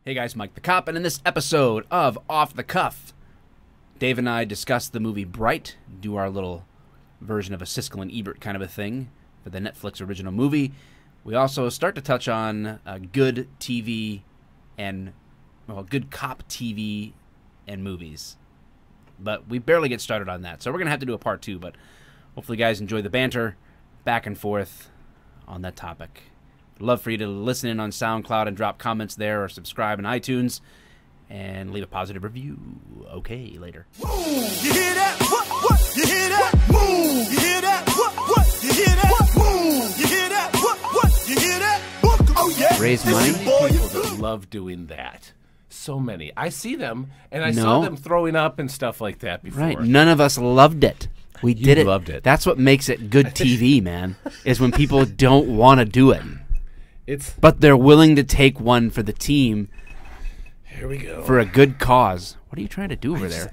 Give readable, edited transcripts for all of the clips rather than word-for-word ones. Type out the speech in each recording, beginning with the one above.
Hey guys, Mike the Cop, and in this episode of Off the Cuff, Dave and I discuss the movie Bright, do our little version of a Siskel and Ebert kind of a thing for the Netflix original movie. We also start to touch on good TV and, good cop TV and movies. But we barely get started on that, so we're going to have to do a part 2, but hopefully you guys enjoy the banter back and forth on that topic. I'd love for you to listen in on SoundCloud and drop comments there or subscribe in iTunes and leave a positive review. Okay, later. Move. You hear that? What? You hear that? Move. You hear that? What? You hear that? Move. You hear that? What? You hear that? Oh, yeah. Raise money? People that love doing that. So many. I see them, and I saw them throwing up and stuff like that before. Right. None of us loved it. We did it. Loved it. That's what makes it good TV, man, is when people don't want to do it. But they're willing to take one for the team. Here we go. For a good cause. What are you trying to do over there?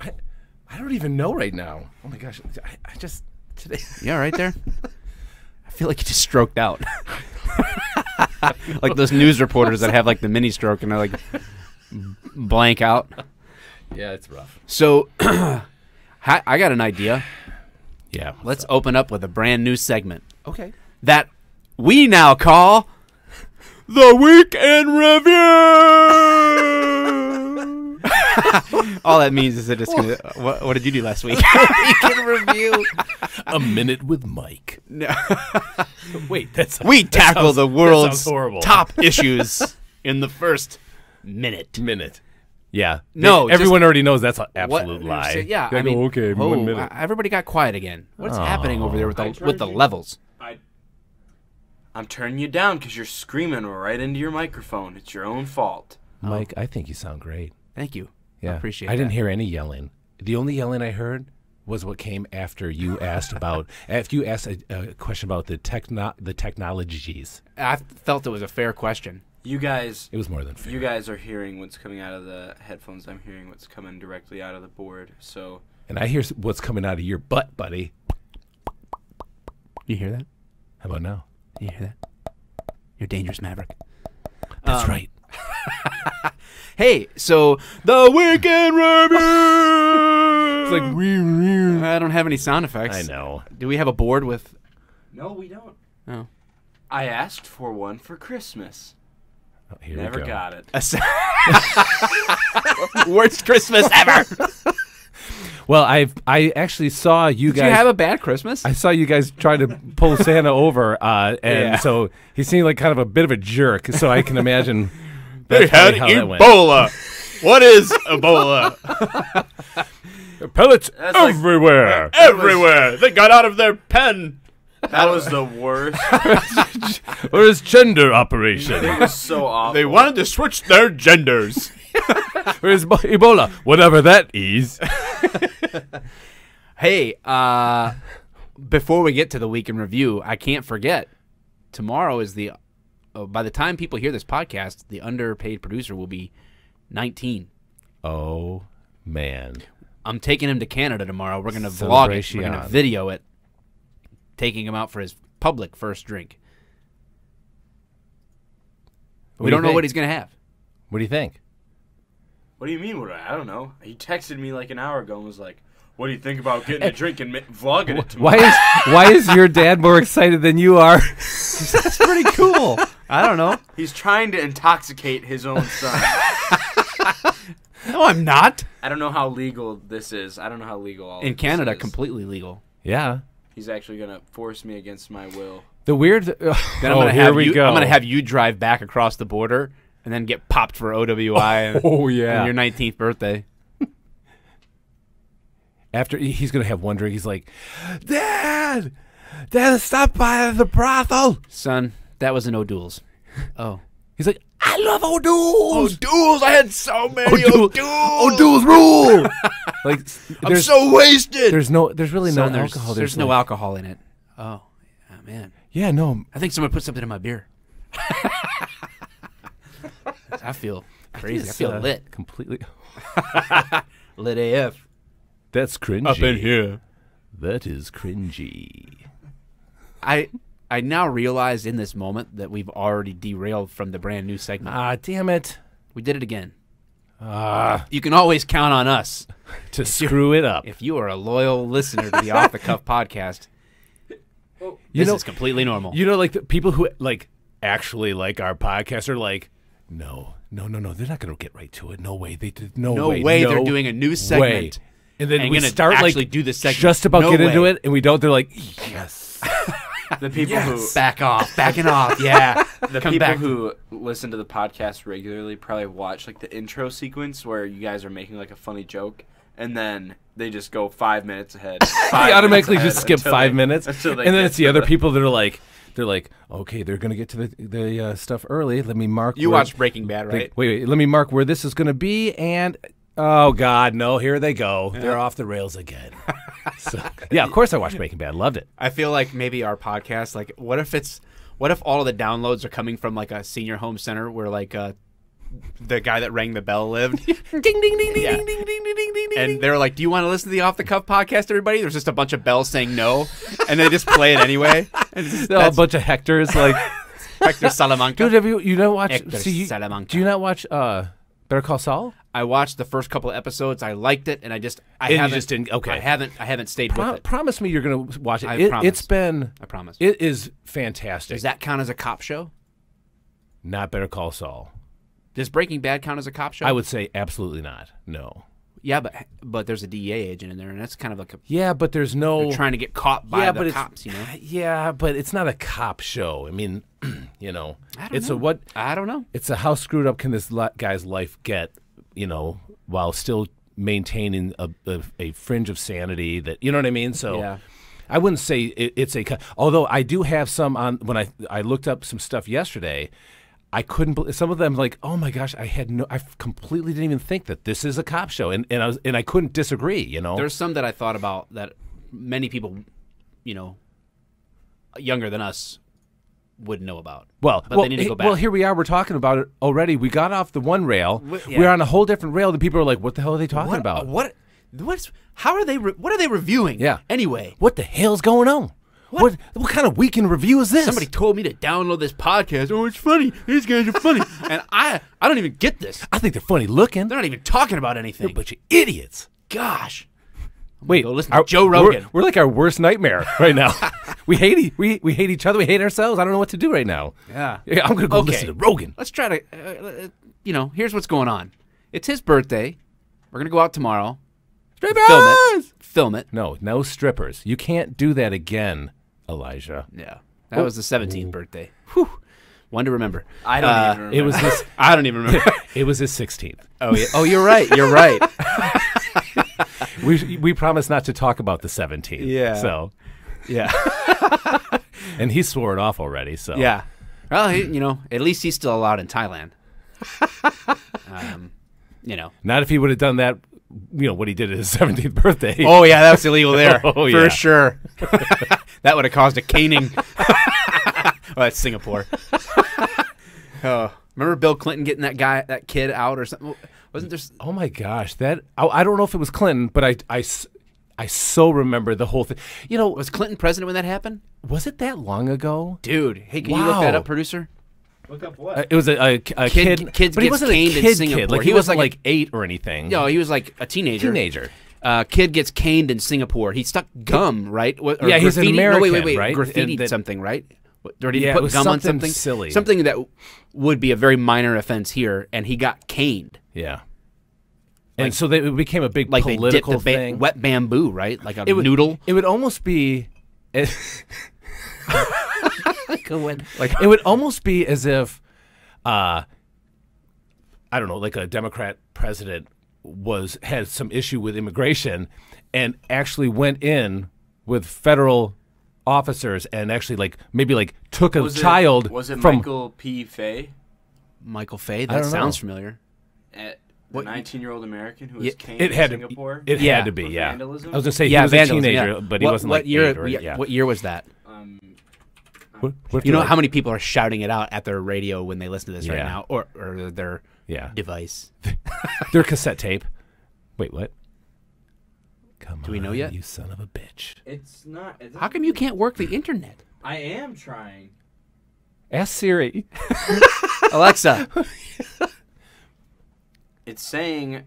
I don't even know right now. Oh my gosh. I just today. You all right there? I feel like you just stroked out. Like those news reporters that have like the mini stroke and they're like blank out. Yeah, it's rough. So I got an idea. Yeah. Let's open up with a brand new segment. Okay. That we now call The Weekend Review. All that means is that it's going to... What did you do last week? Weekend Review. A Minute with Mike. No. Wait, we tackle the world's horrible. top issues in the first minute. Yeah. No, everyone already knows that's an absolute lie. Yeah, They I go, mean, okay, 1 minute. everybody got quiet again. What's happening over there with the levels? I'm turning you down because you're screaming right into your microphone. It's your own fault. Mike, I think you sound great. Thank you. Yeah. I appreciate I that. didn't hear any yelling. The only yelling I heard was what came after you asked about after you asked a question about the technologies. I felt it was a fair question. You guys, It was more than fair. you guys are hearing what's coming out of the headphones. I'm hearing what's coming directly out of the board. So And I hear what's coming out of your butt, buddy. You hear that? How about now? You hear that? You're dangerous, Maverick. That's right. Hey, so the Weekend Review. It's like I don't have any sound effects. I know. Do we have a board with? no, we don't. Oh, I asked for one for Christmas. Oh, here Never we go. got it. worst Christmas ever. Well, I actually saw you Did guys. you have a bad Christmas? I saw you guys try to pull Santa over, and Yeah. so he seemed like kind of a bit of a jerk. So I can imagine. They that's had probably how that went. Ebola. What is Ebola? Pellets That's like- everywhere. Everywhere. They got out of their pen. That was the worst. Or his gender operation. It was so awful. They wanted to switch their genders. Or his Ebola, whatever that is. Hey, before we get to the weekend review, I can't forget. Tomorrow is by the time people hear this podcast, the underpaid producer will be 19. Oh man, I'm taking him to Canada tomorrow. We're going to vlog it. We're going to Celebration. video it. Taking him out for his public first drink. We don't know what he's going to have. What do you think? What do you mean? I don't know. He texted me like an hour ago and was like, "What do you think about getting a drink and vlogging it tomorrow?" Why is your dad more excited than you are? That's pretty cool. I don't know. He's trying to intoxicate his own son. No, I'm not. I don't know how legal this is. I don't know how legal all In of Canada, this is. completely legal. Yeah. He's actually gonna force me against my will. The weird. Then oh, I'm gonna here have we you, go. I'm going to have you drive back across the border and then get popped for OWI Oh yeah. on your 19th birthday. After he's gonna have one drink, he's like, Dad, stop by the brothel. Son, that was an O'Doul's. Oh. He's like, I love O'Doul's. O'Doul's! I had so many O'Doul's rule. Like, I'm so wasted! there's really no Son, alcohol. There's no alcohol in it. Oh, man. Yeah, no. I think someone put something in my beer. I feel crazy. I feel lit. Completely. Lit AF. That's cringy. Up in here. That is cringy. I now realize in this moment that we've already derailed from the brand new segment. Ah, damn it. We did it again. Ah, You can always count on us to screw it up. if you are a loyal listener to the Off the Cuff podcast. This is completely normal. You know, like the people who like actually like our podcast are like, no, they're not going to get right to it. No way, they did. No way, they're doing a new segment. And then and we gonna start actually like do the segment. just about No get into way. it, and we don't. They're like, yes. The people Back off, backing off. Yeah, the come people back. who listen to the podcast regularly probably watch like the intro sequence where you guys are making like a funny joke, and then they just go 5 minutes ahead. They automatically just skip 5 minutes, and until they then get it's the to other people that are like, okay, they're gonna get to the stuff early. Let me mark. You where- watched Breaking Bad, right? Wait. Let me mark where this is gonna be, and oh god, no! Here they go. They're off the rails again. So, yeah, of course I watched Breaking Bad. Loved it. I feel like maybe our podcast, like, what if all of the downloads are coming from like a senior home center where like the guy that rang the bell lived? ding ding ding ding Yeah. ding ding ding ding ding. And they're like, "Do you want to listen to the Off the Cuff podcast, everybody?" There's just a bunch of bells saying no, and they just play it anyway. And it's just, a that's bunch of Hectors like, Hector Salamanca. dude, have you not watched? Hector Salamanca. Do you not watch Better Call Saul? I watched the first couple of episodes. I liked it, and I you haven't just didn't- okay. I haven't stayed with it. Promise me you're gonna watch it. I It's promise. been. I promise. It is fantastic. Does that count as a cop show? Not Better Call Saul? Does Breaking Bad count as a cop show? I would say absolutely not. No. Yeah, but there's a DEA agent in there, and that's kind of like Yeah, but there's no. they're trying to get caught by the cops. You know. Yeah, but it's not a cop show. I mean, you know, I don't it's know. a what? I don't know. It's a how screwed up can this guy's life get? You know, while still maintaining a fringe of sanity. That you know what I mean. So, Yeah. I wouldn't say it's a. Although I do have some on when I looked up some stuff yesterday. I couldn't. Some of them like, oh my gosh, I completely didn't even think that this is a cop show, and I couldn't disagree. You know, There's some that I thought about that many people, you know, younger than us would know about. Well, But they need to go back. Well, here we are. We're talking about it already. We got off the one rail. Yeah. We're on a whole different rail. The people are like, "What the hell are they talking about? How are they? What are they reviewing? Yeah. Anyway, What the hell's going on? What kind of weekend review is this?" somebody told me to download this podcast. Oh, it's funny. These guys are funny, and I don't even get this. I think they're funny looking. They're not even talking about They're a anything. bunch of idiots. Gosh. Wait, go listen to Joe Rogan. We're like our worst nightmare right now. we hate each other. We hate ourselves. I don't know what to do right now. Yeah. I'm gonna go Okay. listen to Rogan. Let's try to, here's what's going on. It's his birthday. We're gonna go out tomorrow. Film it. No strippers. You can't do that again, Elijah. Yeah. That was the 17th birthday. Whew. One to remember. I don't even remember. It was his. I don't even remember. It was his 16th. Oh yeah. Oh, you're right. You're right. We promised not to talk about the 17th. Yeah. So, Yeah. and he swore it off already. So Yeah. Well, at least he's still allowed in Thailand. Not if he would have done that. What he did at his 17th birthday. Oh yeah, that was illegal there. Oh, for yeah. sure. That would have caused a caning. Oh, that's Singapore. Oh, remember Bill Clinton getting that kid out or something? Wasn't there? Oh my gosh, that I don't know if it was Clinton, but I so remember the whole thing. Was Clinton president when that happened? Was it that long ago? Dude, hey, can you look that Wow. up, producer? Look up what? It was a kid. kids but he gets wasn't a caned in kid. Singapore. Like He he was wasn't like like 8 or anything. No, he was like a teenager. Teenager. Kid gets caned in Singapore. He stuck gum, right? Or Yeah, he's an graffiti- American, No, wait. right? Graffitied And that- something, right? Or did he Yeah, it put was gum on something something? silly. Something that would be a very minor offense here, and he got caned. Yeah. And so it became a big Like they political dipped the thing. wet bamboo, right? Like a It would, noodle. It would almost be. Like Like it would almost be as if, I don't know, like a Democrat president had some issue with immigration, and actually went in with federal officers and actually maybe took a child Was it from. Michael P. Fay? Michael Fay. I That don't sounds know. familiar. The 19-year-old American who was Yeah, caned It had in to. Singapore? It Yeah. had to be. For Yeah. vandalism? I was gonna say he Yeah, was vandalism, a teenager, yeah. but he wasn't what like year? 8 or, yeah. What year was that? What You know like- how many people are shouting it out at their radio when they listen to this right Yeah. now, or their Yeah. device? Their cassette tape. Wait, what? Come Do we know yet? You son of a bitch. It's not. How come you can't work the internet? I am trying. Ask Siri. Alexa, It's saying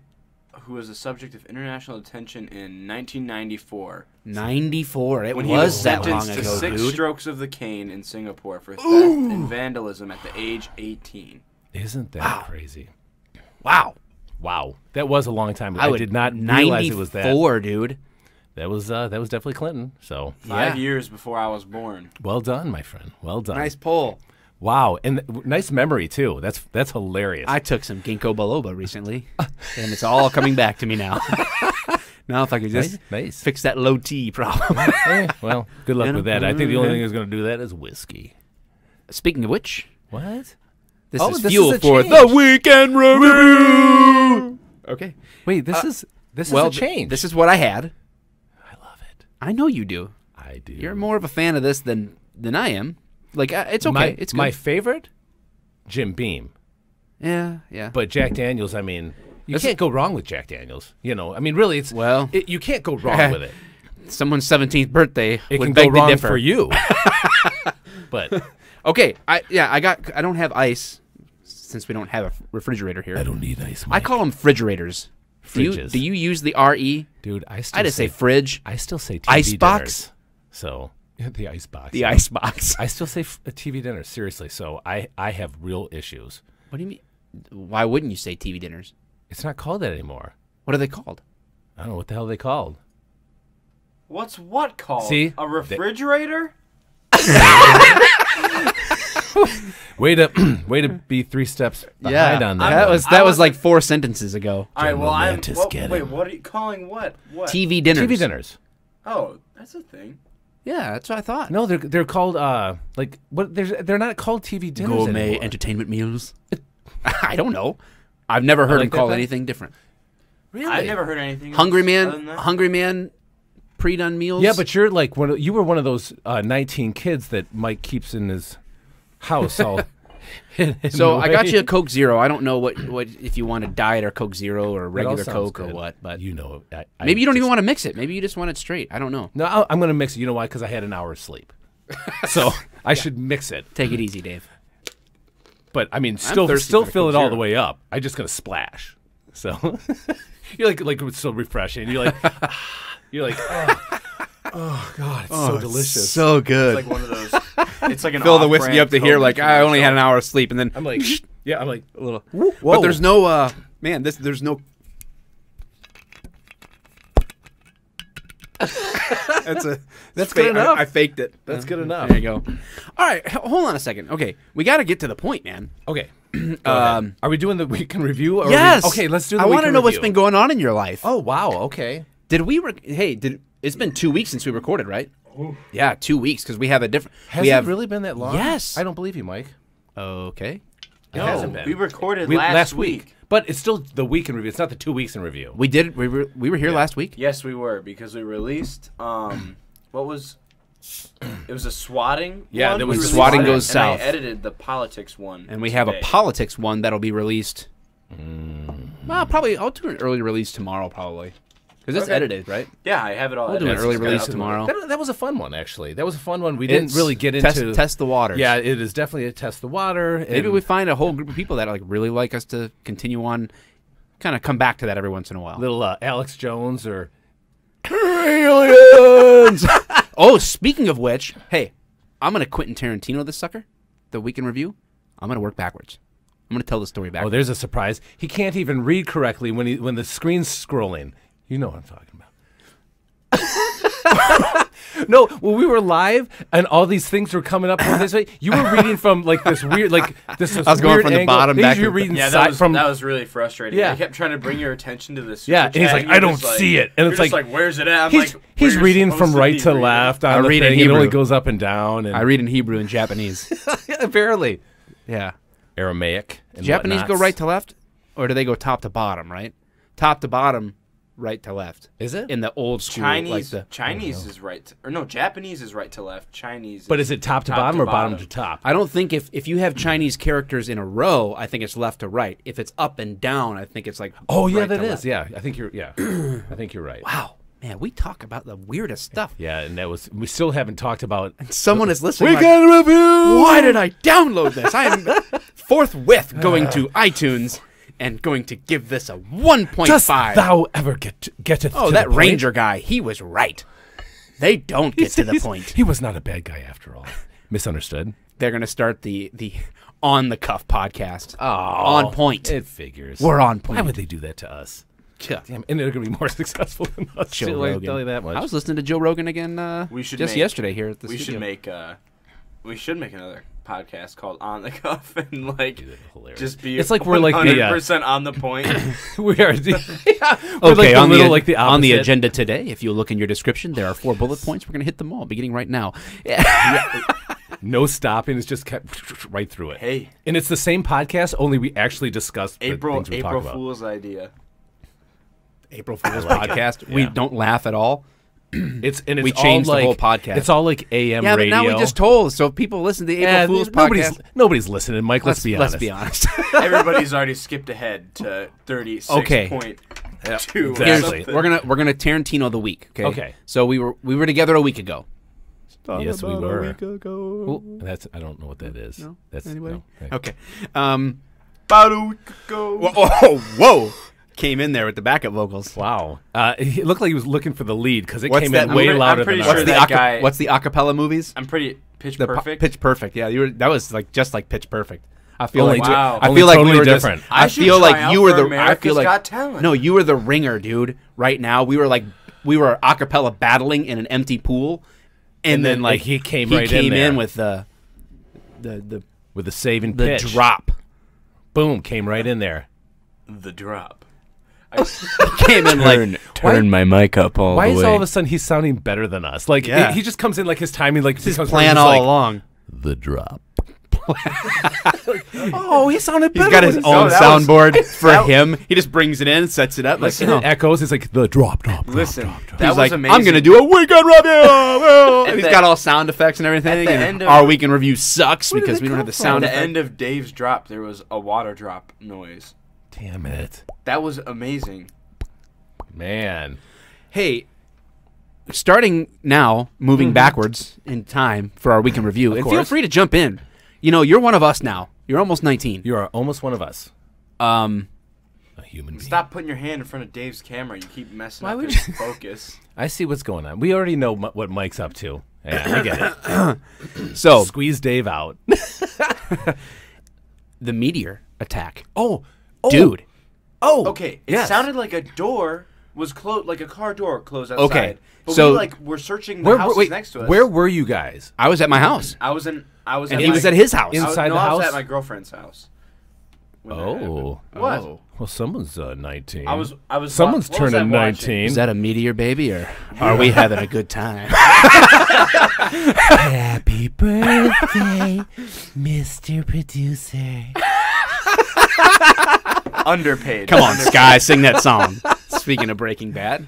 who was the subject of international attention in 1994 94. It when he was was that long sentenced to ago, 6 dude. strokes of the cane in Singapore for theft and vandalism at the age 18. Isn't that crazy? Wow. Wow, that was a long time ago. I did not realize 94, it was that. dude. That was definitely Clinton. So 5 Yeah. years before I was born. well done, my friend. Well done. Nice pull. Wow, and nice memory too. That's hilarious. I took some ginkgo biloba recently, and it's all coming back to me now. Now, if I could just nice. fix that low T problem. Well, good luck with that. I think the only thing that's going to do that is whiskey. Speaking of which, What? this Oh, is this fuel is a for change. the weekend review. Okay. Wait, this is Well, a change. this is what I had. I love it. I know you do. I do. You're more of a fan of this than I am. Like, it's okay. It's good. My favorite, Jim Beam. yeah. But Jack Daniels, I mean, you This- can't go wrong with Jack Daniels. You know, I mean, really, it's Well- you can't go wrong with it. Someone's 17th birthday It would can beg go wrong to differ. for you. But Okay. I don't have ice since we don't have a refrigerator here. I don't need ice. I call them refrigerators. Fridges. Do you use the RE? dude. I still I just say fridge. I still say TV Ice dinners. box? So the ice box. The ice box. I still say TV dinner. Seriously. So I have real issues. What do you mean? Why wouldn't you say TV dinners? It's not called that anymore. What are they called? I don't know what the hell they called. What's what called? See? A refrigerator? Way to be 3 steps behind on that. that one. was I was like 4 sentences ago. All right, well, I'm. Mantis, Well, get wait, him. what are you calling what? What? TV dinners. TV dinners. Oh, that's a thing. Yeah, that's what I thought. No, they're called like what? They're not called TV dinners Gourmet anymore. entertainment meals. I don't know. I've never heard like them that called then? anything different. Really? I've never heard anything. Hungry else other than Man. that. Hungry Man. Pre-done meals. Yeah, but you're like you were one of those 19 kids that Mike keeps in his house all. hidden So I got away. you a Coke Zero. I don't know what if you want a diet or Coke Zero or That all regular sounds Coke or good. what. But you know, maybe you don't even want to mix it. Maybe you just want it straight. I don't know. No, I'm gonna mix it. You know why? Because I had an hour of sleep, so I should mix it. Take it easy, Dave. But I mean, still thirsty still for fill Coke it all Zero. the way up. I just gonna splash. So you're like it's so refreshing. You're like oh god, it's so delicious. So good. It's like one of those. It's like an Fill the whiskey up to off-brand here. Coke Like I only had an commercial. hour of sleep, and then I'm like yeah, I'm like a little. whoa. But there's no man. There's no. That's good enough. I faked it. That's good enough. There you go. All right, hold on a second. Okay, we got to get to the point, man. Okay. Go ahead. Are we doing the weekend review? Or Yes. Okay, let's do the I want to weekend know what's review. been going on in your life. Oh, wow. Okay. Did we? It's been 2 weeks since we recorded, right? Yeah, 2 weeks because we have a different. Has we have it really been that long? Yes. I don't believe you, Mike. Okay. It hasn't been. We recorded We- last week. But it's still the week in review. It's not the 2 weeks in review. We did. We were here last week. Yes, we were because we released. What was? It was a swatting. Yeah, one. there We was released Swatting it, Goes and South. I edited the politics one, And we have a today. politics one that'll be released. Well, probably I'll do an early release tomorrow, probably, because it's Okay. edited, right? Yeah, I have it all. We'll do an edited. early It's got release up to tomorrow. That was a fun one, actually. That was a fun one. We didn't It's really get test, into test the waters. Yeah, it is definitely a test the water. And Maybe we find a whole group of people that like really like us to continue on. Kind of come back to that every once in a while. little Alex Jones or Aliens. Oh, speaking of which, hey, I'm gonna Quentin Tarantino this sucker. The weekend review. I'm gonna work backwards. I'm gonna tell the story oh, backwards. there's a surprise. He can't even read correctly when the screen's scrolling. You know what I'm talking about. No, when we were live and all these things were coming up from this way, you were reading from like this weird, like this. I was going weird from the angle. bottom These back You're to- reading Yeah, side from. that was really frustrating. Yeah. I kept trying to bring your attention to this. Yeah, and he's like, I don't see it. And it's you're just like, where's it at? I'm he's like, he's where reading you're from supposed right be to reading. left I on the read in thing. It only Hebrew. goes up and down. And I read in Hebrew and Japanese. apparently Yeah. Aramaic. And Japanese go whatnots. right to left, or do they go top to bottom? Right, top to bottom, right to left. Is it? In the old school, Chinese, like the. Chinese is right, or no, Japanese is right to left. Chinese, But is it top to bottom or bottom to top? I don't think if you have Chinese characters in a row, I think it's left to right. If it's up and down, I think it's like. Oh yeah, right that to is. left. Yeah, I think you're. Yeah, I think you're right. Wow, man, we talk about the weirdest stuff. Yeah, and that was. We still haven't talked about. Someone is listening. like, Weekend review. Why did I download this? I am forthwith going to iTunes and going to give this a 1.5. Dost thou ever get to Oh, the that point? Ranger guy, he was right. They don't get to the point. He was not a bad guy after all. Misunderstood. They're going to start the On the Cuff podcast. On point. It figures. We're on point. Why would they do that to us? Yeah. Damn, and they're going to be more successful than us. Joe Shit, Rogan. Tell you that much. I was listening to Joe Rogan again We should just make- yesterday here at the We studio. should make another podcast called On the Cuff and like hilarious. just be It's like we're like the, 100% on the point. we are. We're Okay, like on, little, the, like the on the opposite. agenda today, if you look in your description, there are 4 bullet points. We're going to hit them all, beginning right now. No stopping. It's just kept right through it. Hey, And it's the same podcast, only we actually discussed the things we April talk about. Fool's idea. April Fool's podcast. We Yeah. don't laugh at all. It's We all changed the like, whole podcast. It's all like AM Yeah, radio. but now we just told, so if people listen to the April Yeah, Fool's nobody's podcast. nobody's listening, Mike. Let's be honest. Let's be honest. Everybody's already skipped ahead to 36.2. Okay. Exactly. Here's- we're gonna Tarantino the week. Okay. Okay. So we were together a week ago. Yes, we were. A week ago. Well, that's I don't know what that is. No? That's Anybody? no. Okay. About a week ago. Whoa! Came in there with the backup vocals. Wow. It looked like he was looking for the lead because it What's came that in way movie? louder I'm pretty than sure ours. that guy- What's the acapella movies? I'm pretty Pitch The Perfect. Pitch Perfect. Yeah, that was like just like Pitch Perfect. I feel Only like di- Wow. I only feel like we totally were different. Just, I should feel try like out you were for the. I America's feel like Got Talent. no, you were the ringer, dude. Right now, we were acapella battling in an empty pool, and then like he came right in there. with the with the saving pitch. drop. Boom, came right in there. The drop. Came in like Turn my mic up all Why the is way. all of a sudden he's sounding better than us? Like Yeah. he just comes in like his timing like his becomes plan just all like, along. The drop. Oh, he sounded better. He's got his when he own said- soundboard for him. He just brings it in, sets it up. Like, And it echoes. It's like the drop. Listen, that he's was like, amazing. I'm gonna do a weekend review. At He's the- got all sound effects and everything. at the And end of- our weekend review sucks Where did because they we don't have come the from? sound At the effect. end of Dave's drop, there was a water drop noise. Damn it, That was amazing. man. Hey, starting now, moving Mm-hmm. backwards in time for our weekend review, and feel course. free to jump in. You know, you're one of us now. You're almost 19. You are almost one of us. A human being. Stop putting your hand in front of Dave's camera. You keep messing up would his focus. I see what's going on. We already know what Mike's up to. Yeah, I get it. so Squeeze Dave out. the meteor attack, Oh, dude. Oh, Okay, it yes. sounded like a door was closed, like a car door closed outside. Okay, but so- we were searching the houses next to us. Where were you guys? I was at my house. I was And at he my- was at his house. I was- Inside no, the I was house? at my girlfriend's house. when that happened. Oh, What? well, some's 19. I was. Someone's what was I turning watching? 19. Is that a meteor baby, or are we having a good time? Happy birthday, Mr. Producer. Underpaid. Come on, Sky, sing that song. Speaking of Breaking Bad,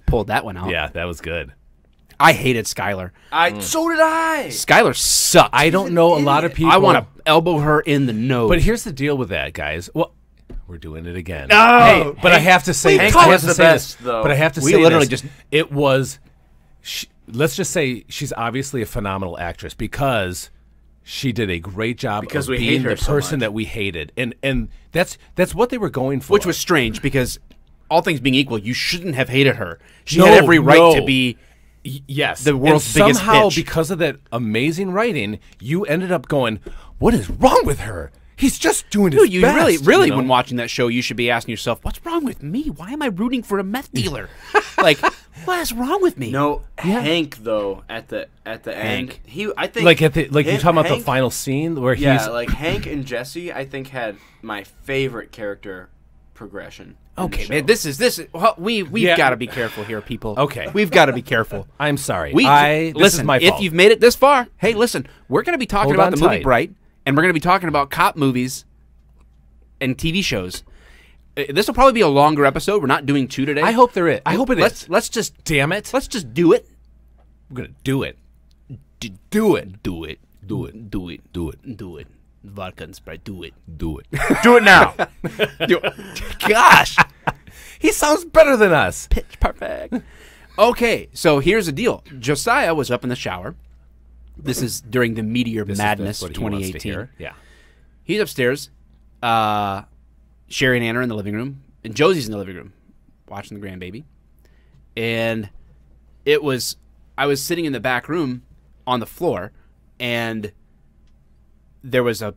pulled that one out. Yeah, that was good. I hated Skylar. So did I. Skylar sucked. I don't know a lot of people. I want to elbow her in the nose. But here's the deal with that, guys. Well, we're doing it again. No! Hey, but I have to say Hank this. I have was to the say best, this. though. But I have to We say literally this. just- It was. Let's just say she's obviously a phenomenal actress because she did a great job Because of we being hate her the so person much. that we hated, and that's what they were going for. which was strange because all things being equal, you shouldn't have hated her. She No, had every right no. to be. Yes, the world's and biggest somehow bitch. because of that amazing writing, you ended up going, "What is wrong with her? He's just doing his Dude, you best." really, you know? when watching that show, you should be asking yourself, "What's wrong with me? Why am I rooting for a meth dealer? Like, what is wrong with me?" No, Hank though at the end. Hank. I think like you're talking about the Hank- final scene where Yeah, he's like Hank and Jesse, I think had my favorite character progression. in Okay, the show. man, this is well, we've Yeah. got to be careful here, people. Okay. we've got to be careful. I'm sorry. This Listen, is my if fault. you've made it this far, hey, listen, we're going to be talking Hold about on the movie tight. Bright, and we're going to be talking about cop movies and TV shows. This will probably be a longer episode. We're not doing 2 today. I hope there is. I hope it let's, is. Let's just Damn it. let's just do it. We're gonna do it. Do it. Do it. Do it. Do it. Do it. Do it. Vodka and Sprite. Do it. Do it. do it now. Gosh. He sounds better than us. Pitch perfect. Okay, so here's the deal. Josiah was up in the shower. This is during the Meteor Madness That's what he wants to 2018. hear. Yeah. He's upstairs. Sherry and Anna are in the living room, and Josie's in the living room watching the grandbaby. And I was sitting in the back room on the floor, and there was a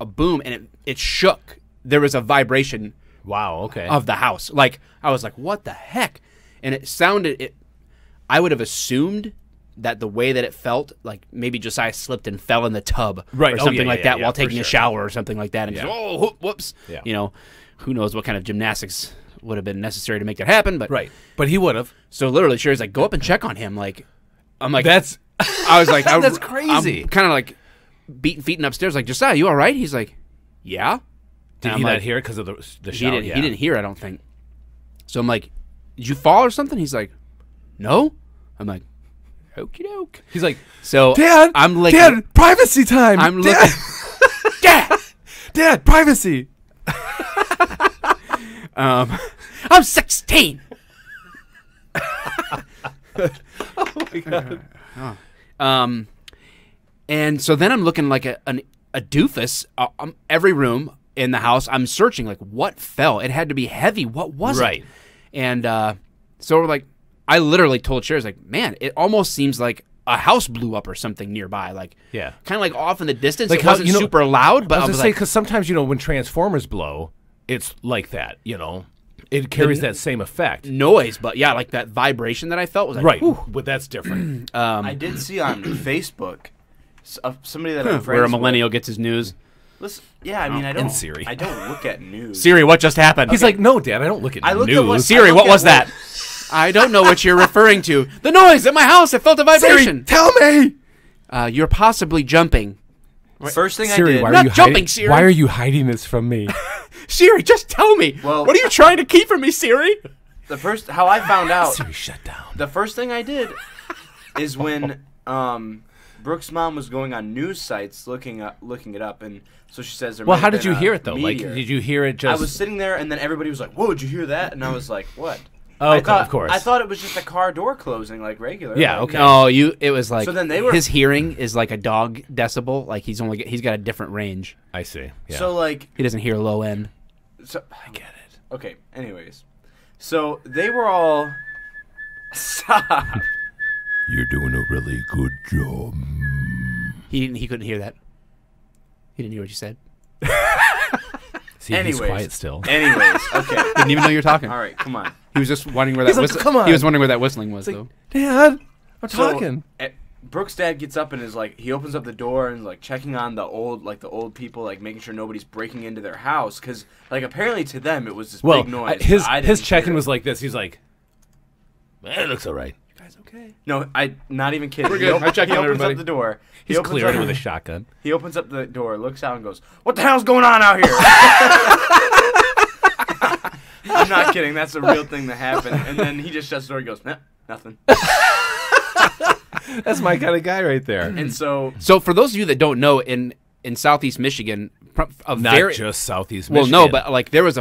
boom, and it shook. There was a vibration Wow. Okay. of the house. Like, I was like, what the heck? And it sounded, I would have assumed that the way that it felt, like maybe Josiah slipped and fell in the tub Right. or Oh, something yeah, like yeah, that yeah, while for taking a sure. shower or something like that. And Yeah. just, oh, whoops. Yeah. You know, who knows what kind of gymnastics would have been necessary to make that happen. But Right. But he would have. So literally, Sherry's like, go up and check on him. Like, I'm like, That's I was like, That's crazy. I'm kind of like beating feet upstairs, like, Josiah, you all right? He's like, yeah. did And he I'm not like, hear it because of the He shower? didn't. He didn't hear. I don't think. So I'm like, did you fall or something? He's like, no. I'm like, okie doke. He's like, So Dad, I'm like, Dad, privacy time. I'm Dad, looking. Dad, Dad, privacy. I'm 16. Oh my god. And so then I'm looking like a doofus. Every room in the house, I'm searching like what fell. It had to be heavy. What was Right. it? And so we're like, I literally told Sherry, I was like, man, it almost seems like a house blew up or something nearby. Like, Yeah. kind of like off in the distance. Like It how- wasn't you know- super loud, but I was I gonna was say like, because sometimes when transformers blow, it's like that. It carries that same effect. noise. But yeah, like that vibration that I felt was like, Right. whew. But that's different. I did see on Facebook somebody that I'm friends Where a with. millennial gets his news. Listen, yeah, I mean, I don't. Siri. I don't look at news. Siri, what just happened? He's like, no, Dad, I don't look at I look at news. what- Siri, I look what at was that? I don't know what you're referring to. The noise at my house. I felt a vibration. Tell me. You're possibly jumping. First thing Siri, I did. why are Not you jumping, hiding? Siri. Why are you hiding this from me? Siri, just tell me. Well- What are you trying to keep from me, Siri? The first how I found out. Siri, shut down. The first thing I did is when Brooke's mom was going on news sites looking it up, and so she says. Well, how did you hear it though? Meteor. Like, did you hear it just? I was sitting there, and then everybody was like, "Whoa, did you hear that?" And I was like, "What?" Oh, I okay, thought, of course. I thought it was just a car door closing, like regular. Yeah, like- okay. No, it was like So then they were- his hearing is like a dog decibel. Like he's got a different range. I see. Yeah. So like, He doesn't hear low end. so I get it. Okay. Anyways, so they were all. Stop. You're doing a really good job. He couldn't hear that. He didn't hear what you said. see, he's Anyways. quiet still. Anyways, okay. Didn't even know you were talking. All right, come on. He was just wondering where that He's like, whistling. "Come on." He was wondering where that whistling was, though. Dad, I'm So, talking. Brooke's dad gets up and is like, he opens up the door and is like checking on the old people, like making sure nobody's breaking into their house, because like apparently to them it was this Well, big noise. his but I his didn't check-in hear was it. like this. He's like, man, it looks all right. You guys okay? No, I not even kidding. We're good. I checked he on opens everybody. up the door. He's opens clearing up- with a shotgun. He opens up the door, looks out, and goes, "What the hell's going on out here?" I'm not kidding. That's a real thing that happened. And then he just shuts the door. He goes, "Nah, nothing." That's my kind of guy right there. And so So for those of you that don't know, in Southeast Michigan, a Not very just Southeast well, Michigan. no, but like there was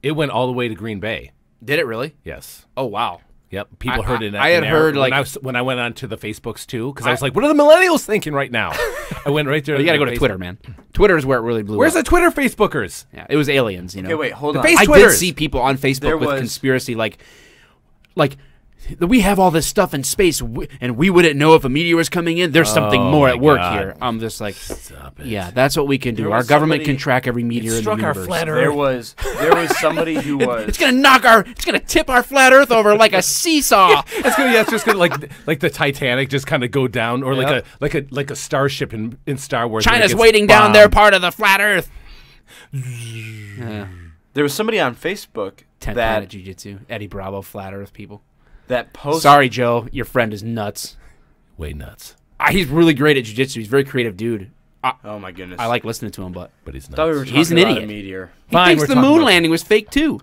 it went all the way to Green Bay. did it really? Yes. Oh wow. Yep. People I- heard it. I had in heard, there like- when I went on to the Facebooks too, because I was like, "What are the millennials thinking right now?" I went right there. You got to go to Facebook. Twitter, man. Twitter is where it really blew Where's up. the Twitter Facebookers? Yeah, it was aliens. You know. okay, wait, hold on. face- I did Twitters. see people on Facebook There with was- conspiracy like we have all this stuff in space and we wouldn't know if a meteor was coming in. There's something Oh more my at work God. here. I'm just like, Stop it. yeah, that's what we can do. There Our was government somebody- can track every meteor in the struck our universe. flat Earth. there was somebody who was. It's gonna tip our flat Earth over like a seesaw. It's just gonna like the Titanic just kind of go down, or like a starship in Star Wars. when it China's gets waiting down their bombed. part of the flat Earth. Yeah. There was somebody on Facebook 10th that Planet Jiu-Jitsu, Eddie Bravo, flat Earth people. posted. Sorry, Joe, your friend is nuts. Way nuts, He's really great at jiu-jitsu. He's a very creative dude. Oh my goodness. I like listening to him, but but he's I thought we were nuts. talking He's an about idiot. a meteor. he Fine, thinks we're the talking moon about- landing was fake too.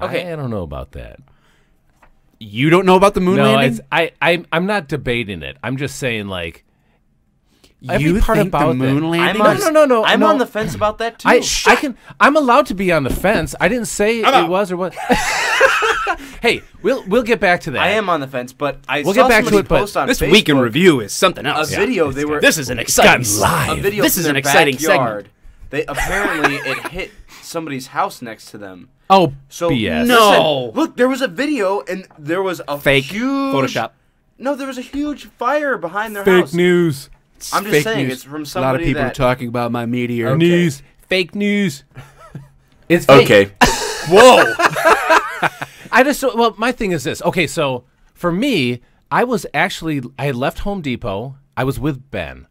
Okay. I don't know about that. You don't know about the moon No, landing? I'm not debating it. I'm just saying like every You part think the about moon that- landing? No, I'm no. on the fence about that too. I'm allowed to be on the fence. I didn't say it was or what. Hey, we'll get back to that. I am on the fence, but I We'll saw get back to somebody it, but post on This Facebook week in review is something a else. video. This is an exciting live. a video. This from is their an exciting backyard. segment. They apparently it hit somebody's house next to them. Oh, So BS. No. listen, look, there was a video and there was a Fake huge Photoshop. No, there was a huge fire behind their Fake house. news. I'm just Fake saying, news. it's from A somebody lot of people that. are talking about my meteor. Okay. News. Fake news. It's fake. Okay. Whoa. I just well, my thing is this. Okay, so for me, I had left Home Depot. I was with Ben,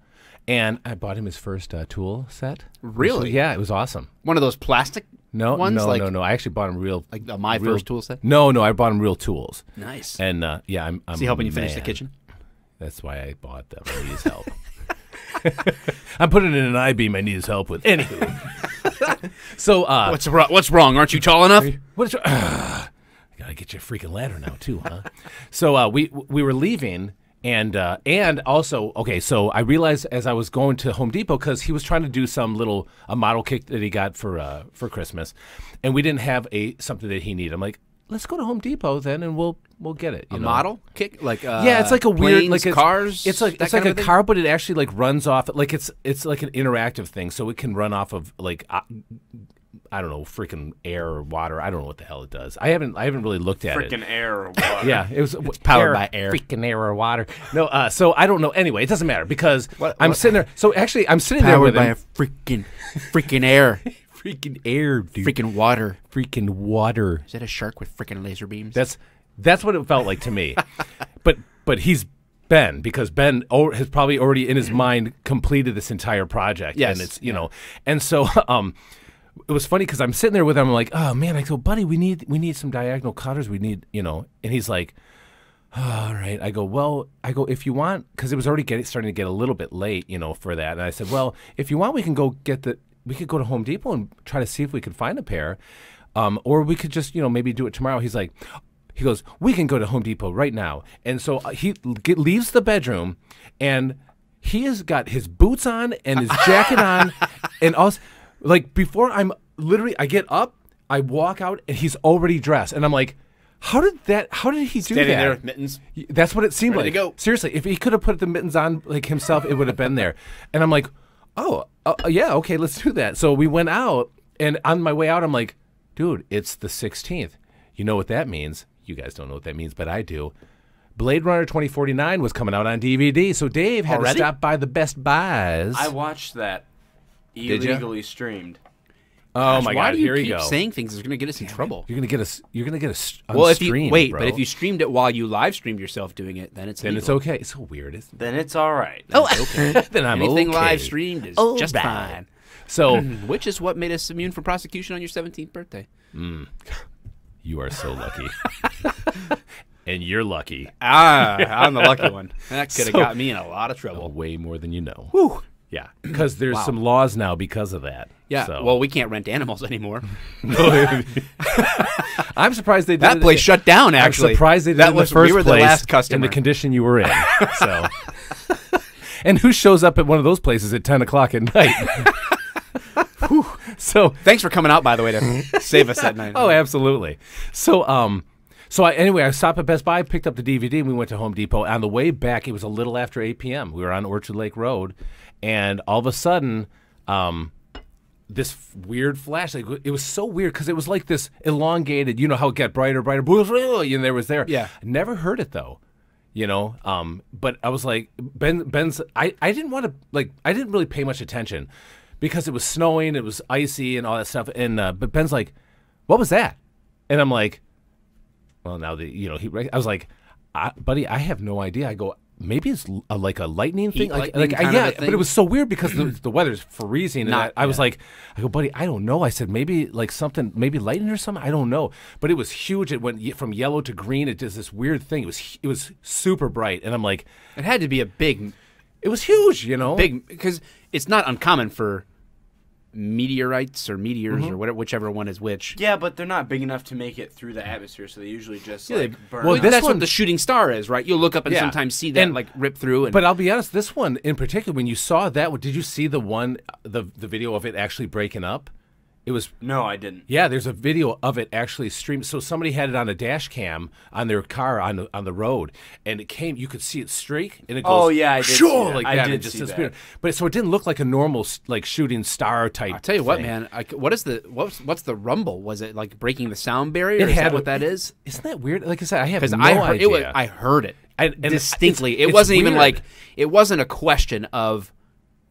and I bought him his first tool set. Really? Yeah, it was awesome. One of those plastic No, ones? no, like, no. I actually bought him real. Like my real- first tool set? No, I bought him real tools. Nice. And yeah, I'm Is he helping you finish the man. kitchen? That's why I bought them. I need his help. I'm putting in an I-beam I need his help with. Anywho. So, What's wrong? Aren't you tall enough? what is I gotta get you a freaking ladder now too, huh? So we were leaving, and also okay. So I realized as I was going to Home Depot because he was trying to do some a model kit that he got for Christmas, and we didn't have something that he needed. I'm like, let's go to Home Depot then, and we'll get it. You A know? model kick? Like Yeah, it's like a weird planes, like cars. It's like that it's like kind a of thing? car, but it actually like runs off. Like it's like an interactive thing, so it can run off of like I don't know, freaking air or water. I don't know what the hell it does. I haven't really looked at it. Freaking air or water. Yeah, it was powered by air. freaking air or water. No, so I don't know. Anyway, it doesn't matter because What- I'm what- sitting there. So actually, I'm sitting there Powered with by him. a freaking air. Freaking air, dude. Freaking water. Freaking water. Is that a shark with freaking laser beams? That's what it felt like to me. but he's Ben because Ben has probably already in his mind completed this entire project. Yes, and it's and so it was funny because I'm sitting there with him. I'm like, oh man, I go, buddy, we need some diagonal cutters. We need and he's like, oh, all right. I go, if you want, because it was already starting to get a little bit late, for that. And I said, well, if you want, we can go we could go to Home Depot and try to see if we could find a pair, or we could just maybe do it tomorrow. He goes, we can go to Home Depot right now. And so he leaves the bedroom, and he has got his boots on and his jacket on, and also, like, before I get up, I walk out, and he's already dressed. And I'm like, how did he do Standing that? there with mittens. That's what it seemed Ready like. to go. Seriously, if he could have put the mittens on like himself, it would have been there. And I'm like, oh, yeah, okay, let's do that. So we went out, and on my way out, I'm like, dude, it's the 16th. You know what that means? You guys don't know what that means, but I do. Blade Runner 2049 was coming out on DVD, so Dave had Already? to stop by the Best Buys. I watched that Did ya? illegally streamed. Oh my Why God! do you Here keep you go. saying things that's going to get us in trouble? You're gonna get us. You're gonna get us. Well, if you unstreamed, wait, bro. but if you streamed it while you live streamed yourself doing it, then it's then it's legal. okay. It's so weird. Isn't Then it's all right. it? Then I'm Anything okay. live streamed is All just right. fine. So Which is what made us immune from prosecution on your 17th birthday. you are so lucky, and you're lucky. I'm the lucky one. That could have So- got me in a lot of trouble. Way more than you know. Whew. Yeah, because there's Wow. some laws now because of that. Yeah. So. Well, we can't rent animals anymore. I'm surprised they did That it- place shut down. Actually, I'm surprised they did that it in was the first we were place the last in customer. the condition you were in. So, and who shows up at one of those places at 10 o'clock at night? Whew. So, Thanks for coming out, by the way, to save us that night. oh, absolutely. So, I stopped at Best Buy, picked up the DVD, and we went to Home Depot. On the way back, it was a little after 8 p.m. We were on Orchard Lake Road, and all of a sudden, this weird flash. Like, it was so weird because it was like this elongated. You know how it got brighter, and there was there. Yeah. I never heard it though. But I was like, Ben's. I didn't want to I didn't really pay much attention because it was snowing, it was icy, and all that stuff. And but Ben's like, "What was that?" And I'm like, "Well, now that I was like, buddy, I have no idea." I go, maybe it's like a lightning thing, lightning kind of a but thing? it was so weird because the weather's freezing. And Not- I was yeah. like, I go, buddy, I don't know. I said maybe like something, maybe lightning or something. I don't know, but it was huge. It went from yellow to green. It does this weird thing. It was super bright, and I'm like, It had to be a big it was huge, because it's not uncommon for meteorites or meteors Mm-hmm. or whatever, whichever one is which. Yeah, but they're not big enough to make it through the atmosphere, so they usually just Yeah, burn. well, out. this that's one- what the shooting star is, right? You'll look up and Yeah. sometimes see that And- like rip through. And But I'll be honest, this one in particular, when you saw that, did you see the video of it actually breaking up? It was No, I didn't. Yeah, there's a video of it actually streamed. So somebody had it on a dash cam on their car on the road, and it came. You could see it streak, and it goes. Oh, yeah, I did see "Shoo!" that. like I that. did and it just see disappeared. that. But so it didn't look like a normal like shooting star type. I'll tell you what, thing. man. What's the rumble? Was it like breaking the sound barrier? It Is had that what that is? Isn't that weird? Like I said, I have Because no I heard idea. I heard it And distinctly. it's It wasn't even weird. like it wasn't a question of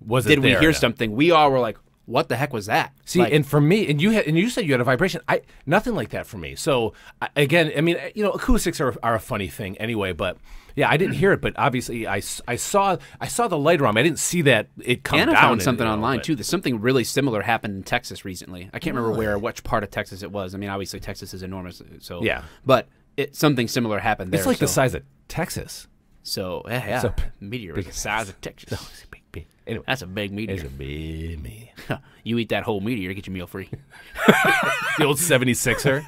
Was it did we there? hear something. We all were like, what the heck was that? See, Like, and for me, and you said you had a vibration. Nothing like that for me. So again, I mean, acoustics are a funny thing anyway. But yeah, I didn't hear it, but obviously I saw the light around me. I didn't see that it come Anna down. found and, something you know, online but- too. There's something really similar happened in Texas recently. I can't remember which part of Texas it was. I mean, obviously Texas is enormous, so Yeah. But something similar happened there. It's like the so, size of Texas. So yeah, So meteor was the size of Texas. It's a big. Anyway, That's a big meteor. it's a big me. You eat that whole meteor, you get your meal free. The old 76er.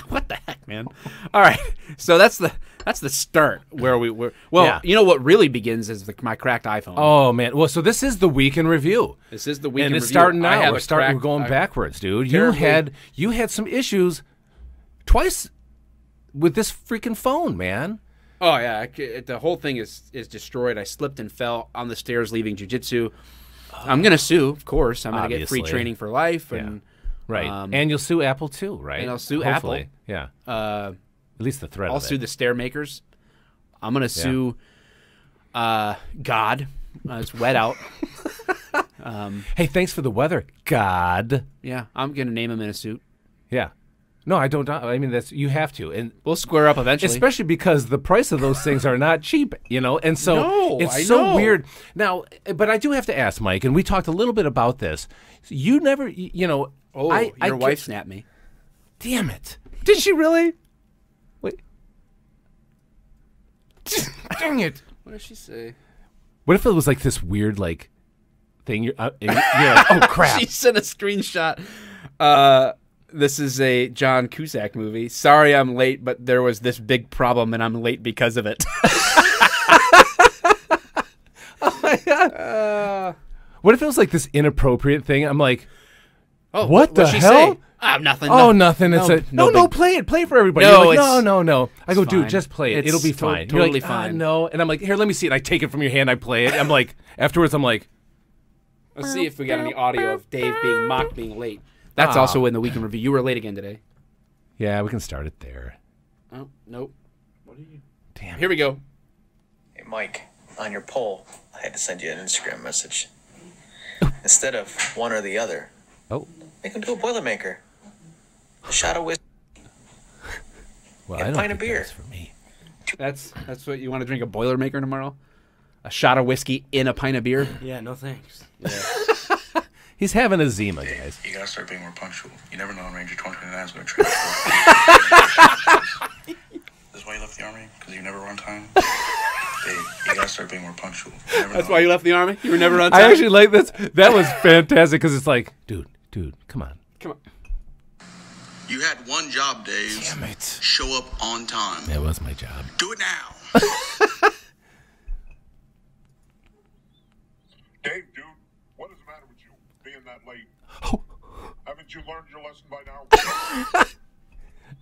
What the heck, man? All right, so that's the start where we were. Well, Yeah. you know what really begins is my cracked iPhone. Oh man. Well, so this is the week in review. This is the week And in it's review. starting I now. have We're a starting. cracked- We're going I- backwards, dude. terribly- You had some issues twice with this freaking phone, man. Oh yeah, the whole thing is destroyed. I slipped and fell on the stairs leaving jiu-jitsu. I'm gonna sue, of course. I'm gonna get free Obviously. training for life, and Right. Um, and you'll sue Apple too, right? and I'll sue Hopefully. Yeah. uh, At least the threat I'll of sue it. the stair makers. I'm gonna sue God. It's wet out. Hey, thanks for the weather, God. Yeah, I'm gonna name him in a suit. Yeah. No, I don't. I mean, you have to, and We'll square up eventually. especially because the price of those things are not cheap, and so No, it's I so know. weird. Now, but I do have to ask, Mike, and we talked a little bit about this. You never, oh, I your wife snapped me. Damn it! Did she really? Wait. Dang it! What did she say? What if it was like this weird like thing? You're like, oh crap! She sent a screenshot. This is a John Cusack movie. Sorry I'm late, but there was this big problem, and I'm late because of it. Oh my God. What if it was like this inappropriate thing? I'm like, Oh, What the what'd she hell? say? Nothing. oh, nothing. It's no no, big- play it for everybody. No, You're like, it's- no. I go, it's dude, fine. just play it. It's It'll be to- fine. totally You're like, fine. no, and I'm like, here, let me see it. I take it from your hand. I play it. I'm like, afterwards, I'm like, Let's see if we got any audio of Dave being mocked being late. That's also in the weekend review. You were late again today. yeah, we can start it there. Oh, nope. Damn. Here we go. Hey, Mike, on your poll, I had to send you an Instagram message. Instead of one or the other, Oh, make them do a Boilermaker. A shot of whiskey. well, And I a don't pint of think beer. that's for me. That's what you want to drink, a Boilermaker tomorrow? A shot of whiskey in a pint of beer? Yeah, no thanks. He's having a Zima, guys. You gotta start being more punctual. You never know when Ranger 2029 is gonna train. That's why you left the army? Because you never run time? Dave, you gotta start being more punctual. You never That's know. why you left the Army? You were never on time? I actually like this. That was fantastic because it's like, dude, come on. Come on. You had one job, Dave. Damn it. Show up on time. That was my job. Do it now. Dave, dude, what is the matter with you being that late? Haven't you learned your lesson by now?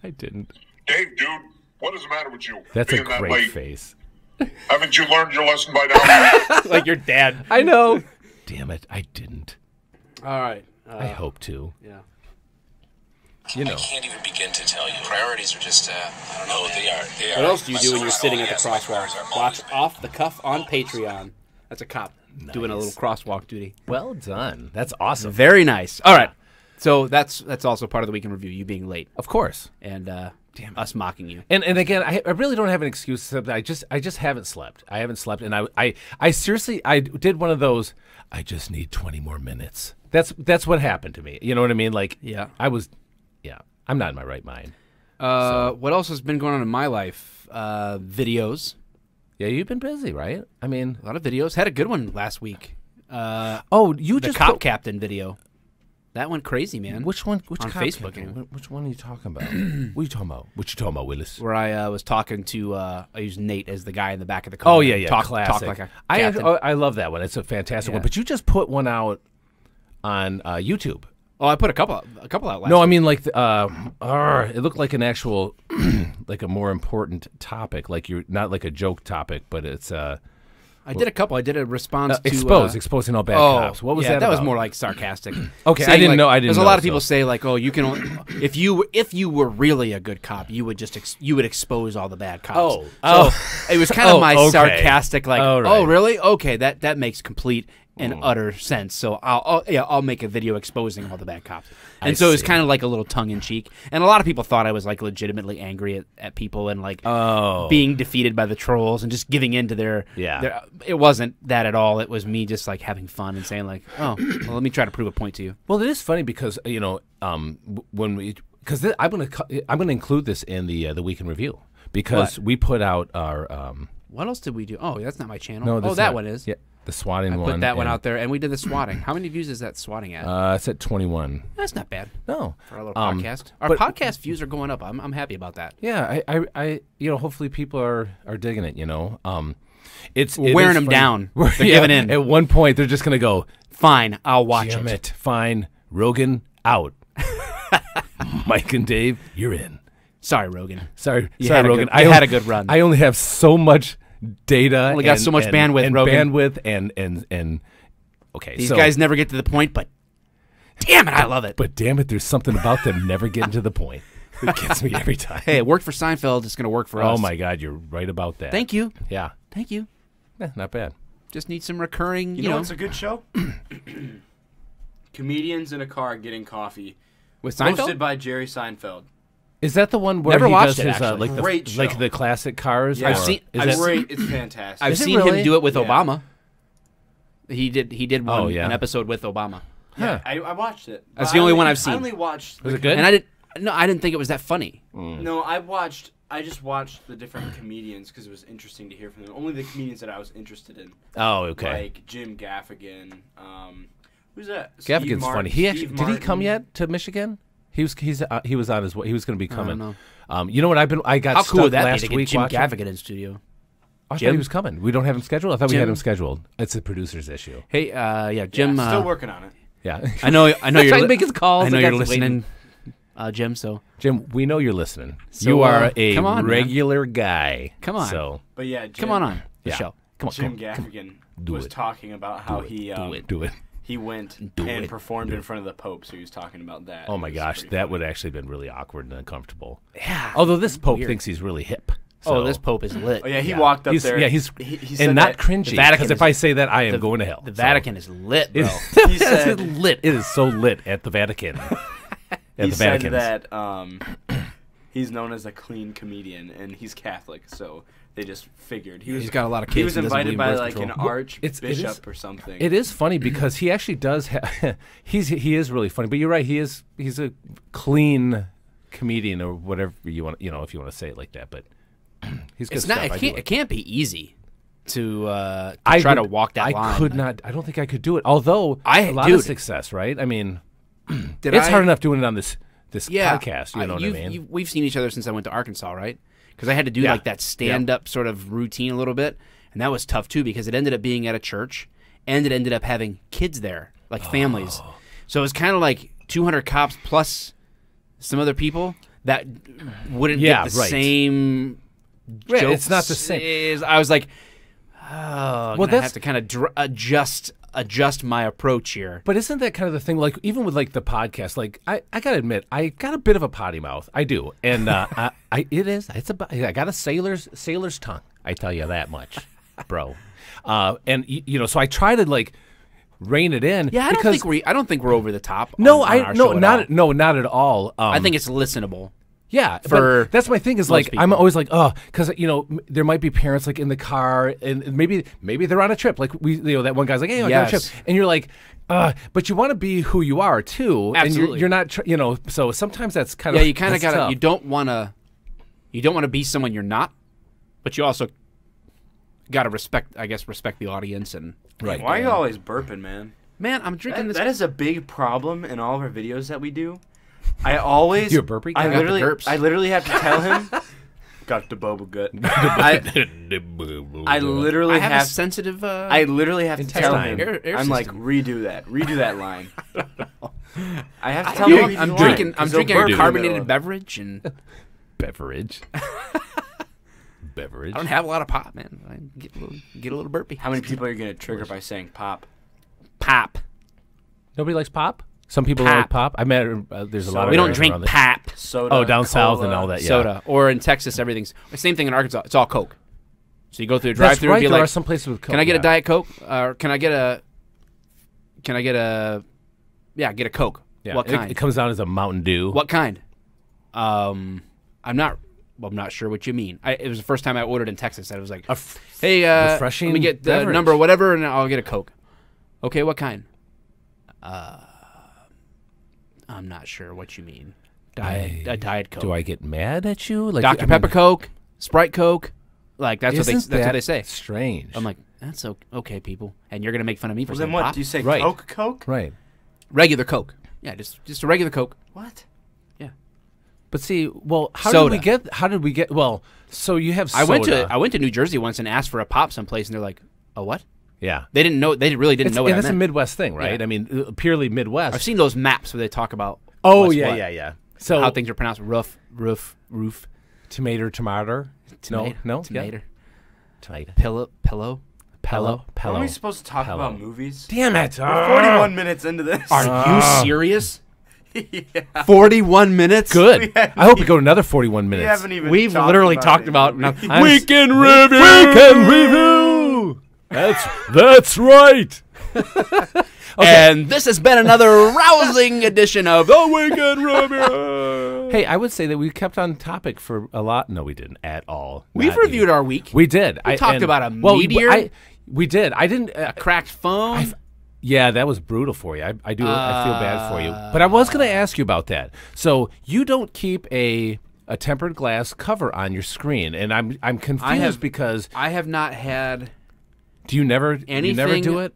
I didn't. Dave, dude, what is the matter with you That's a being that great late? face. Haven't you learned your lesson by now? Like your dad. I know. Damn it, I didn't. All right. I hope to. Yeah. You know. I can't even begin to tell you. Priorities are just, I don't know. They are. What else do you do when you're sitting at the crosswalk? Watch Off the Cuff on Patreon. That's a cop doing a little crosswalk duty. Well done. That's awesome. Very nice. All right. So that's also part of the weekend review, you being late Of course. and us mocking you. And again, I really don't have an excuse except that I just haven't slept. I haven't slept, and I seriously I did one of those. I just need 20 more minutes. That's what happened to me. You know what I mean? Like, Yeah. I'm not in my right mind. What else has been going on in my life? Videos. Yeah, you've been busy, right? I mean, A lot of videos. Had a good one last week. oh, you The just Cop put- Captain video. That went crazy, man. Which one? Which On cop Facebook, captain? anyway. Which one are you talking about? What are you talking about? What you talking about, Willis? Where I was talking to, I used Nate as the guy in the back of the car. Oh yeah, Talk classic. like a I captain. I love that one. It's a fantastic Yeah. one. But you just put one out on YouTube Oh, I put a couple out last No, I week. mean like it looked like an actual, like a more important topic. Like you're not like a joke topic, but it's I did a couple. I did a response to exposing all bad cops. What was yeah, that? that was about? more like sarcastic. Okay, Saying, I didn't like, know. I didn't. There's a know, lot of so- people say like, oh, you can if you were really a good cop, you would just you would expose all the bad cops. So it was kind of my okay. sarcastic like, All right. oh, really? Okay, that makes complete and utter sense. So I'll make a video exposing all the bad cops. And so it was kind of like a little tongue in cheek. And a lot of people thought I was like legitimately angry at people and like being defeated by the trolls and just giving in to their. It wasn't that at all. It was me just like having fun and saying like, oh, well, let me try to prove a point to you. Well, it is funny because when we I'm gonna include this in the week in review because we put out our What else did we do? Oh, that's not my channel. no, oh, that's that not- one is. Yeah, the swatting I one. put that one and, out there, and we did the swatting. How many views is that swatting at? It's at 21. That's not bad No, for our little podcast. Our but- podcast views are going up. I'm happy about that. yeah, I hopefully people are digging it. It's We're it wearing is them funny. down. We're- They're giving in. At one point, they're just gonna go, Fine, I'll watch damn it. it, fine, Rogan out. Mike and Dave, you're in. Sorry, Rogan. Sorry, You sorry, had a Rogan. good- you had a good run. I only have so much data. Only got so much bandwidth, and Rogan. bandwidth, and okay. These so, guys never get to the point, but damn it, I love it. but damn it, there's something about them never getting to the point. It gets me every time. Hey, it worked for Seinfeld. It's going to work for us. Oh my God, you're right about that. Thank you. Yeah, Thank you. not bad. Just need some recurring, You know what's a good show? Comedians in a car getting coffee. with Seinfeld. Hosted by Jerry Seinfeld. Is that the one where Never he watched does it, his actually. Great show. like the classic cars? Yeah. I've or seen- is I've that- Great. It's fantastic. I've Is it seen really? him do it with Yeah. Obama. He did one Oh, yeah. an episode with Obama, Yeah, I watched it. That's But the I only only- one I've seen. I only watched. Was it good? and I didn't think it was that funny. No, I just watched the different comedians because it was interesting to hear from them. Only the comedians that I was interested in, Oh, okay. like Jim Gaffigan. Who's that? Gaffigan's funny. Did he come yet to Michigan? He was on his way. He was going to be coming. know. You know what? I got How stuck cool would that last be to get week Jim watching. Gaffigan in studio? I thought Jim? he was coming. We don't have him scheduled. I thought we had Jim? him scheduled. It's a producer's issue. Hey, yeah, Jim. Still working on it. Yeah. I know you're trying to make his calls. I know I you're got listening, Jim. So Jim, we know you're listening. So, you are a come on, man. regular guy. Come on. So But yeah, come on the yeah. show. Come on. Jim come on. Gaffigan Do was it. talking about how he Do it. he went Do and it. performed in front of the Pope, so he was talking about that. Oh my It was gosh, pretty that funny. would actually have been really awkward and uncomfortable. Yeah. Although this Pope Weird. thinks he's really hip. Oh, So, this Pope is lit. Oh yeah, he walked up he's, there. Yeah, he's he said and not that- cringy. the Vatican Because if is- I say that, I am going to hell. The So- Vatican is lit, bro. It He is said- lit. It is so lit at the Vatican. At He the said Vatican's. that he's known as a clean comedian, and he's Catholic, so they just figured He's got a lot of He kids was and doesn't invited believe in by birth like an control. archbishop or something. It is funny because he actually does. He is really funny. But you're right. He's a clean comedian or whatever you want. If you want to say it like that. But he's good It's not. stuff. It can't be easy to I try to would- walk that line. I could not. I don't think I could do it. Although a lot dude. of success, right? I mean, Did it's I- hard enough doing it on this Yeah, podcast. You know what I mean? We've seen each other since I went to Arkansas, right? Because I had to do Yeah. like that stand-up sort of routine a little bit, and that was tough too because it ended up being at a church, and it ended up having kids there, like families. Oh. So it was kind of like 200 cops plus some other people that wouldn't Yeah, get the right. same. Right, jokes it's not the same. as- I was like, oh, Well, I that's- have to kind of adjust my approach here. But isn't that kind of the thing? Like even with like the podcast, like I gotta admit, I got a bit of a potty mouth. I do, and I got a sailor's tongue. I tell you that much, bro. And so I try to like rein it in. Yeah, because I don't think we're over the top. no, on our show at not at all. I think it's listenable. Yeah, for but that's my thing. Is most like I'm people. always like, oh, because there might be parents like in the car, and maybe they're on a trip. Like that one guy's like, hey, I got a Yes. trip, and you're like, but you want to be who you are too, Absolutely. and you're not, So sometimes that's kind Yeah, of you kind of that's gotta. tough. You don't want to be someone you're not, but you also gotta respect the audience and Right. Why are you always burping, man? Man, I'm drinking this. That is a big problem in all of our videos that we do. I always You're burping? I I got the literally burps. I literally have to tell him Got the bubble gut. I I literally have have a sensitive. I literally have to tell him. Air I'm like, system. redo that line. I have to tell I'm, him. I'm the line, drinking. I'm 'cause he'll drinking burp a in the carbonated middle. beverage, and Beverage. Beverage. I don't have a lot of pop, man. I get a little burpy. How many people are you gonna trigger by saying pop? pop? Nobody likes pop? Some people don't like pop. I met there's a lot of We don't areas drink around it. pop. Soda. Oh, down south and cola. all that. Yeah. Soda, or in Texas, everything's the same thing in Arkansas. It's all Coke. So you go through a That's drive-through right. and be There like, are some places with Coke. "Can I get yeah. a Diet Coke? Or can I get a get a Coke? Yeah. What kind? It comes down as a Mountain Dew. What kind? I'm not sure what you mean. It was the first time I ordered in Texas. I was like, "Hey, refreshing let me get the beverage. number whatever, and I'll get a Coke." Okay, what kind? I'm not sure what you mean. A Diet Coke. Do I get mad at you? Like Dr. Pepper Coke, Sprite Coke, like that's what they say. Strange. I'm like, that's okay, people, and you're gonna make fun of me for Well, saying then what? pop? Do you say Right. Coke? right. Regular Coke. Yeah, just a regular Coke. What? But see, well, how Soda. did we get? Well, so you have. I Soda. went to New Jersey once and asked for a pop someplace, and they're like, "A what?" Yeah. They didn't know. They really didn't know what and I that's a meant. Midwest thing, right? Yeah. I mean, purely Midwest. I've seen those maps where they talk about. Oh what's yeah, what, yeah. So how things are pronounced: roof, tomato. tomato, No, tomato, Tomato. pillow. Aren't we supposed to talk about movies? Damn it! We're 41 minutes into this. Are you serious? yeah. 41 minutes. Good. I hope we go another 41 minutes. We haven't even. We've literally talked any about. movies. Weekend review. Weekend review. That's right. And this has been another rousing edition of the Weekend Review. Hey, I would say that we kept on topic for a lot. No, we didn't at all. We've Not reviewed even. our week. We did. We talked about a well, meteor. We did. I didn't. A cracked phone. Yeah, that was brutal for you. I feel bad for you. But I was going to ask you about that. So you don't keep a tempered glass cover on your screen, and I'm confused because I have not had. do you never Anything- do it?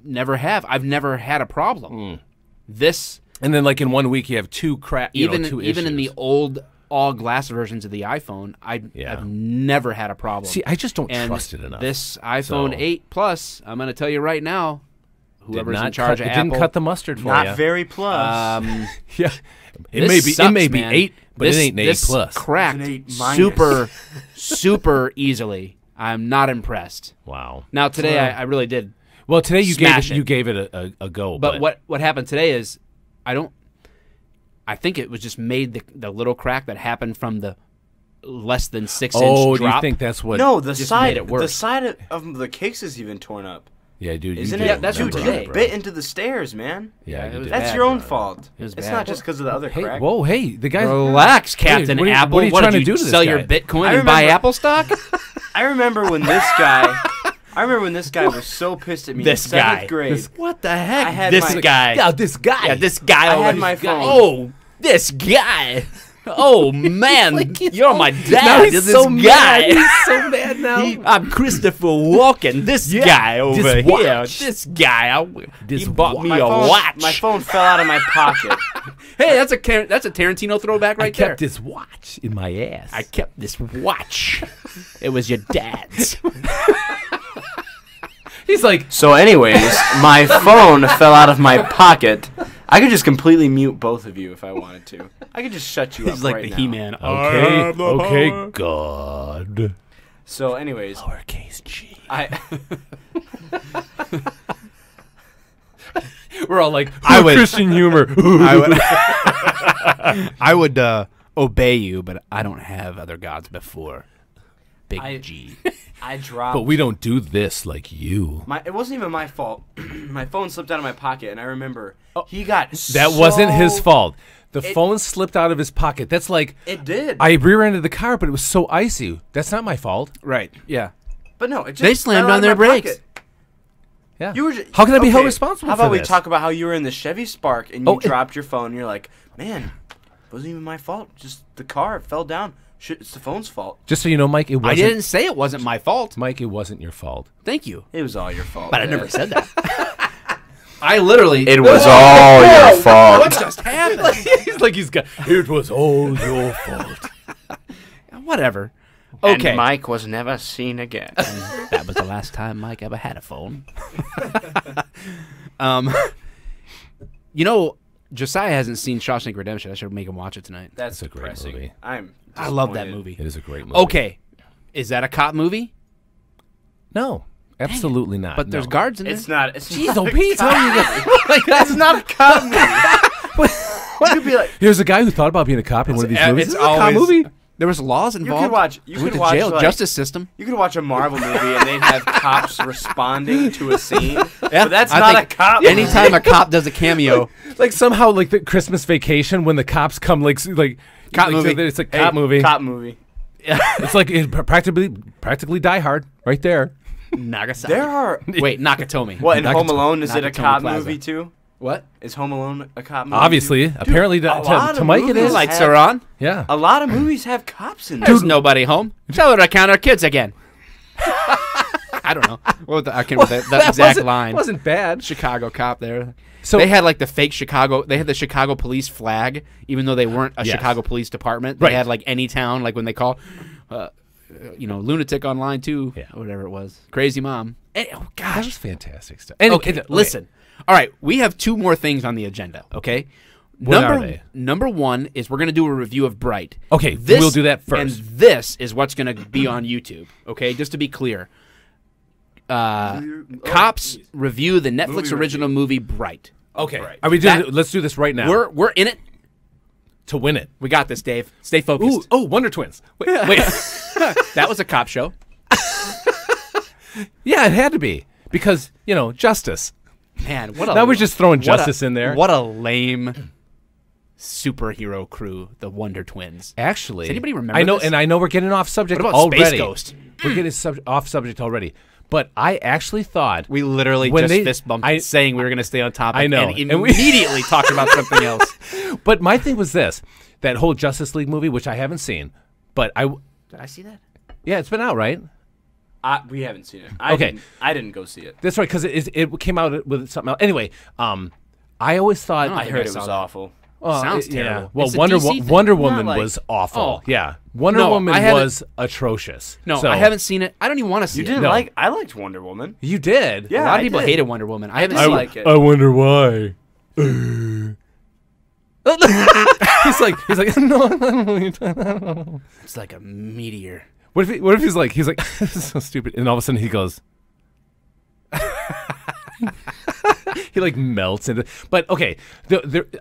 Never have. I've never had a problem. This And then like in 1 week you have two even two in the issues. old all glass versions of the iPhone, I've never had a problem. See, I just don't and trust it enough. This iPhone So- 8 Plus, I'm going to tell you right now, whoever's in charge of it Apple, didn't cut the mustard for Not you. very plus. Yeah, it this may be sucks, man. 8, but this, it ain't an 8 this plus. Cracked It's an 8 minus. super easily. I'm not impressed. Wow. Now today, I really did. Well, today Smash you gave it a go. But what happened today is, I think it was just made the little crack that happened from the less than 6 inch do drop. you think that's what? no, the just side. made it worse. The side of the case is even torn up. Yeah, dude. Isn't you it? did that's remember from that, today. You bro. bit into the stairs, man. Yeah, it you was did. That's bad, your own bro. fault. It was It's bad. not just because of the other Hey, crack. whoa, hey, the guy. Relax, Captain what are you- Apple. what are you trying to do to this sell guy? your Bitcoin I and buy remember- Apple stock? I remember when this guy. I remember when this guy was so pissed at me This in guy. 7th grade. What the heck? I had this my- guy. Yeah, this guy. Yeah, this guy. I over had here. my phone. Oh, this guy. Oh man, you're my Now dad. he's This so guy. mad. He's so mad now. I'm Christopher Walken. This guy over this here. watch. This guy. This he bought me My a phone, watch. My phone fell out of my pocket. Hey, that's a Tarantino throwback I right there. kept this watch in my ass. I kept this watch. It was your dad's. He's like, So, anyways, my phone fell out of my pocket. I could just completely mute both of you if I wanted to. I could just shut you up He's like right the now. He-Man. okay, God. So, anyways, Lowercase g. We're all like, Christian humor. I would obey you, but I don't have other gods before Big G. I dropped. But we don't do this like you. It wasn't even my fault. My phone slipped out of my pocket, and I remember he got. That wasn't his so- fault. The phone slipped out of his pocket. That's like It did. I rear-ended the car, but it was so icy. That's not my fault. Right. Yeah. but no, it just They slammed fell out on of their my brakes. pocket. Yeah. You were just, How can I be held responsible How for about we this? talk about how you were in the Chevy Spark and you Oh, dropped your phone? And you're like, man, it wasn't even my fault. Just the car fell down. Shit, it's the phone's fault. Just so you know, Mike, it wasn't. I didn't say it wasn't my fault. Mike, it wasn't your fault. Thank you. It was all your fault. But I never said that. I literally. It was all your fault. What just happened? He's like he's got. It was all your fault. Whatever. And Okay. Mike was never seen again. That was the last time Mike ever had a phone. Josiah hasn't seen Shawshank Redemption. I should make him watch it tonight. That's a great depressing. movie. I love that disappointed. movie. It is a great movie. Okay. Is that a cop movie? No, absolutely not. But there's no. guards in there. It's not. It's Jeez, not oh, a Pete, cop how you movie. Like that's not a cop movie. You could be like, Here's a guy who thought about being a cop in one of these movies. It's This is a cop always movie. There was laws involved. You Went could to watch jail. like, Justice system. You could watch a Marvel movie and they'd have cops responding to a scene. Yeah, But that's I not a think cop movie. Anytime a cop does a cameo, Like somehow, like the Christmas Vacation when the cops come, like Cop movie. It's a cop movie. Cop movie. It's like practically Die Hard right there. Nagasaki. There are. Wait, Nakatomi. What, in Nakatomi- Home Alone, is it a Nakatomi cop Plaza. movie too? What? Is Home Alone a cop movie? Obviously, too? apparently Dude, a lot to of Mike it movies is. Lights have- are on. Yeah. A lot of movies have cops in them. There's nobody home. Tell her to count our kids again. I don't know. I can't remember that exact line. wasn't bad. Chicago cop there. So- they had like the fake Chicago. They had the Chicago police flag, even though they weren't a Yes. Chicago police department. Right. They had like any town, like when they call, lunatic on line 2, Yeah. or whatever it was. Crazy mom. Oh That gosh. was fantastic stuff. Okay, listen. All right, we have 2 more things on the agenda. Okay. What are they? Number 1 is we're going to do a review of Bright. Okay, we'll do that first. And this is what's going to be on YouTube. Okay, just to be clear. Cops review the Netflix original movie Bright. Okay. Right. Are we doing? That- Let's do this right now. We're in it. to win it. We got this, Dave. Stay focused. Ooh, oh, Wonder Twins. Wait. That was a cop show. Yeah, it had to be because justice. Man, what a Now we're just throwing what justice in there. What a lame superhero crew, the Wonder Twins. Actually, Does anybody remember I know, this? and I know we're getting off subject What about already. Space Ghost? We're getting off subject already. But I actually thought We literally When just they- fist bumped I- saying we were going to stay on topic. I know. And And we- immediately talked about something else. But my thing was this: that whole Justice League movie, which I haven't seen, but Did I see that? yeah, it's been out, right? We haven't seen it. Okay. I didn't go see it. That's right, because it came out with something else. Anyway, I always thought I I think heard I it saw was that. awful. Sounds yeah. terrible. Well, It's a DC thing. Wonder Woman like- was awful. Oh. Yeah, Wonder No, Woman I haven't- was atrocious. No, So- I haven't seen it. I don't even want to see You it. didn't No. like? I liked Wonder Woman. You did. Yeah. A lot of I people did. hated Wonder Woman. I haven't did seen like it. it. I wonder why. he's like no. It's like a meteor. What if he's like this is so stupid, and all of a sudden he goes. He like melts into. But okay,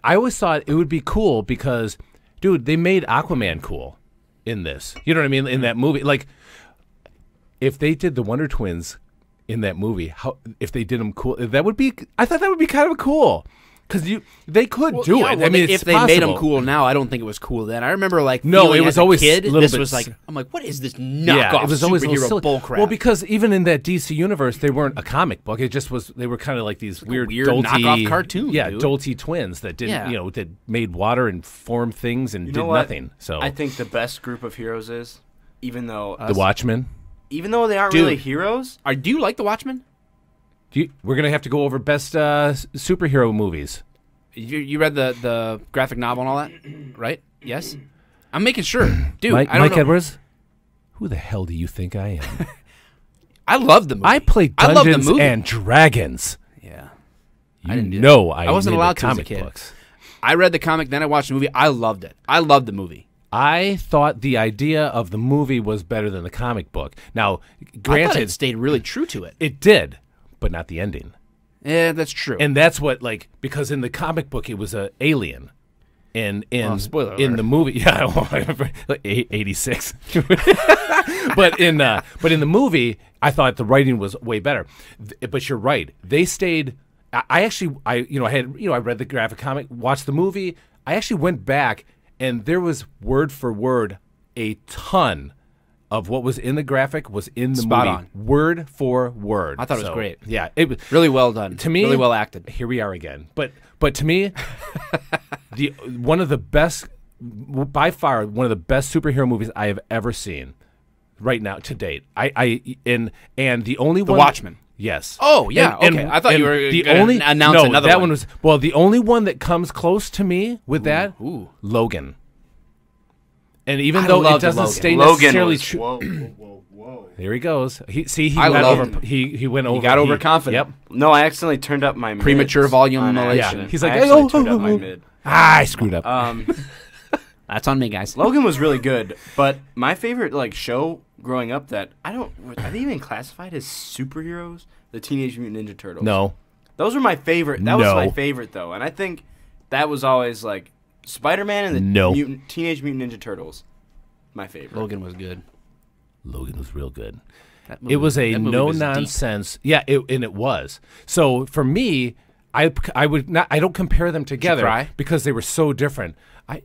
I always thought it would be cool because, dude, they made Aquaman cool in this. You know what I mean? In that movie, like, if they did the Wonder Twins in that movie, if they did them cool, that would be. I thought that would be kind of cool because they could do Yeah, it. well, I mean, if it's they made them possible. cool now, I don't think it was cool then. I remember No, feeling it was as a always kid. a little This bit was like, I'm like, what is this knockoff Yeah, it was always a little superhero silly. bullcrap? Well, because even in that DC universe, they weren't a comic book. It just was. They were kind of like these weird knockoff dolty cartoon, Yeah, dude. dolty twins that didn't, Yeah. that made water and formed things and You did know what? nothing. So I think the best group of heroes is, even though the Watchmen. they aren't Dude. really heroes. Do you like the Watchmen? We're gonna have to go over best superhero movies. You read the graphic novel and all that, right? Yes. I'm making sure, dude. Mike, I don't know. Edwards. Who the hell do you think I am? I love the movie. I play I love the Dungeons movie. and Dragons. Yeah. You didn't do know I wasn't made allowed the to as a comic kid. books. I read the comic, then I watched the movie. I loved it. I loved the movie. I thought the idea of the movie was better than the comic book. Now, I thought granted, it stayed really true to it. it did, but not the ending. Yeah, that's true. And that's what, like, because in the comic book it was a alien, and in Well, spoiler in alert. the movie, yeah, like 86. but in the movie, I thought the writing was way better. But you're right; they stayed. I read the graphic comic, watched the movie. I actually went back, and there was word for word a ton of what was in the graphic was in the Spot movie, on. word for word. I thought it was great. Yeah, it was really well done. to me. really well acted. Here we are again. But to me, one of the best, by far, one of the best superhero movies I have ever seen, right now to date. And the only one, Watchmen. Yes. Oh, yeah, okay. I thought you were the gonna only announce no, another that one. was the only one that comes close to me with that. Ooh. Logan. And even I though it loved doesn't Logan. stay Logan necessarily was true. whoa. Here he goes. He I went love over. him. He went over. He got overconfident. Yep. No, I accidentally turned up my Premature mids volume on modulation. accident. He's like, I actually "Oh, turned oh, up my oh." mid. I screwed up. That's on me, guys. Logan was really good, but my favorite like show growing up that are they even classified as superheroes? The Teenage Mutant Ninja Turtles. no. Those were my favorite. That was No. my favorite though, and I think that was always like Spider-Man and the No. Teenage Mutant Ninja Turtles. My favorite. Logan was good. Logan was real good. That It was a that movie no was deep. nonsense. Yeah, and it was. So for me, I would not. I don't compare them together cry? because they were so different. I'm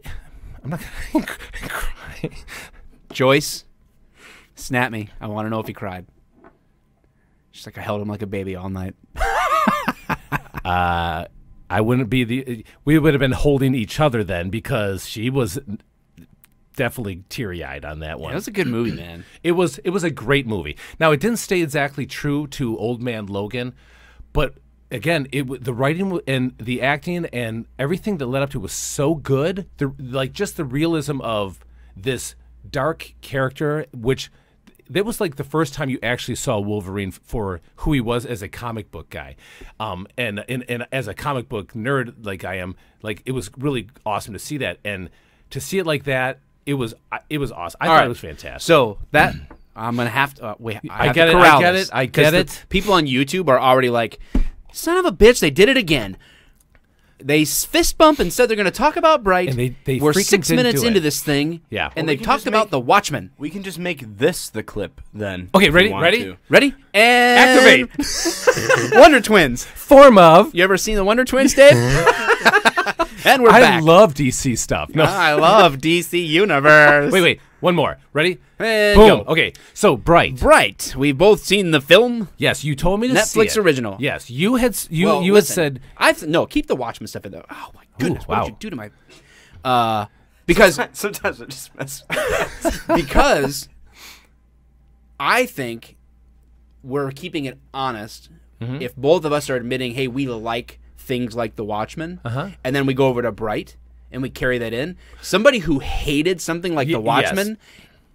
not gonna cry. Joyce, snap me. I want to know if he cried. She's like, I held him like a baby all night. I wouldn't be we would have been holding each other then because she was definitely teary-eyed on that one. That was a good movie, man. It was a great movie. Now it didn't stay exactly true to Old Man Logan, but again, the writing and the acting and everything that led up to it was so good. Just the realism of this dark character, which that was like the first time you actually saw Wolverine for who he was as a comic book guy, and as a comic book nerd like I am, like it was really awesome to see that and to see it like that. It was awesome. I thought it was fantastic. So that I'm gonna have to wait. I have get to it, I corral get this, it, I 'cause get the it. People on YouTube are already like, "Son of a bitch, they did it again." They fist bump and said they're going to talk about Bright. And they We're freaking 6 didn't minutes do into it. this thing. Yeah. And we they can talked just about make- The Watchmen. We can just make this the clip then. Okay, if ready? we want Ready? to. Ready? And Activate. Wonder Twins. Form of. You ever seen the Wonder Twins, Dave? And we're I back. love DC stuff. No, I love DC Universe. wait. One more. Ready? And Boom. go. Okay. So Bright. Bright. We've both seen the film. Yes, you told me to see Netflix it. original. Yes, you had Well, you listen, had said no, keep the Watchmen stuff in there. Oh my goodness, what wow. did you do to my? Because Sometimes I just mess. because I think we're keeping it honest. Mm-hmm. If both of us are admitting, hey, we like things like The Watchmen, Uh-huh. and then we go over to Bright and we carry that in, somebody who hated something like The yes. Watchmen,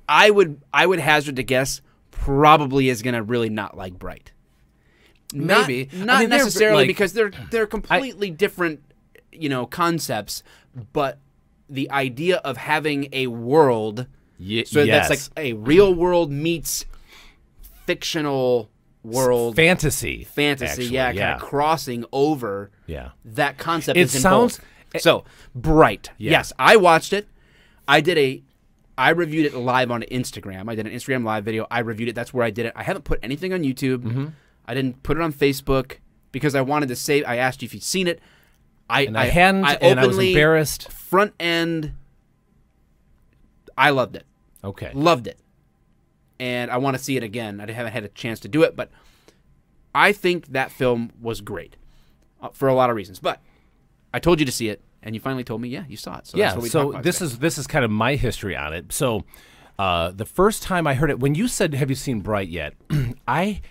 I would hazard to guess probably is going to really not like Bright. Maybe. Not I mean, they're, necessarily like- because they're completely different, concepts, but the idea of having a world so yes. that's like a real world meets fictional world fantasy. fantasy, actually, kind of crossing over Yeah. that concept. It is in sounds- both. So Bright. Yeah. Yes, I watched it. I reviewed it live on Instagram. I did an Instagram live video. I reviewed it. That's where I did it. I haven't put anything on YouTube. Mm-hmm. I didn't put it on Facebook because I wanted to save. I asked you if you'd seen it. I hadn't, and I was openly- embarrassed. Front end. I loved it. Okay. Loved it. And I want to see it again. I haven't had a chance to do it, but I think that film was great for a lot of reasons. But I told you to see it, and you finally told me, yeah, you saw it. So Yeah. that's what we So talked about this today. is kind of my history on it. So the first time I heard it, when you said, "Have you seen Bright yet?" I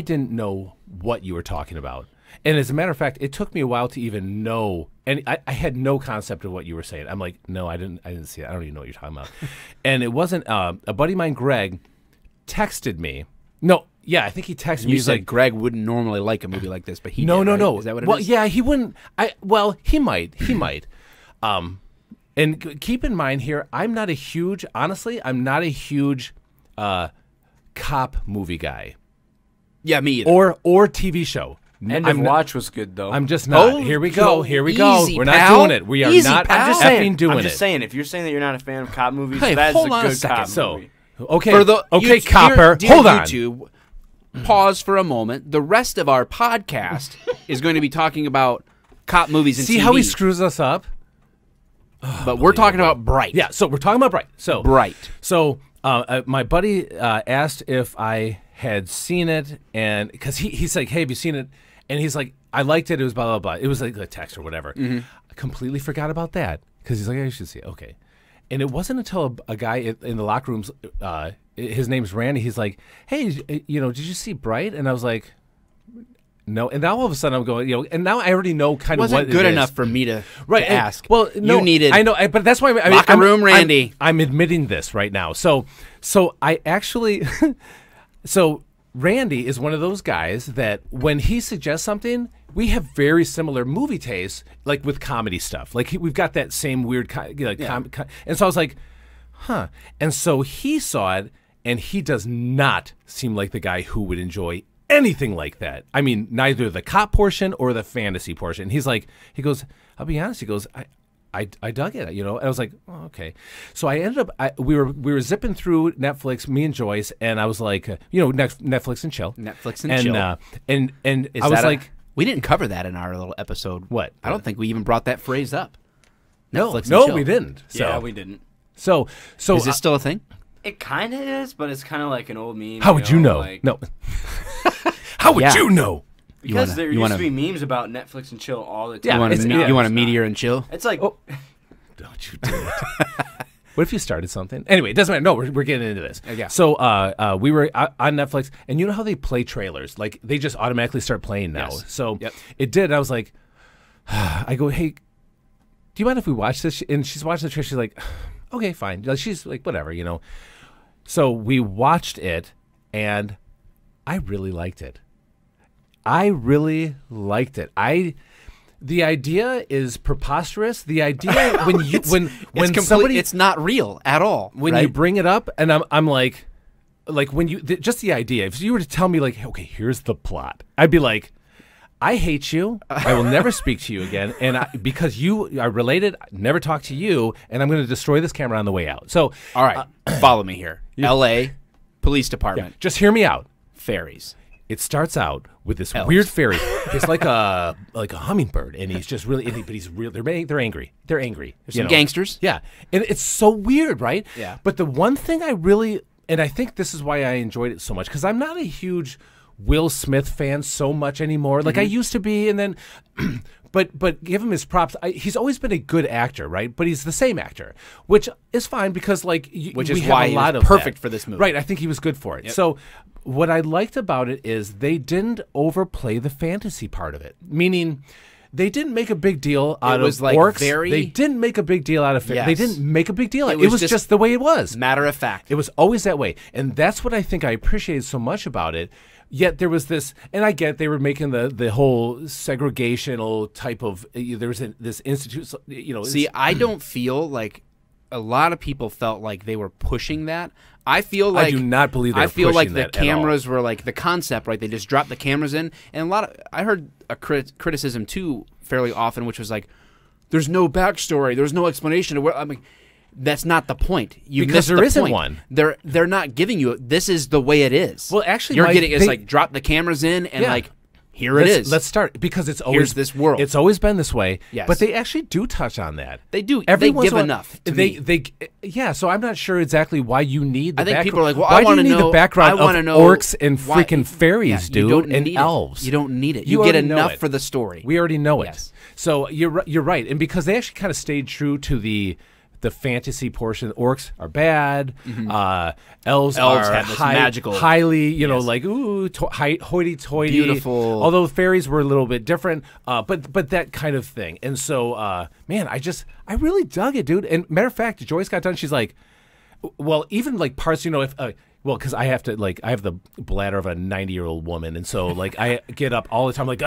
didn't know what you were talking about. And as a matter of fact, it took me a while to even know, and I had no concept of what you were saying. I'm like, no, I didn't see it. I don't even know what you're talking about. And it wasn't a buddy of mine, Greg, texted me. No, yeah, I think he texted me. You He's said like, Greg wouldn't normally like a movie like this, but he no, did, no, right? no. Is that what it well, is? yeah, he wouldn't. He might. He might. And keep in mind here, I'm not a huge cop movie guy Yeah, me either. or TV show. End I'm of not- Watch was good though. I'm just not. Oh, Here we go. no, Here we go. easy, We're not pal. doing it. We are Easy, not pal. I'm just effing saying. doing I'm it. just saying. If you're saying that you're not a fan of cop movies, Hey, that's hold a on a good second. cop So, movie. okay, For the okay, you- copper. dear Hold on. YouTube, pause for a moment. The rest of our podcast is going to be talking about cop movies and See TV, how he screws us up? but we're talking about Bright. Yeah. So we're talking about Bright. So Bright. So my buddy asked if I had seen it, and because he's like, "Hey, have you seen it?" And he's like, "I liked it. It was blah blah blah. It was like a text or whatever." Mm-hmm. I completely forgot about that because he's like, "I should see it." Okay. And it wasn't until a guy in the locker rooms, his name's Randy. He's like, "Hey, did you see Bright?" And I was like, know. And now all of a sudden I'm going, and now I already know kind of what Wasn't good it is. enough for me to Right, to and- ask. Well, no, you needed. I know, but that's why Locker room Randy. I'm admitting this right now. So I actually, so Randy is one of those guys that when he suggests something, we have very similar movie tastes, like with comedy stuff. Like we've got that same weird, and so I was like, huh. And so he saw it, and he does not seem like the guy who would enjoy anything like that. I mean, neither the cop portion or the fantasy portion. He's like, he goes, I'll be honest. He goes, I dug it, And I was like, oh, okay. So I ended up, we were zipping through Netflix, me and Joyce, and I was like, Netflix and chill. Netflix and chill. And Is I was that like, we didn't cover that in our little episode. What? I don't think we even brought that phrase up. no, Netflix and no, chill. we didn't. So, Yeah, we didn't. so Is this still a thing? It kind of is, but it's kind of like an old meme. how would you know? Like, No. How would Yeah. you know? Because wanna- there you used wanna- to be memes about Netflix and chill all the Yeah, time. You want it's- a, yeah, you want a it's meteor not. and chill? It's like Don't you do it. What if you started something? Anyway, it doesn't matter. No, we're getting into this. Yeah. So we were on Netflix, and you know how they play trailers? Like, they just automatically start playing now. Yes. So Yep. it did. I was like, I go, hey, do you mind if we watch this? And she's watching the trailer. She's like, okay, fine. Like, she's like, whatever, So we watched it, and I really liked it. The idea is preposterous. The idea when you when somebody it's not real at all. when right? you bring it up, and I'm like when you just the idea. If you were to tell me like, okay, here's the plot, I'd be like, I hate you. I will never speak to you again, and because you are related, I never talk to you, and I'm going to destroy this camera on the way out. So, all right, follow me here. L.A. Police Department. just hear me out. Fairies. It starts out with this Elves. weird fairy. It's like a hummingbird, and he's just really, but he's real. They're angry. They're angry. There's some gangsters. Yeah, and it's so weird, right? Yeah. But the one thing I really, and I think this is why I enjoyed it so much, because I'm not a huge Will Smith fan so much anymore. Like I used to be, and then, but give him his props. He's always been a good actor, right? But he's the same actor, which is fine because like Which we is have why a he lot was of perfect that. for this movie. Right? I think he was good for it. So. What I liked about it is they didn't overplay the fantasy part of it. Meaning, they didn't make a big deal out was of like orcs. very- They didn't make a big deal out of Yes. They didn't make a big deal. It was was just just the way it was. Matter of fact. It was always that way. And that's what I think I appreciated so much about it. Yet there was this, and I get they were making the whole segregational type of, there was this institute, See, I don't feel like a lot of people felt like they were pushing that. I feel like I do not believe they I were feel like pushing the that at all. cameras were like the concept, right? They just dropped the cameras in, and a lot of I heard a criticism too fairly often, which was like, "There's no backstory, there's no explanation of what." I mean, that's not the point. You Because missed there the isn't point. one. They're not giving you. This is the way it is. Well, actually, you're Mike, getting it's they- like drop the cameras in and Yeah. like here it is. Let's start because it's always Here's this world. It's always been this way. Yes. But they actually do touch on that. They do. Every They once give in a while- enough to They me. yeah. So I'm not sure exactly why you need. The I think background. people are like, well, why I want do to you need know the background I wanna of know orcs and why- freaking fairies, Yeah, you dude, don't and need it. elves. You don't need it. You You get already know enough it. for the story. We already know it. Yes. So you're right, and because they actually kind of stayed true to the fantasy portion. Orcs are bad. Elves are have this magical- highly, like ooh, hoity-toity, Beautiful. Although fairies were a little bit different, but that kind of thing. And so, man, I really dug it, dude. And matter of fact, Joyce got done. She's like, well, even like parts, if. Well, because I have the bladder of a 90-year-old woman, and so like I get up all the time, like,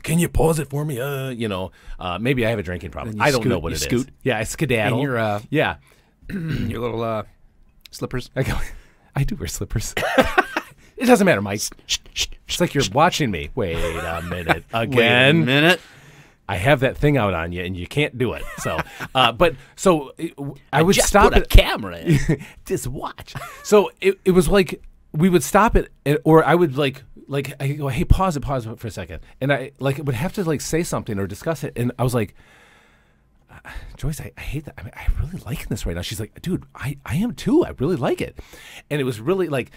can you pause it for me? Maybe I have a drinking problem. you I don't scoot- know what you it is. scoot? Yeah, I skedaddle. In your, yeah, your little slippers. I do wear slippers. It doesn't matter, Mike. It's like you're watching me. Wait a minute. Again. Wait a minute. I have that thing out on you, and you can't do it. So, I would Just stop put a it. camera in. Just watch. So it was like we would stop it, or I would like I go, hey, pause it for a second, and I would have to say something or discuss it, and I was like, Joyce, I hate that. I mean, I'm really liking this right now. She's like, dude, I am too. I really like it, and it was really like.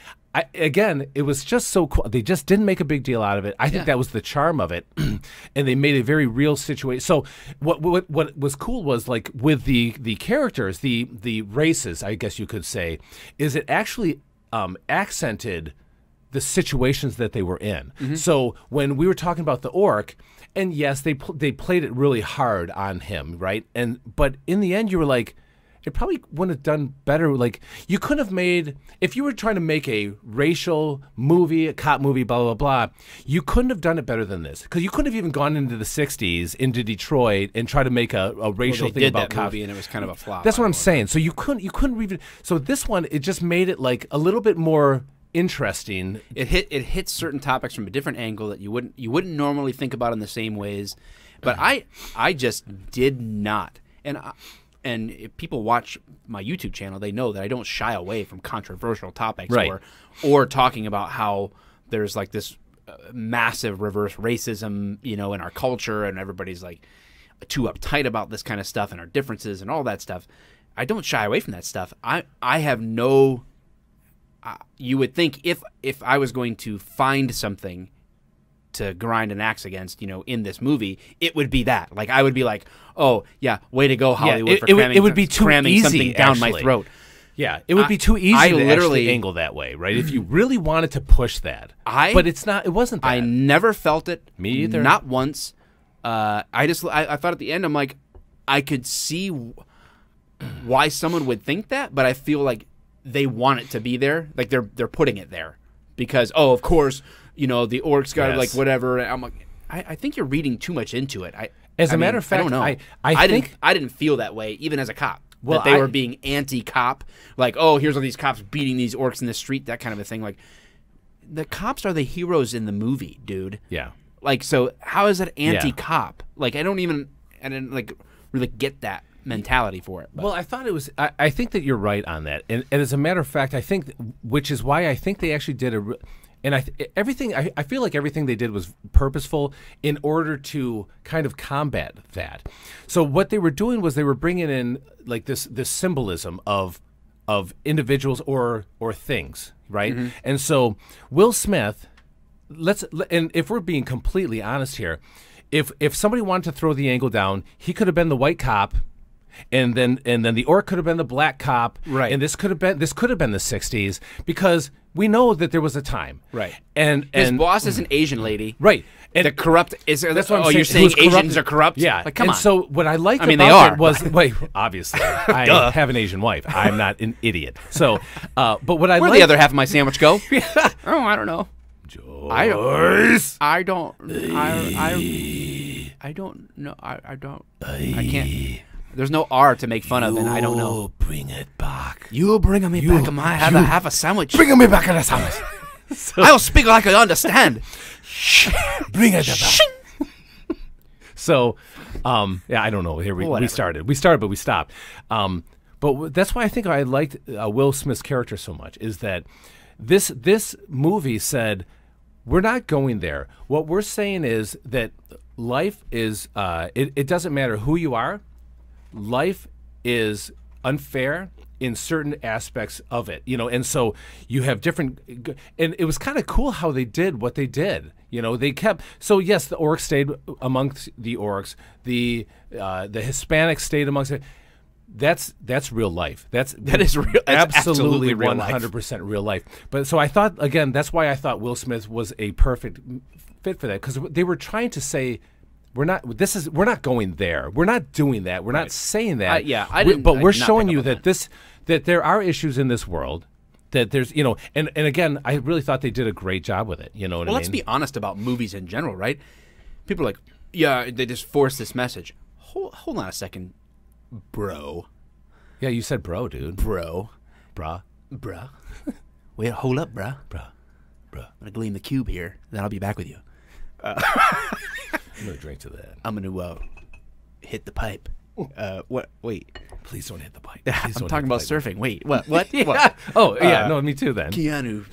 It was just so cool. They just didn't make a big deal out of it. I think that was the charm of it, and they made a very real situation. So what was cool was like with the characters, the races, I guess you could say, is it actually accented the situations that they were in. So when we were talking about the orc, and yes, they played it really hard on him, right? But in the end, you were like, it probably wouldn't have done better. Like, you couldn't have made, if you were trying to make a racial movie, a cop movie, blah, blah, blah, you couldn't have done it better than this. Because you couldn't have even gone into the 60s, into Detroit, and try to make a racial thing about cops. Movie and it was kind of a flop. That's what I'm saying. So you couldn't even, so this one, it just made it like a little bit more interesting. It hits certain topics from a different angle that you wouldn't normally think about in the same ways. But I just did not. And if people watch my YouTube channel, they know that I don't shy away from controversial topics, right, or talking about how there's like this massive reverse racism, in our culture, and everybody's like too uptight about this kind of stuff and our differences and all that stuff. I don't shy away from that stuff. I have no. You would think if I was going to find something to grind an axe against, in this movie, it would be that. Like, I would be like, oh yeah, way to go, Hollywood, for cramming, it would be too cramming easy, something down my actually. throat. Yeah, it would be too easy I to literally actually angle that way, right? If you really wanted to push that, but it's not. It wasn't that. I never felt it. Me either. Not once. I thought at the end, I'm like, I could see why someone would think that, but I feel like they want it to be there. Like they're putting it there because, of course, the orcs got like whatever. I'm like, I think you're reading too much into it. As a matter of fact, I don't know. I think I didn't feel that way even as a cop. Well, that they were being anti-cop, like, oh, here's all these cops beating these orcs in the street, that kind of a thing. Like, the cops are the heroes in the movie, dude. Yeah. Like, so how is that anti-cop? Like, I didn't really get that mentality for it. But. Well, I thought it was. I think that you're right on that, and as a matter of fact, I think, which is why I think they actually did and I feel like everything they did was purposeful in order to kind of combat that. So what they were doing was they were bringing in like this symbolism of individuals or things, right? Mm-hmm. And so Will Smith, and if we're being completely honest here, if somebody wanted to throw the angle down, he could have been the white cop. And then the orc could have been the black cop, right? And this could have been the 60s, because we know that there was a time, right? And his boss is an Asian lady, right? And the corrupt is. That's what I'm saying. You're saying Asians are corrupt? Yeah. Like, come on. So what I liked about they are. it was, wait, obviously, I have an Asian wife. I'm not an idiot. So, but what I where'd the other half of my sandwich go? Oh, I don't know. Joyce. I don't know. I can't. There's no R to make fun of, and I don't know. Bring it back. You bring me back. I have a sandwich. Bring me back in a sandwich. I'll speak like I understand. Bring it back. So, I don't know. Here we started. We started, but we stopped. But that's why I think I liked Will Smith's character so much, is that this movie said, we're not going there. What we're saying is that life is, it doesn't matter who you are. Life is unfair in certain aspects of it, and so you have different, and it was kind of cool how they did what they did. They kept, so yes, the orcs stayed amongst the orcs, the Hispanics stayed amongst it. That's real life. That is real. That's absolutely real 100% real life. But so I thought, again, that's why I thought Will Smith was a perfect fit for that, because they were trying to say, we're not going there. We're not doing that. We're not saying that. But we're showing you that that there are issues in this world, that there's, and again, I really thought they did a great job with it. You know what I mean? Let's be honest about movies in general, right? People are like, yeah, they just force this message. Hold on a second, bro. Yeah, you said bro, dude. Bruh. Wait, hold up, bruh. Bruh. I'm gonna glean the cube here, then I'll be back with you. I'm gonna drink to that. I'm gonna hit the pipe. What? Wait. Please don't hit the pipe. I'm talking about surfing. Wait. What? Yeah. What? Oh, yeah. No, me too. Then Keanu,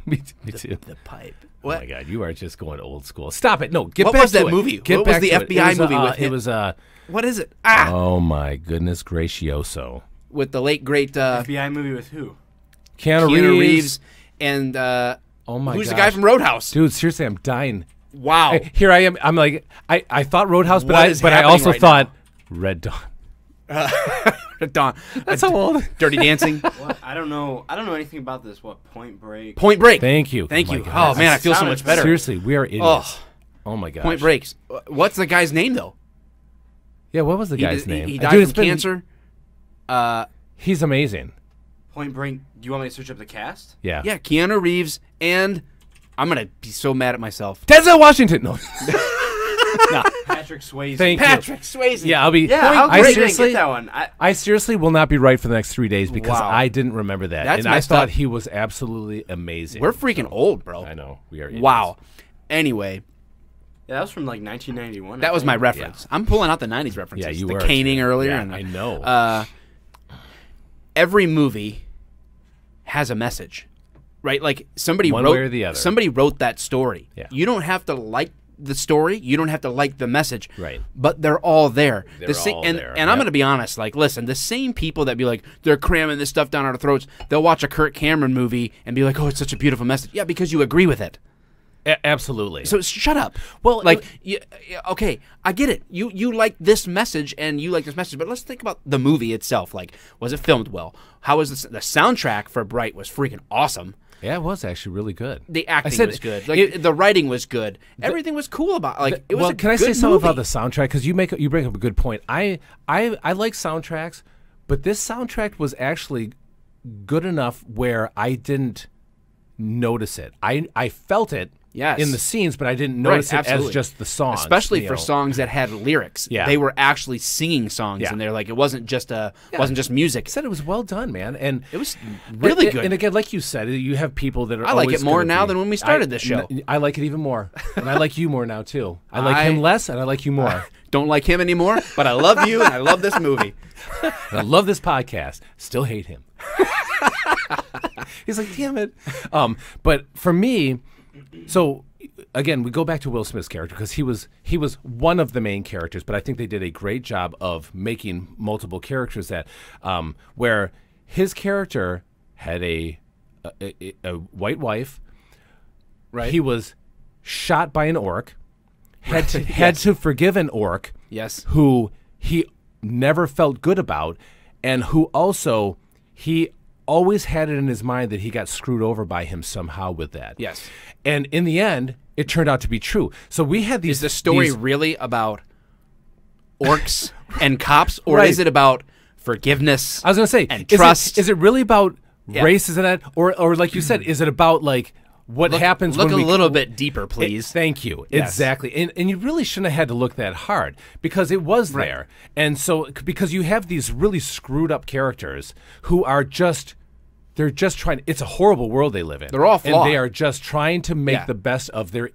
me too. The pipe. What? Oh my God, you are just going old school. Stop it. No, what back was to that it. movie? Get what back was the to FBI it. movie with him? It was what is it? Oh my goodness gracioso. With the late great FBI movie with who? Keanu Reeves and oh my who's the guy from Roadhouse? Dude, seriously, I'm dying. Wow. Hey, here I am. I'm like, I thought Roadhouse, but What is I happening also right thought Red Dawn. at Dawn. That's how old. Dirty Dancing. What? I don't know anything about this. What? Point Break. Point Break. Thank you. Thank Oh my you. God. Oh man, I feel so much better. Seriously, we are idiots. Oh my gosh. Point Breaks. What's the guy's name though? Yeah, what was the guy's He name? died Dude, it's from been- cancer. He's amazing. Point Break. Do you want me to search up the cast? Yeah. Yeah, Keanu Reeves, and I'm gonna be so mad at myself. Denzel Washington. No. Patrick Swayze. Thank you. Patrick Swayze. Yeah, I'll be. Yeah, how I great seriously, didn't get that one. I seriously will not be right for the next 3 days because Wow. I didn't remember that, That's and I messed thought up. he was absolutely amazing. We're freaking old, bro. I know we are. Idiots. Wow. Anyway, Yeah, that was from like 1991. that I was my think. reference. I'm pulling out the '90s references. Yeah, you the were. caning earlier. Yeah, and, I know. Every movie has a message, right? Like somebody One wrote way or the other. Somebody wrote that story. Yeah. You don't have to like the story. You don't have to like the message. Right. But they're all there. They're all and, there, And I'm yep. going to be honest. Like, listen, the same people that be like, they're cramming this stuff down our throats, they'll watch a Kirk Cameron movie and be like, oh, it's such a beautiful message. Yeah, because you agree with it. Absolutely. So shut up. Well, like, okay, I get it. You like this message and you like this message, but let's think about the movie itself. Like, was it filmed well? How was the soundtrack for Bright was freaking awesome. yeah, it was actually really good. The acting said was good. Like the writing was good. Everything was cool about. Like it was. Well, a can I good say something movie. about the soundtrack? Because you bring up a good point. I like soundtracks, but this soundtrack was actually good enough where I didn't notice it. I felt it. Yes. In the scenes, but I didn't notice it absolutely. as just the songs. Especially you for know. songs that had lyrics. Yeah. They were actually singing songs Yeah. in there. Like it wasn't just music. I said it was well done, man, and It was really and, good. And again, like you said, you have people that are. I like always it more gonna now be- than when we started this show. I like it even more, and I like you more now too. I like him less, and I like you more. Don't like him anymore, but I love you and I love this movie. And I love this podcast. Still hate him. He's like, damn it. But for me, so again, we go back to Will Smith's character because he was one of the main characters, but I think they did a great job of making multiple characters that where his character had a white wife. Right. He was shot by an orc. Had to forgive an orc. Yes. Who he never felt good about, and who also he always had it in his mind that he got screwed over by him somehow with that. Yes. And in the end, it turned out to be true. So we had these. Is the story these- really about orcs and cops, or Right. is it about forgiveness? I was going to say, and is trust. Is it really about Yeah. races and that, or like you said, is it about like what happens? Look when a we, little bit deeper, please. Thank you. Yes. Exactly. And you really shouldn't have had to look that hard because it was Right. there. And so because you have these really screwed up characters who are just they're just trying it's a horrible world they live in. They're all flawed. And they are just trying to make Yeah. the best of their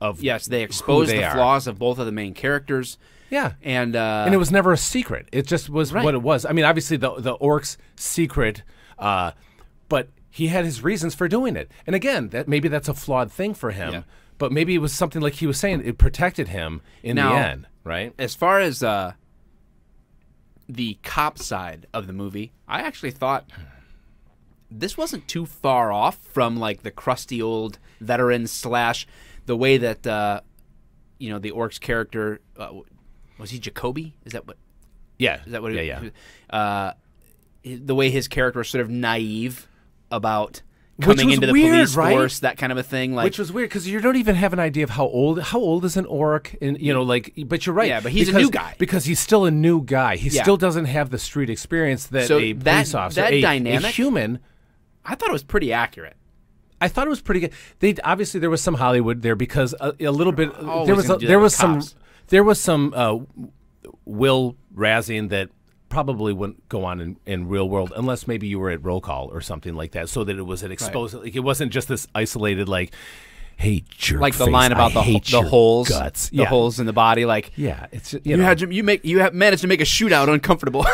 of Yes, they who expose they the are. flaws of both of the main characters. Yeah. And it was never a secret. It just was Right. what it was. I mean, obviously the orc's secret, but he had his reasons for doing it. And again, maybe that's a flawed thing for him. Yeah. But maybe it was something like he was saying. It protected him in Now- the end, right? as far as the cop side of the movie, I actually thought this wasn't too far off from like the crusty old veteran slash the way that the orc's character was he Jacoby? Is that what? Yeah. Is that what? Yeah. The way his character was sort of naive about Which coming was into the weird, police right? force, that kind of a thing. Like, Which was weird because you don't even have an idea of how old is an orc, and but you're right. Yeah, but he's a new guy. because he's still a new guy. He Yeah. still doesn't have the street experience that So a that- police officer, that a dynamic- human. I thought it was pretty accurate. I thought it was pretty good. They obviously there was some Hollywood there because a little bit Always there was gonna do there that was with some cops. there was some Will razzing that probably wouldn't go on in real world unless maybe you were at roll call or something like that, so that it was an exposed. Like it wasn't just this isolated like, hey jerk, Like the face, line about I the hate your holes, guts, the holes in the body. Like, Yeah, it's you have managed to make a shootout uncomfortable.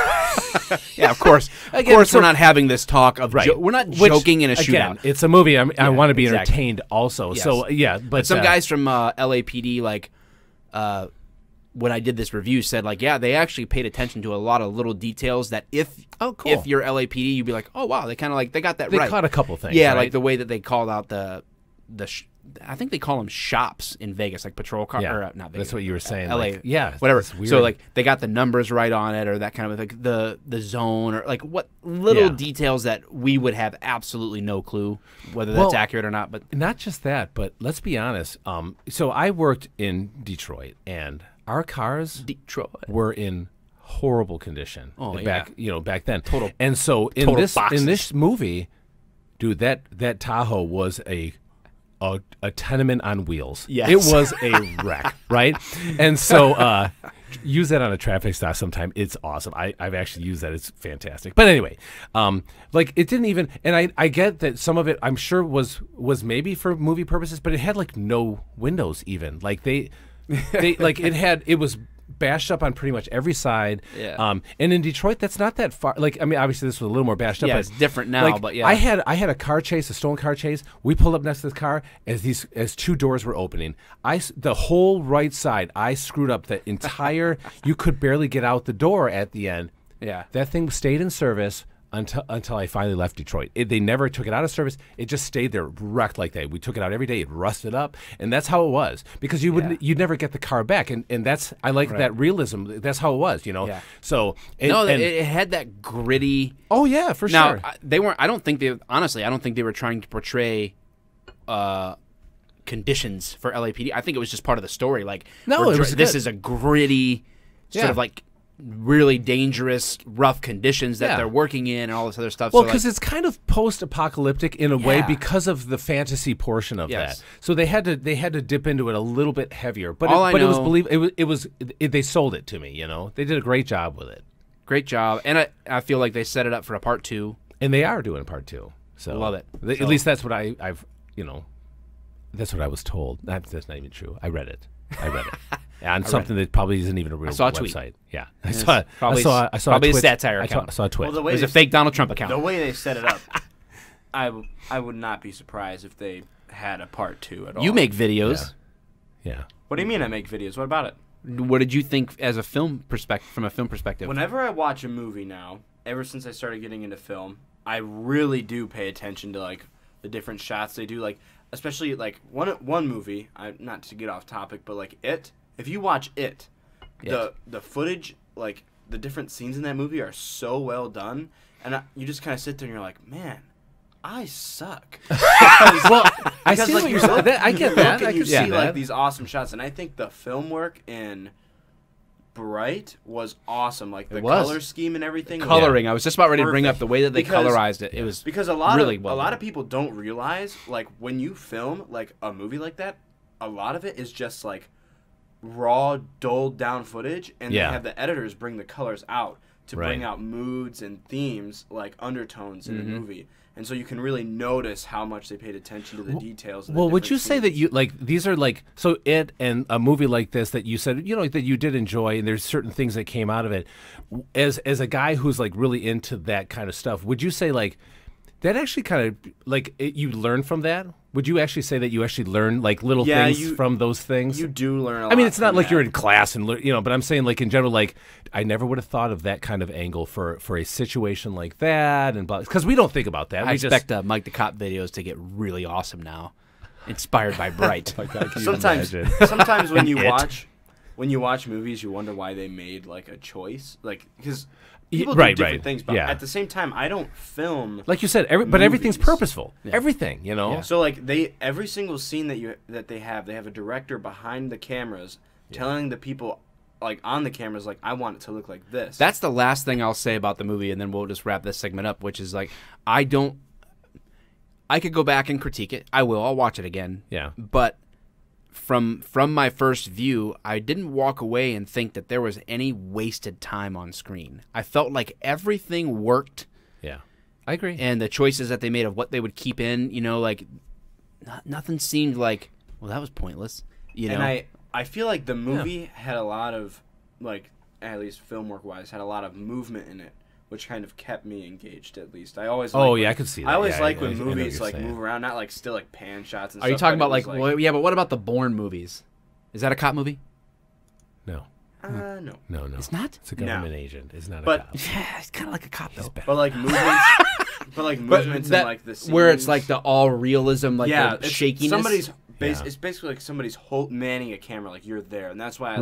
Yeah, of course. Of Again, course, so- we're not having this talk of right. we're not Which, joking in a again, shootout. it's a movie. I want to be exactly. entertained also. Yes. So yeah, but Some guys from LAPD, like, when I did this review, said like, yeah, they actually paid attention to a lot of little details that if you're LAPD, you'd be like, oh wow, they kind of like they got that they right. caught a couple things. Yeah, right? like the way that they called out the I think they call them shops in Vegas, like patrol car. Yeah, or, not Vegas. that's what you were saying. L.A. Like, yeah, whatever. it's weird. So like they got the numbers right on it, or that kind of like the zone, or like what little Yeah. details that we would have absolutely no clue whether that's accurate or not. But not just that, but let's be honest. So I worked in Detroit, and our cars Detroit were in horrible condition. Oh, back back then. Total- And so in total this boxes. in this movie, dude, that Tahoe was a tenement on wheels. Yes. It was a wreck, right? And so use that on a traffic stop sometime. It's awesome. I've actually used that. It's fantastic. But anyway, like it didn't even, and I get that some of it I'm sure was maybe for movie purposes, but it had like no windows even. Like they like it was bashed up on pretty much every side. Yeah. And in Detroit, that's not that far. Like, I mean, obviously this was a little more bashed up. Yeah, but it's different now, like, but yeah. I had a car chase, a stolen car chase. We pulled up next to the car as two doors were opening. the whole right side, I screwed up the entire. You could barely get out the door at the end. Yeah. That thing stayed in service until I finally left Detroit. They never took it out of service. It just stayed there wrecked like that. We took it out every day. It rusted up, and that's how it was because you'd never get the car back, and that's I like that realism. That's how it was, you know. Yeah. So it had that gritty. Oh yeah, for Now sure. they weren't. I don't think they were trying to portray conditions for LAPD. I think it was just part of the story. Like, No, it was this good. is a gritty sort Yeah. of like really dangerous, rough conditions that Yeah. they're working in and all this other stuff. Well, So, like, because it's kind of post-apocalyptic in a way Yeah. because of the fantasy portion of Yes. that. So they had to dip into it a little bit heavier. But All I it was know- they sold it to me. You know, they did a great job with it, great job, and I feel like they set it up for a part 2. and they are doing part 2. So Love it. At least that's what I've that's what I was told. That's not even true. I read it. On something that probably isn't even a real I saw a tweet. website. Yeah, Probably I saw probably a Twitch. satire I account. saw a tweet. Well, the It way was a they- fake Donald Trump account. The way they set it up, I would not be surprised if they had a part 2 at all. You make videos. Yeah. What do you mean I make videos? What about it? What did you think as a film perspective? From a film perspective, Whenever I watch a movie now, ever since I started getting into film, I really do pay attention to like the different shots they do. Like especially like one movie. Not to get off topic, but like It. If you watch It, the footage, like the different scenes in that movie are so well done, and you just kind of sit there and you're like, man, I suck. Well, I Because, see like, what you you're look- saying. I get you that. look and I you can see see like that. these awesome shots, and I think the film work in Bright was awesome. Like the was. color scheme and everything. was coloring. I was just about ready to bring up perfect. the way that they Because- colorized it. It was because a lot really of well a lot done. of people don't realize like when you film like a movie like that, a lot of it is just like raw, dulled down footage, and Yeah. they have the editors bring the colors out to bring Right. out moods and themes like undertones in Mm-hmm. the movie. And so you can really notice how much they paid attention to the details. And the Well, would different you say that scenes. you like these are like so It and a movie like this that you said that you did enjoy, and there's certain things that came out of it. As a guy who's like really into that kind of stuff, would you say like that actually kind of like you learn from that? Would you actually say that you actually learn like little Yeah, things from those things? You do learn a lot. I mean, it's not from like that. you're in class and but I'm saying like in general, like I never would have thought of that kind of angle for a situation like that, and because we don't think about that. I We expect Mike the Cop videos to get really awesome now, inspired by Bright. Sometimes when you watch movies, you wonder why they made like a choice, like because people do right, different right. things. But Yeah. at the same time, I don't film. like you said, but everything's movies. purposeful. Everything, you know. So like every single scene that they have a director behind the cameras telling the people like on the cameras like I want it to look like this. That's the last thing I'll say about the movie, and then we'll just wrap this segment up, which is like I could go back and critique it. I will. I'll watch it again. Yeah. But from my first view, I didn't walk away and think that there was any wasted time on screen. I felt like everything worked, Yeah, I agree. and the choices that they made of what they would keep in, like nothing seemed like, well, that was pointless. And I feel like the movie had a lot of like at least film work wise had a lot of movement in it, which kind of kept me engaged. At least I always I could see that. I always Yeah, like I when know what movies you're like saying. move around, not like still like pan shots and Are stuff. you talking but about it was well, yeah, but what about the Bourne movies? Is that a cop movie? No, no. It's not? It's a government agent. It's not a But- cop. Yeah, it's kind of like a cop though. But like movements, movements that, and like the scenes. where it's like the all realism, like yeah, the it's shakiness. Somebody's It's basically like somebody's manning a camera, like you're there, and that's why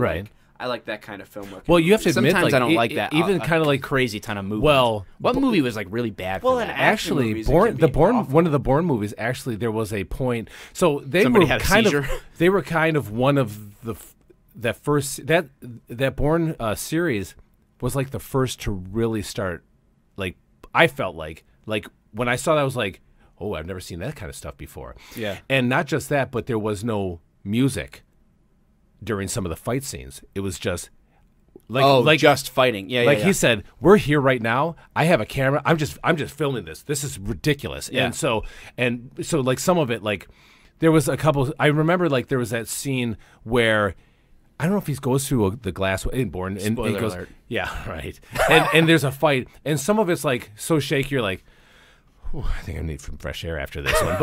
I like that kind of film work. Well, you have to admit, Sometimes I don't like that. Even kind of like crazy ton of movies. Well, what movie was like really bad? Well, for an that? action actually, movies, it can be awful. one of the Bourne movies. Actually, there was a point. So they Somebody were had a kind seizure? of they were kind of one of the that Bourne series was like the first to really start. Like I felt like when I saw that, I was like, oh, I've never seen that kind of stuff before. Yeah. And not just that, but there was no music during some of the fight scenes. It was just just fighting. Yeah, he said, we're here right now. I have a camera. I'm just filming this. This is ridiculous. Yeah. And so like some of it, like there was a couple. I remember like there was that scene where I don't know if he goes through the glass in Bourne and Spoiler he goes, alert. yeah, right. and there's a fight, and some of it's like so shaky. You're like, I think I need some fresh air after this one.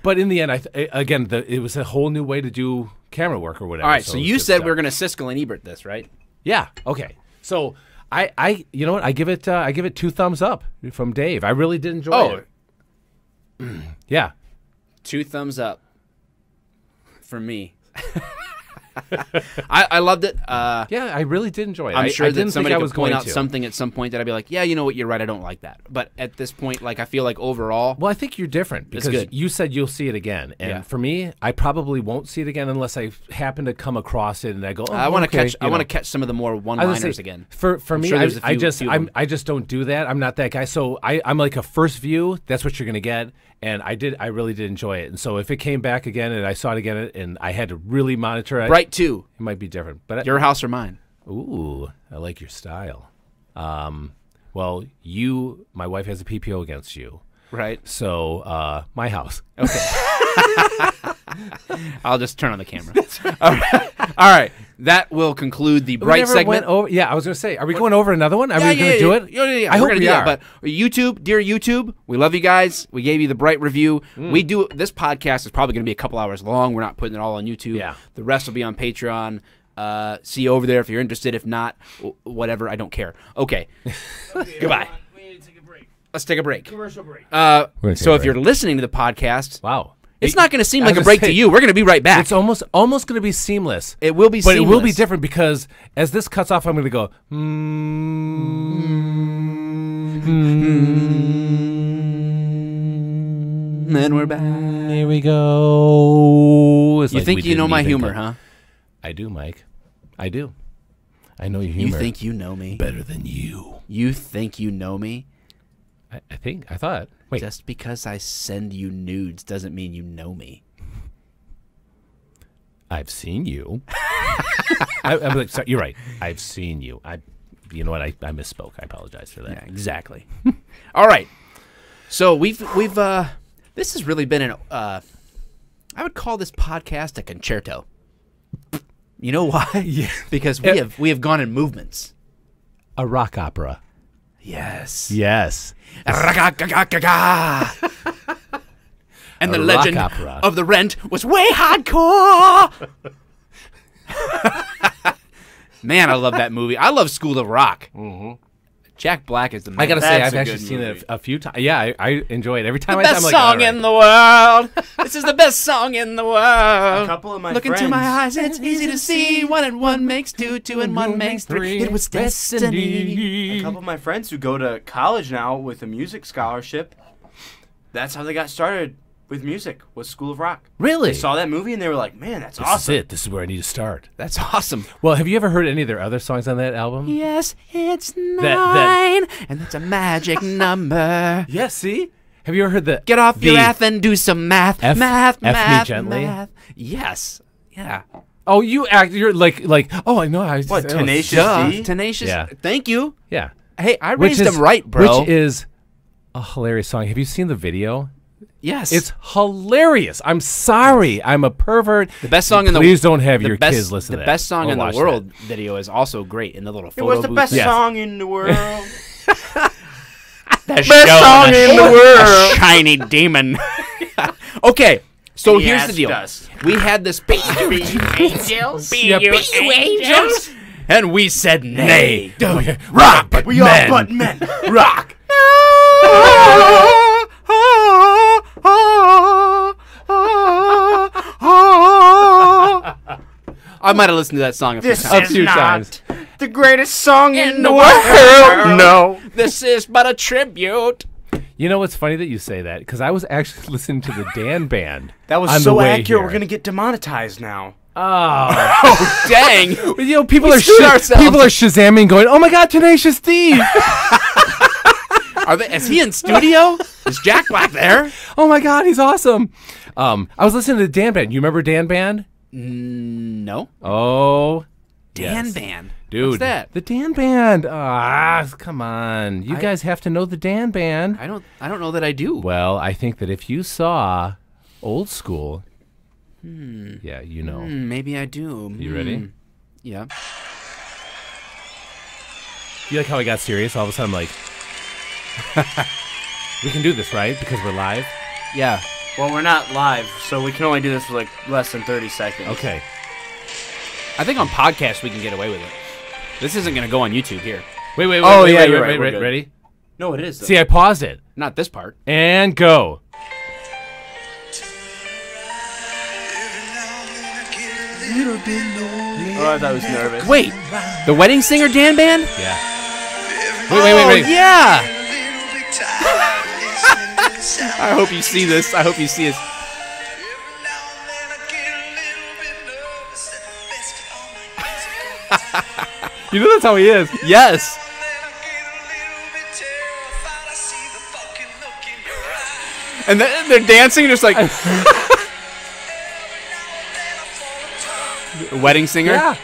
But in the end, it was a whole new way to do camera work or whatever. All right, so it was you good said stuff. we were going to Siskel and Ebert this, right? Yeah. Okay. So I you know what? I give it 2 thumbs up from Dave. I really did enjoy it. Yeah. 2 thumbs up for me. I loved it. Yeah, I really did enjoy it. I'm sure I that didn't somebody think I could was point going out to. something at some point that I'd be like, yeah, you know what, you're right, I don't like that. But at this point, like, I feel like overall, Well, I think you're different because good. you said you'll see it again, and Yeah. for me, I probably won't see it again unless I happen to come across it and I go, oh, I want to okay, I want to catch some of the more I was one-liners gonna say, again. For I'm me, sure there's a I few of them. just don't do that. I'm not that guy. So I'm like a first view. That's what you're gonna get. And I really did enjoy it. And so if it came back again and I saw it again and I had to really monitor it, Bright 2, it might be different. But Your House or Mine? ooh, I like your style. Well, my wife has a PPO against you. Right. So my house. I'll just turn on the camera. All right. That will conclude the We Bright never segment. went over. Yeah, I was gonna say, are we going over another one? Are we going to do it? Yeah, I we're hope gonna we do are. that. But YouTube, dear YouTube, we love you guys. We gave you the Bright review. We do this podcast is probably going to be a couple hours long. We're not putting it all on YouTube. Yeah. The rest will be on Patreon. See you over there if you're interested. If not, whatever. I don't care. Okay. Goodbye. We need to take a break. Let's take a break. Commercial break. gonna take So a if you're break. listening to the podcast, Wow. it's not going to seem I like was a break gonna to say, you. We're going to be right back. It's almost going to be seamless. It will be but it will be seamless. different because as this cuts off, I'm going to go. And we're back. Here we go. It's You like think we you know didn't my even humor, go- huh? I do, Mike. I do. I know your You humor. think you know me? better than you? You think you know me? I thought. Wait. Just because I send you nudes doesn't mean you know me. I've seen you. I'm like, sorry, you're right. I've seen you. You know what? I misspoke. I apologize for that. Yeah, exactly. All right. So we've this has really been I would call this podcast a concerto. You know why? Yeah. Because we have gone in movements. A rock opera. Yes. Yes. And the A legend rock opera. of the Rent was way hardcore. Man, I love that movie. I love School of Rock. Mm-hmm. Jack Black is the man. I gotta say, That's I've a actually good seen movie. it a few times. Yeah, I enjoy it every time. the I'm best like, song all right. in the world. This is the best song in the world. A couple of my Look friends. into my eyes, it's easy to see. 1 and 1 makes 2, 2 and 1 makes 3. It was destiny. A couple of my friends who go to college now with a music scholarship, that's how they got started with music, was School of Rock. Really? They saw that movie and they were like, man, that's This awesome. is it. This is where I need to start. That's awesome. Well, have you ever heard any of their other songs on that album? Yes, it's 9, that- and that's a magic number. Yeah, see? Have you ever heard the Get off your the- ass and do some math. F- math, F me math, gently? math. Yes. Yeah. Oh, you're like oh, I know. What, Tenacious Duh. D? Tenacious. Yeah. Thank you. Yeah. Hey, I Which raised is him right, bro. Which is a hilarious song. Have you seen the video? yes. It's hilarious. I'm sorry. I'm a pervert. the best song in the Please don't have the your best, kids listen to The that. best song Or in the watch world that. video is also great in the little It photo was the booth. best Yes. song in the world. Best song in the world. A shiny demon. Okay, so He here's the asked deal. us. We had this Be you angels. Be Yeah, you be you angels. and we said nay. Rock, but We are but men. Rock. I might have listened to that song a few This times. is few not times. the greatest song in the world. world. No. This is but a tribute. You know what's funny that you say that? Because I was actually listening to the Dan Band. That was on the so way accurate. here. We're gonna get demonetized now. Oh, Dang. you know, people We are screwed ourselves. people are shazamming, going, "Oh my God, Tenacious D! Is he in studio? Is Jack Black there? Oh my God, he's awesome." I was listening to the Dan Band. You remember Dan Band? No. Oh, Dan yes. Band. Dude, What's that? The Dan Band. Come on, you guys have to know the Dan Band. I don't know that I do. Well, I think that if you saw Old School, yeah, you know. Maybe I do. You ready? Yeah. You like how I got serious? All of a sudden, I'm like, we can do this, right? Because we're live. Yeah. Well, we're not live, so we can only do this for like less than 30 seconds. Okay. I think on podcasts we can get away with it. This isn't going to go on YouTube here. Wait. Oh, yeah, you're right, we're Wait. good. Ready? No, it is. Though. See, I paused it Not this part. and go. Oh, I thought I was nervous. Wait. The Wedding Singer Dan Band? Yeah. Wait. Yeah. I hope you see this. I hope you see this. You know that's how he is. Yes. And then they're dancing just like Wedding Singer? Yeah.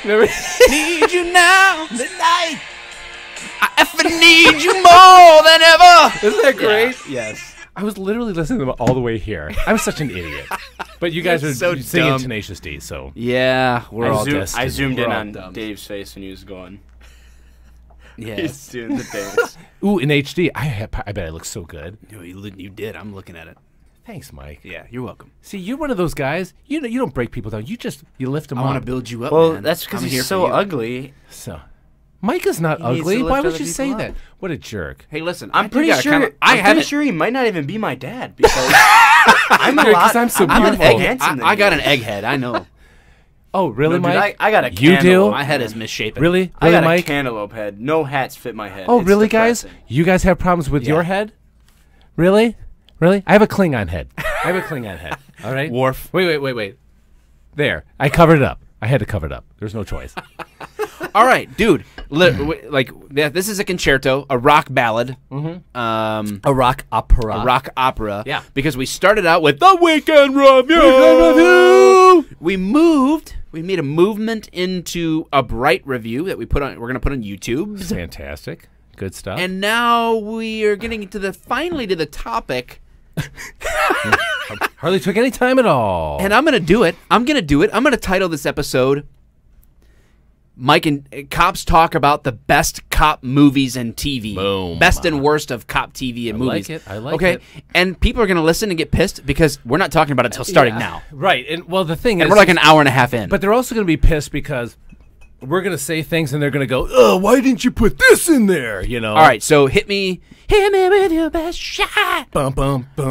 Remember? Need you now tonight. I effing need you more than ever. Isn't that great? Yes. I was literally listening to them all the way here. I'm such an idiot. But you guys are so singing dumb. Tenacious D, so Yeah, we're all I zoomed in We're all on dumb. Dave's face when he was going. Yes. He's doing the dance. ooh, in HD. I bet I look so good. You did. I'm looking at it. Thanks, Mike. Yeah, you're welcome. See, you're one of those guys. You don't break people down. You lift them I up. want to build you up. Well, man. that's because I'm here he's for so you. ugly. So, Mike is not He needs ugly. to Why lift would other you say people that? up. What a jerk. Hey, listen. I'm pretty sure. I I'm pretty sure he might not even be my dad because I'm a Yeah, 'cause lot. I'm so I'm an beautiful. egghead. I got an egghead. I know. Oh, really, No, dude, Mike? I got a You do? cantaloupe. My head is misshapen. Really? I Really, got Mike? a cantaloupe head. No hats fit my head. Oh, It's really, guys? depressing. You guys have problems with your head? Really? Really? I have a Klingon head. All right? Worf. Wait. There. I covered it up. I had to cover it up. There's no choice. All right, dude. This is a concerto, a rock ballad, A rock opera. a rock opera. Yeah. Because we started out with the Weekend Review. We made a movement into a Bright review that we're going to put on YouTube. Fantastic. Good stuff. And now we are getting finally to the topic. Hardly took any time at all. And I'm going to do it. I'm going to title this episode Mike and Cops Talk About the Best Cop Movies and TV. Boom. Best and worst of cop TV and I like movies. it. I like okay? it. And people are going to listen and get pissed because we're not talking about it until starting Yeah. now. Right. And well, the thing And is, we're like an hour and a half in. but they're also going to be pissed because we're going to say things and they're going to go, "Oh, why didn't you put this in there?" You know. all right, so hit me with your best shot. Bum bum bum.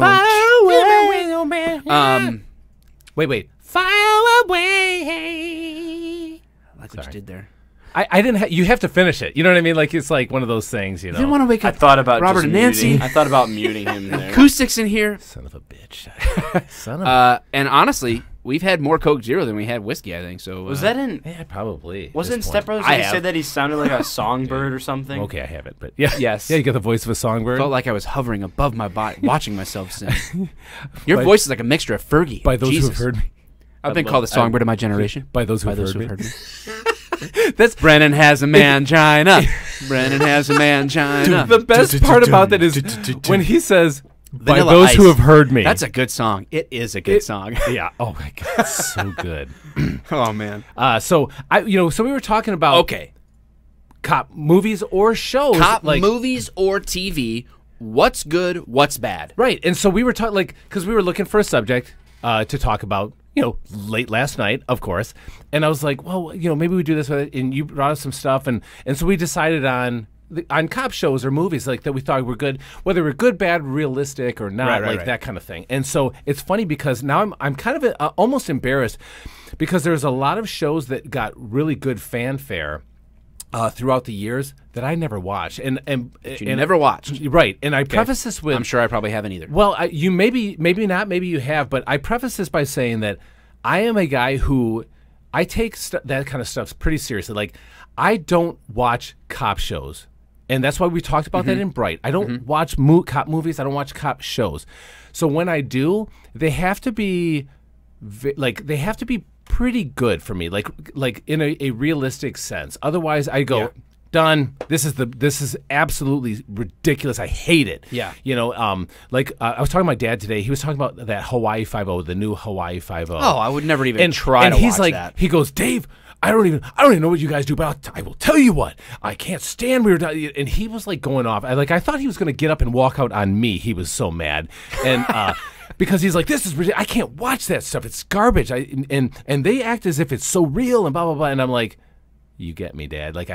Wait. Fire away. I like what you did there. I didn't. You have to finish it. You know what I mean? Like it's like one of those things. You know. I didn't want to wake I up thought about Robert just and Nancy. muting. I thought about muting him there. Acoustics in here. Son of a bitch. Son of a. And honestly, we've had more Coke Zero than we had whiskey, I think. So Was that in? Yeah, probably. Was it in This Step point. Brothers? I He have. said that he sounded like a songbird or something. Okay, I have it, but yeah. Yes. Yeah, you got the voice of a songbird. felt like I was hovering above my body, watching myself sing. Your By- voice is like a mixture of Fergie. by those Jesus. who have heard me. I've been called the songbird of my generation. By those who By have those heard who me. heard me. That's Brennan has a mangina. Brennan has a mangina. the best part about that is when he says, "By Vanilla those who Ice. have heard me." That's a good song. It is a good song. yeah. Oh my god, it's so good. Oh man. So we were talking about Okay. cop movies or shows, Cop like movies or TV. What's good? What's bad? right. And so we were talking because we were looking for a subject to talk about. Late last night, of course, and I was like, well, maybe we do this with it, and you brought us some stuff, and so we decided on on cop shows or movies like that we thought were good, whether we're good, bad, realistic or not, Right. that kind of thing. And so it's funny because now I'm kind of almost embarrassed because there's a lot of shows that got really good fanfare throughout the years that I never watched, and never watched. right? And I preface this with I'm sure I probably haven't either. well, you maybe not, maybe you have, but I preface this by saying that I am a guy who I take that kind of stuff pretty seriously. Like I don't watch cop shows, and that's why we talked about that in Bright. I don't watch cop movies. I don't watch cop shows. So when I do, they have to be pretty good for me, like in a realistic sense. Otherwise, I go. Done. This is absolutely ridiculous. I hate it. Yeah. You know, I was talking to my dad today. He was talking about that Hawaii Five-0, the new Hawaii Five-0. Oh, I would never even try and to he's watch like, that. he goes, Dave, I don't even know what you guys do, but I will tell you what. I can't stand weird. And he was like going off. I thought he was going to get up and walk out on me. He was so mad. And because he's like, this is ridiculous. I can't watch that stuff. It's garbage. And they act as if it's so real and blah blah blah. And I'm like, you get me, Dad. Like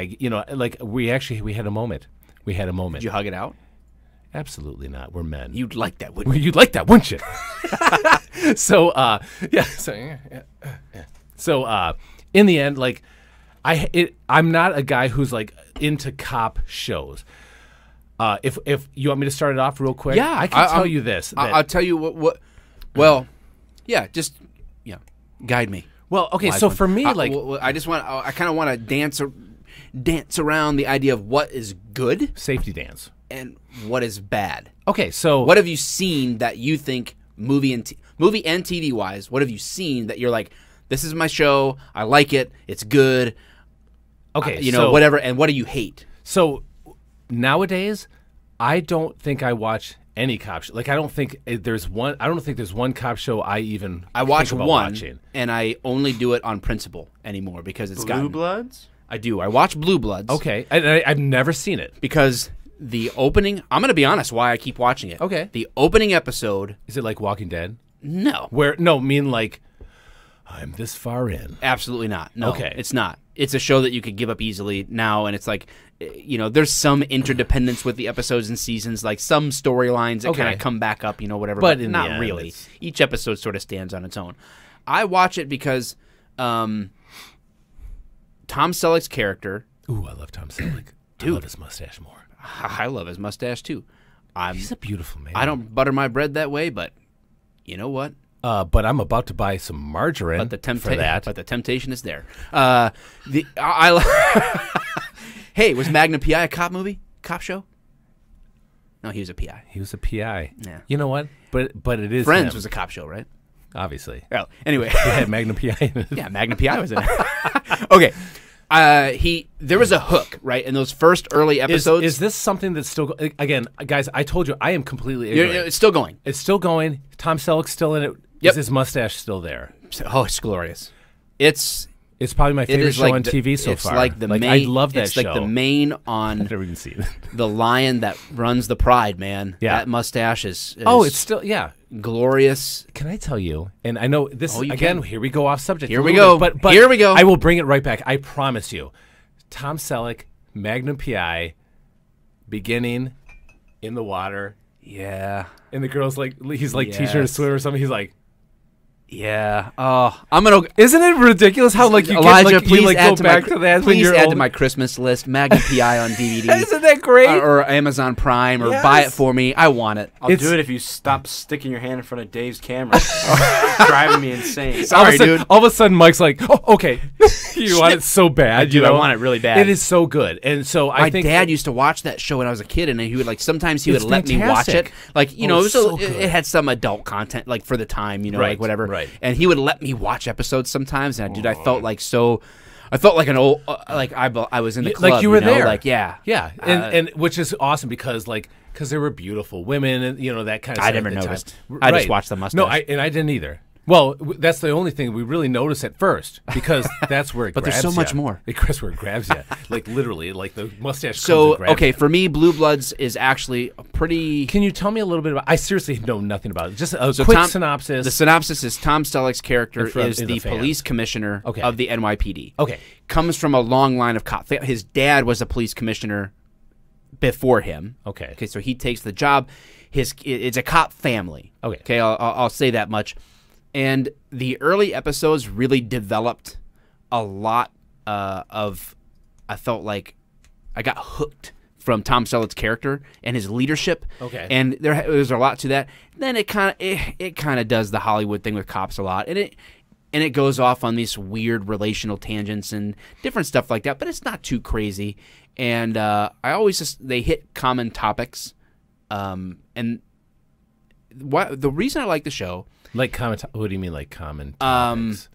we had a moment. We had a moment. Did you hug it out? Absolutely not. We're men. You'd like that, wouldn't you? You'd like that, wouldn't you? So in the end, like I'm not a guy who's like into cop shows. If you want me to start it off real quick, Yeah, I can tell you this. I'll tell you what. Well, yeah, just guide me. Well, okay, Wise so one. for me, I kind of want to dance around the idea of what is good safety dance and what is bad. Okay, so What have you seen that you think movie and TV wise? What have you seen that you're like, this is my show. I like it. It's good. Okay, whatever. And what do you hate? So nowadays, I don't think I watch any cop show. Like I don't think there's one cop show I watch think about one, watching. and I only do it on principle anymore because it's Blue Bloods? I do. I watch Blue Bloods. Okay, I've never seen it. Because the opening, I'm going to be honest why I keep watching it. Okay. The opening episode, Is it like Walking Dead? no. Like I'm this far in. Absolutely not. No, Okay. it's not. It's a show that you could give up easily now, and it's like, there's some interdependence with the episodes and seasons, like some storylines that Okay. kind of come back up, whatever, But but in the not end, really. it's- Each episode sort of stands on its own. I watch it because Tom Selleck's character, Ooh, I love Tom Selleck. I Dude. love his mustache more. I love his mustache too. He's a beautiful man. I don't butter my bread that way, but you know what? But I'm about to buy some margarine But the for that. But the temptation is there. Hey, was Magnum PI a cop movie? Cop show? No, he was a PI. He was a PI. Yeah. You know what? But it is Friends him, was a cop show, right? obviously. Oh, anyway. It had Magnum PI in it. Yeah, Magnum PI was in it. Okay. There was a hook, right? In those first early episodes. Is this something that's still again, guys? I told you I am completely ignorant. It's still going. It's still going. Tom Selleck's still in it. Yep. Is his mustache still there? Oh, it's glorious. It's probably my it favorite is show like on the- TV so it's far. like the main. I love that it's show. like the main on I've never even seen it. the lion that runs the pride, man. Yeah. That mustache is Oh, it's still glorious. Can I tell you? And I know this you again. can. Here we go off subject. Here a we little go. bit, but Here we go. I will bring it right back. I promise you. Tom Selleck, Magnum PI, beginning in the water, Yeah. and the girl's like, he's like Yes. teaching her to swim or something. He's like, Yeah. Oh, I'm gonna. isn't it ridiculous how like you Elijah, get, like, please you like add go to back my, to that when please you're add old? to my Christmas list. Magnum PI on DVD. Isn't that great? Or Amazon Prime, or Yes. buy it for me. I want it. I'll do it if you stop sticking your hand in front of Dave's camera. Driving me insane. all of, Sorry, a sudden, dude. all of a sudden, Mike's like, "Oh, okay." You want it so bad. I do. You know? I want it really bad. It is so good, and so My I think dad used to watch that show when I was a kid, and he would sometimes he would It's let me watch it. fantastic. Like Oh, it was so it good. had some adult content, like for the time, Right, like whatever. right. And he would let me watch episodes sometimes, and I felt like an old like I was in the club, like you were there. like yeah. and which is awesome because there were beautiful women and that kind of I stuff never at the time. noticed. I just watched the mustache. No, I didn't either. Well, that's the only thing we really notice at first because that's where it But there's grabs so much ya. more. That's where it grabs you. Like literally, like the mustache comes So and grabs okay, ya. for me, Blue Bloods is actually a pretty. Can you tell me a little bit about I seriously know nothing about it. Just a So quick synopsis. The synopsis is Tom Selleck's character is in the the fan. police commissioner Okay. of the NYPD. Okay. Comes from a long line of cops. His dad was a police commissioner before him. Okay. Okay, so he takes the job. It's a cop family. Okay. Okay, I'll say that much. And the early episodes really developed a lot of. I felt like I got hooked from Tom Selleck's character and his leadership. Okay. And there's a lot to that. Then it kind of does the Hollywood thing with cops a lot, and it goes off on these weird relational tangents and different stuff like that. But it's not too crazy. And they hit common topics. And the reason I like the show, Like common. What do you mean, like common topics?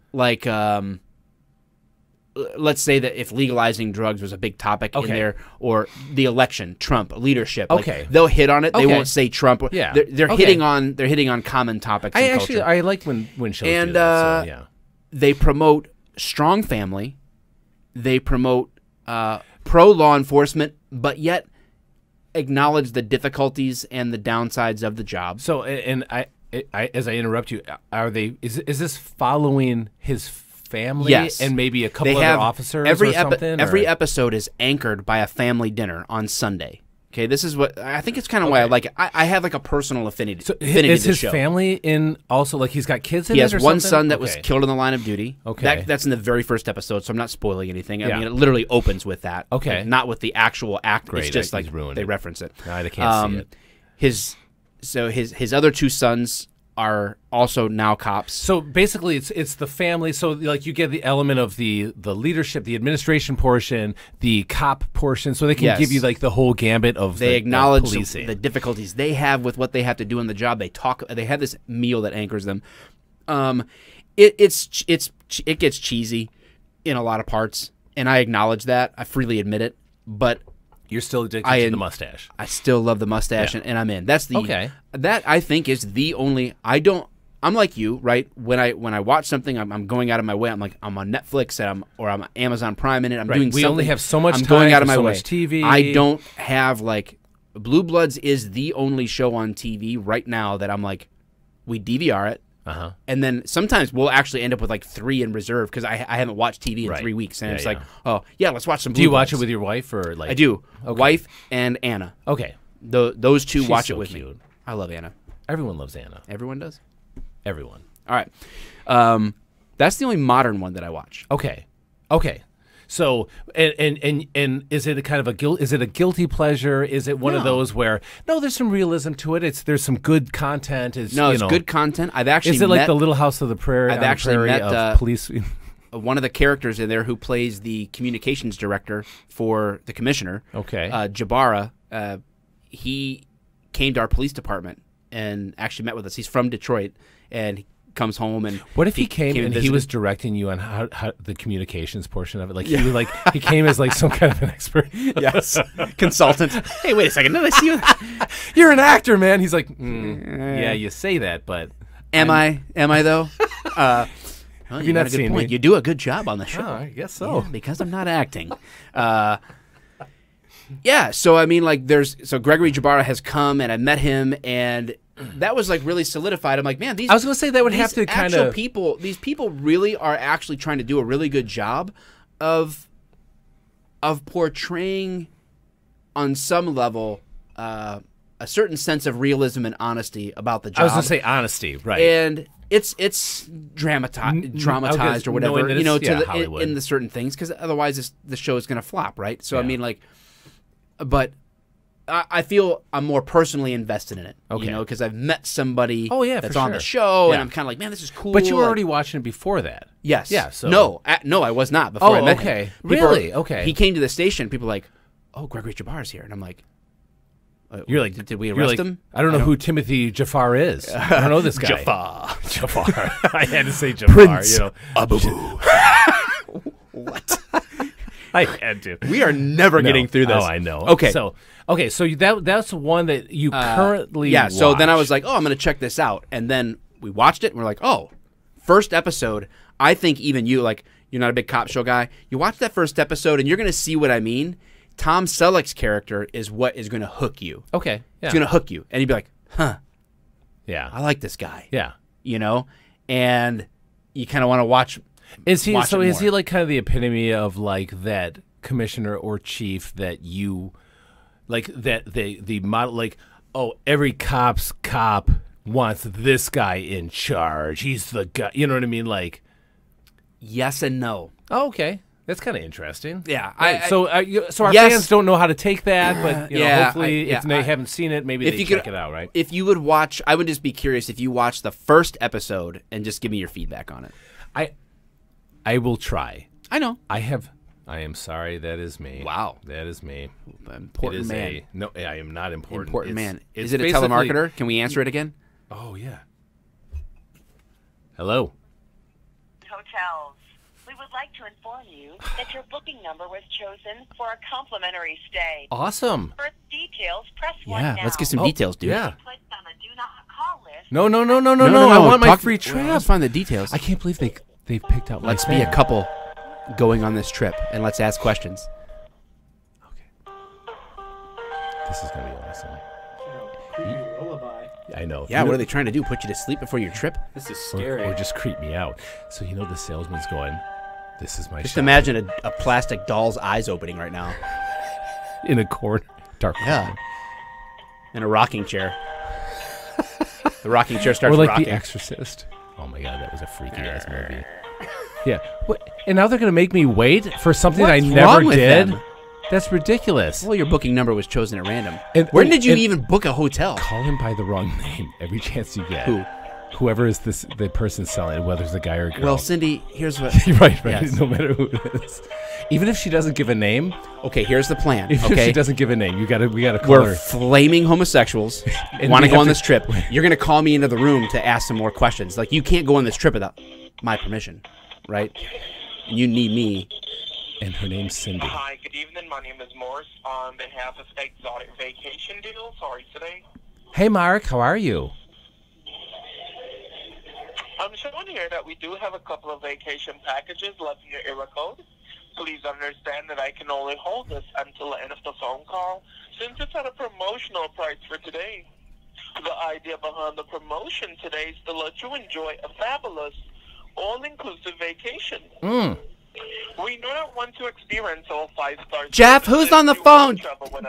let's say that if legalizing drugs was a big topic in Okay. there, or the election, Trump, leadership, like, Okay. they'll hit on it. They Okay. won't say Trump. Yeah. They're Okay. hitting on common topics. in culture. I like when shows And, do that. So, yeah. They promote strong family. They promote pro law enforcement, but yet acknowledge the difficulties and the downsides of the job. So, and I as I interrupt you, is this following his family? Yes. And maybe a couple They other have officers every or something? every or? episode is anchored by a family dinner on Sunday. Okay, this is what I think. It's kind of why I like it. I have like a personal affinity. So affinity is to the his show. family in also, like, he's got kids in He it has or one something? son that was Okay. killed in the line of duty. Okay. That's in the very first episode, so I'm not spoiling anything. I Yeah. mean, it literally opens with that. Okay. Like, not with the actual act. Great, It's just I- like he's ruined they it. reference it. No, I can't see it. His other two sons are also now cops. So basically, it's the family. So like you get the element of the leadership, the administration portion, the cop portion. So they can Yes. give you like the whole gambit of They the acknowledge policing. the difficulties they have with what they have to do in the job. They have this meal that anchors them. It gets cheesy in a lot of parts, and I acknowledge that. I freely admit it. But You're still addicted I to en- the mustache. I still love the mustache, Yeah. and I'm in. That's the Okay. That I think is the only. I'm like you, right? When I watch something, I'm going out of my way. I'm on Netflix and I'm on Amazon Prime in it. I'm Right. doing We something. only have so much I'm time going out for of my so way. much TV. I don't have like Blue Bloods is the only show on TV right now that I'm like, we DVR it. Uh-huh. And then sometimes we'll actually end up with like 3 in reserve because I haven't watched TV in Right. 3 weeks, and Yeah, it's yeah. like, oh yeah, let's watch some. Do you Blue watch it Bloods. with your wife or like? I do. Okay. Wife and Anna. Okay. Those two She's watch so it with cute. me. I love Anna. Everyone loves Anna. Everyone does. Everyone. All right. That's the only modern one that I watch. Okay. Okay. So and is it a kind of a guilt? Is it a guilty pleasure? Is it one of No. those where no, there's some realism to it. There's some good content. No, it's good content. I've actually Is it like met the Little House of the Prairie? I've on the actually Prairie met, of police. one of the characters in there who plays the communications director for the commissioner. Okay. Jabara. He came to our police department and actually met with us. He's from Detroit, and he comes home and What if he came and he visited. was directing you on how the communications portion of it? Like he was like he came as like some kind of an expert. Yes, consultant. Hey, wait a second. Did I see you? You're an actor, man. He's like, yeah, you say that, but Am I though? Well, Have you you got not a good seen point. me? You do a good job on the show. Oh, I guess so. Yeah, because I'm not acting. Yeah, so I mean, like, so Gregory Jabara has come, and I met him, and that was like really solidified. I'm like, man, these. I was gonna say that would have these to kind actual of people. These people really are actually trying to do a really good job of portraying, on some level, a certain sense of realism and honesty about the job. I was gonna say honesty, right? And it's dramatized or whatever, knowing that you know, it's- yeah, to Hollywood. in the certain things, because otherwise the show is going to flop, right? So I Yeah. mean, like, but I feel I'm more personally invested in it, Okay. you know, because I've met somebody for that's on the sure. show, Yeah. and I'm kind of like, man, this is cool. But you were like- already watching it before that. yes, Yeah. So no, I was not before Oh, I met okay. him. People Really? Okay. He came to the station. People were like, oh, Gregory Jabbar's here, and I'm like. You're like, did we you're arrest like, him? I don't know who Timothy Jafar is. I don't know this guy. Jafar. Jafar. I had to say Jafar. Prince You know, Abu. What? I had to. We are never No. getting through this. Oh, I know. Okay. So that's one that you currently yeah. So then I watch. was like, oh, I'm going to check this out, and then we watched it, and we're like, oh, first episode. I think even you, like, you're not a big cop show guy. You watch that first episode, and you're going to see what I mean. Tom Selleck's character is what is going to hook you. okay. Yeah. It's going to hook you, and you'd be like, huh, yeah. I like this guy. Yeah. You know, and you kind of want to watch. Is he watch so? it Is he more. like kind of the epitome of like that commissioner or chief that you like that the model, like, oh, every cop wants this guy in charge. He's the guy. You know what I mean? Like, Yes and no. oh, okay, that's kind of interesting. Yeah, So our yes. fans don't know how to take that, but Yeah, hopefully, if they I- haven't seen it, maybe if they you check could- it out. Right? If you would watch, I would just be curious if you watch the first episode and just give me your feedback on it. I will try. I know. I am sorry. That is me. Wow. That is me. Important it is man. no, I am not important. Important It's- man. it's Is it a basically- telemarketer? Can we answer it again? Oh yeah. Hello. Hotels. We would like to inform you that your booking number was chosen for a complimentary stay. Awesome. For details, press 1 Yeah, now. let's get some Oh, details, dude. yeah. Placed on the do not call list. No. I want my free trip. Let's find the details. I can't believe they picked out. Let's my be a bag. couple going on this trip, and let's ask questions. This is gonna be awesome. I know. Yeah, what are they trying to do? Put you to sleep before your trip? This is Or, scary. or just creep me out. So the salesman's going. This is my. Just shot." imagine a plastic doll's eyes opening right now. in a corner, dark. Yeah. corner. In a rocking chair. The rocking chair Or starts like rocking. The Exorcist. Oh my God, that was a freaky ass movie. Yeah. What? And now they're gonna make me wait for something I What's never wrong with did. them? That's ridiculous. Well, your booking number was chosen at random. And- Where did you and- even book a hotel? Call him by the wrong name every chance you get. Who? Whoever is the person selling, whether it's a guy or a girl. Well, Cindy, here's what. right. Yes. No matter who it is, even if she doesn't give a name, Okay, here's the plan. even if Okay, she doesn't give a name, we gotta call we're her. flaming homosexuals. And Want we to go have on to- this trip? You're gonna call me into the room to ask some more questions. Like, you can't go on this trip without my permission, right? And you need me. And her name's Cindy. Hi, good evening. My name is Morris on behalf of Exotic Vacation Deals. How are you today? Hey, Mark, how are you? I'm showing here that we do have a couple of vacation packages left in your area code. Please understand that I can only hold this until the end of the phone call, since it's at a promotional price for today. The idea behind the promotion today is to let you enjoy a fabulous, all-inclusive vacation. We do not want to experience all 5-star. Jeff, who's on the phone?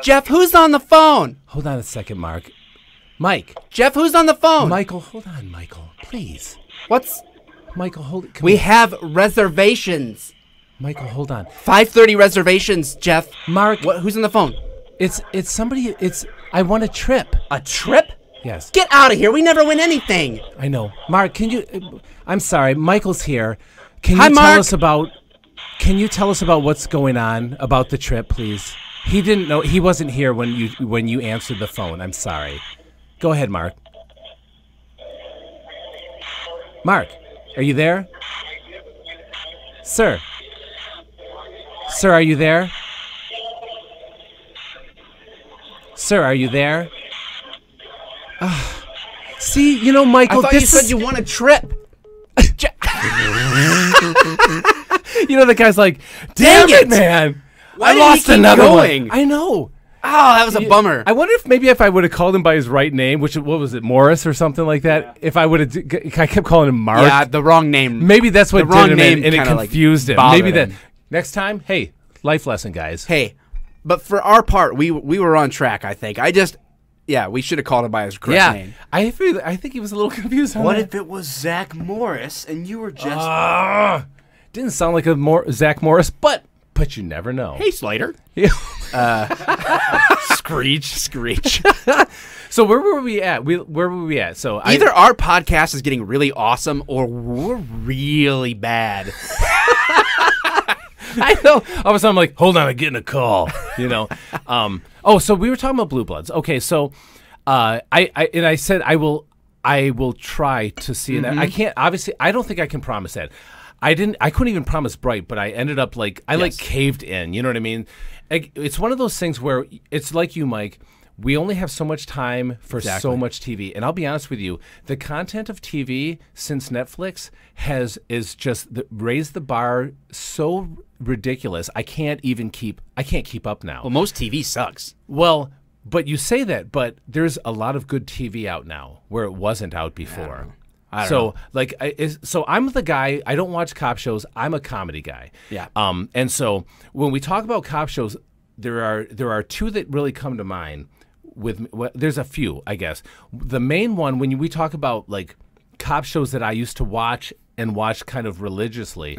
Jeff, who's on the phone? Hold on a second, Mark. Mike. Jeff, who's on the phone? Michael, hold on, Michael. Please. What's? Michael, hold it. We have reservations. Michael, hold on. 5:30 reservations, Jeff. Mark. What? Who's on the phone? It's somebody. I want a trip. A trip? Yes. Get out of here. We never win anything. I know. Mark, can you? I'm sorry. Michael's here. Can Hi, you Mark. tell us about? Can you tell us about what's going on about the trip, please? He didn't know. He wasn't here when you answered the phone. I'm sorry. Go ahead, Mark. Mark, are you there? Sir. Sir, are you there? Sir, are you there? See, Michael, I thought this you said is- you want a trip. the guy's like, Dang damn it, it, man. Why I did he lost keep another going? one. I know. Oh, that was a bummer. I wonder if I would have called him by his right name, what was it, Morris or something like that? If I would have, I kept calling him Mark. Yeah, the wrong name. Maybe that's what the wrong did him name in, and it kinda, like, confused him. bothered Maybe that him. next time, hey, life lesson, guys. Hey, but for our part, we were on track. I think. We should have called him by his correct name. I think he was a little confused. What if it was Zach Morris and you were just... Didn't sound like a Zach Morris, but you never know. Hey, Slater. Yeah. Screech. So where were we at? Where were we at? So Either our podcast is getting really awesome, or we're really bad. I know. All of a sudden, I'm like, hold on, I'm getting a call. So we were talking about Blue Bloods. Okay, so I said I will try to see it. I can't. Obviously, I don't think I can promise that. I couldn't even promise Bright, but I ended up caved in. You know what I mean? It's one of those things where it's like you, Mike. We only have so much time for so much TV, and I'll be honest with you: the content of TV since Netflix is just raised the bar so ridiculous. I can't keep up now. Well, most TV sucks. Well, but you say that, but there's a lot of good TV out now where it wasn't out before. I don't know. So I'm the guy. I don't watch cop shows. I'm a comedy guy. Yeah. And so when we talk about cop shows, there are two that really come to mind. There's a few, I guess. The main one, when we talk about like cop shows that I used to watch and watch kind of religiously,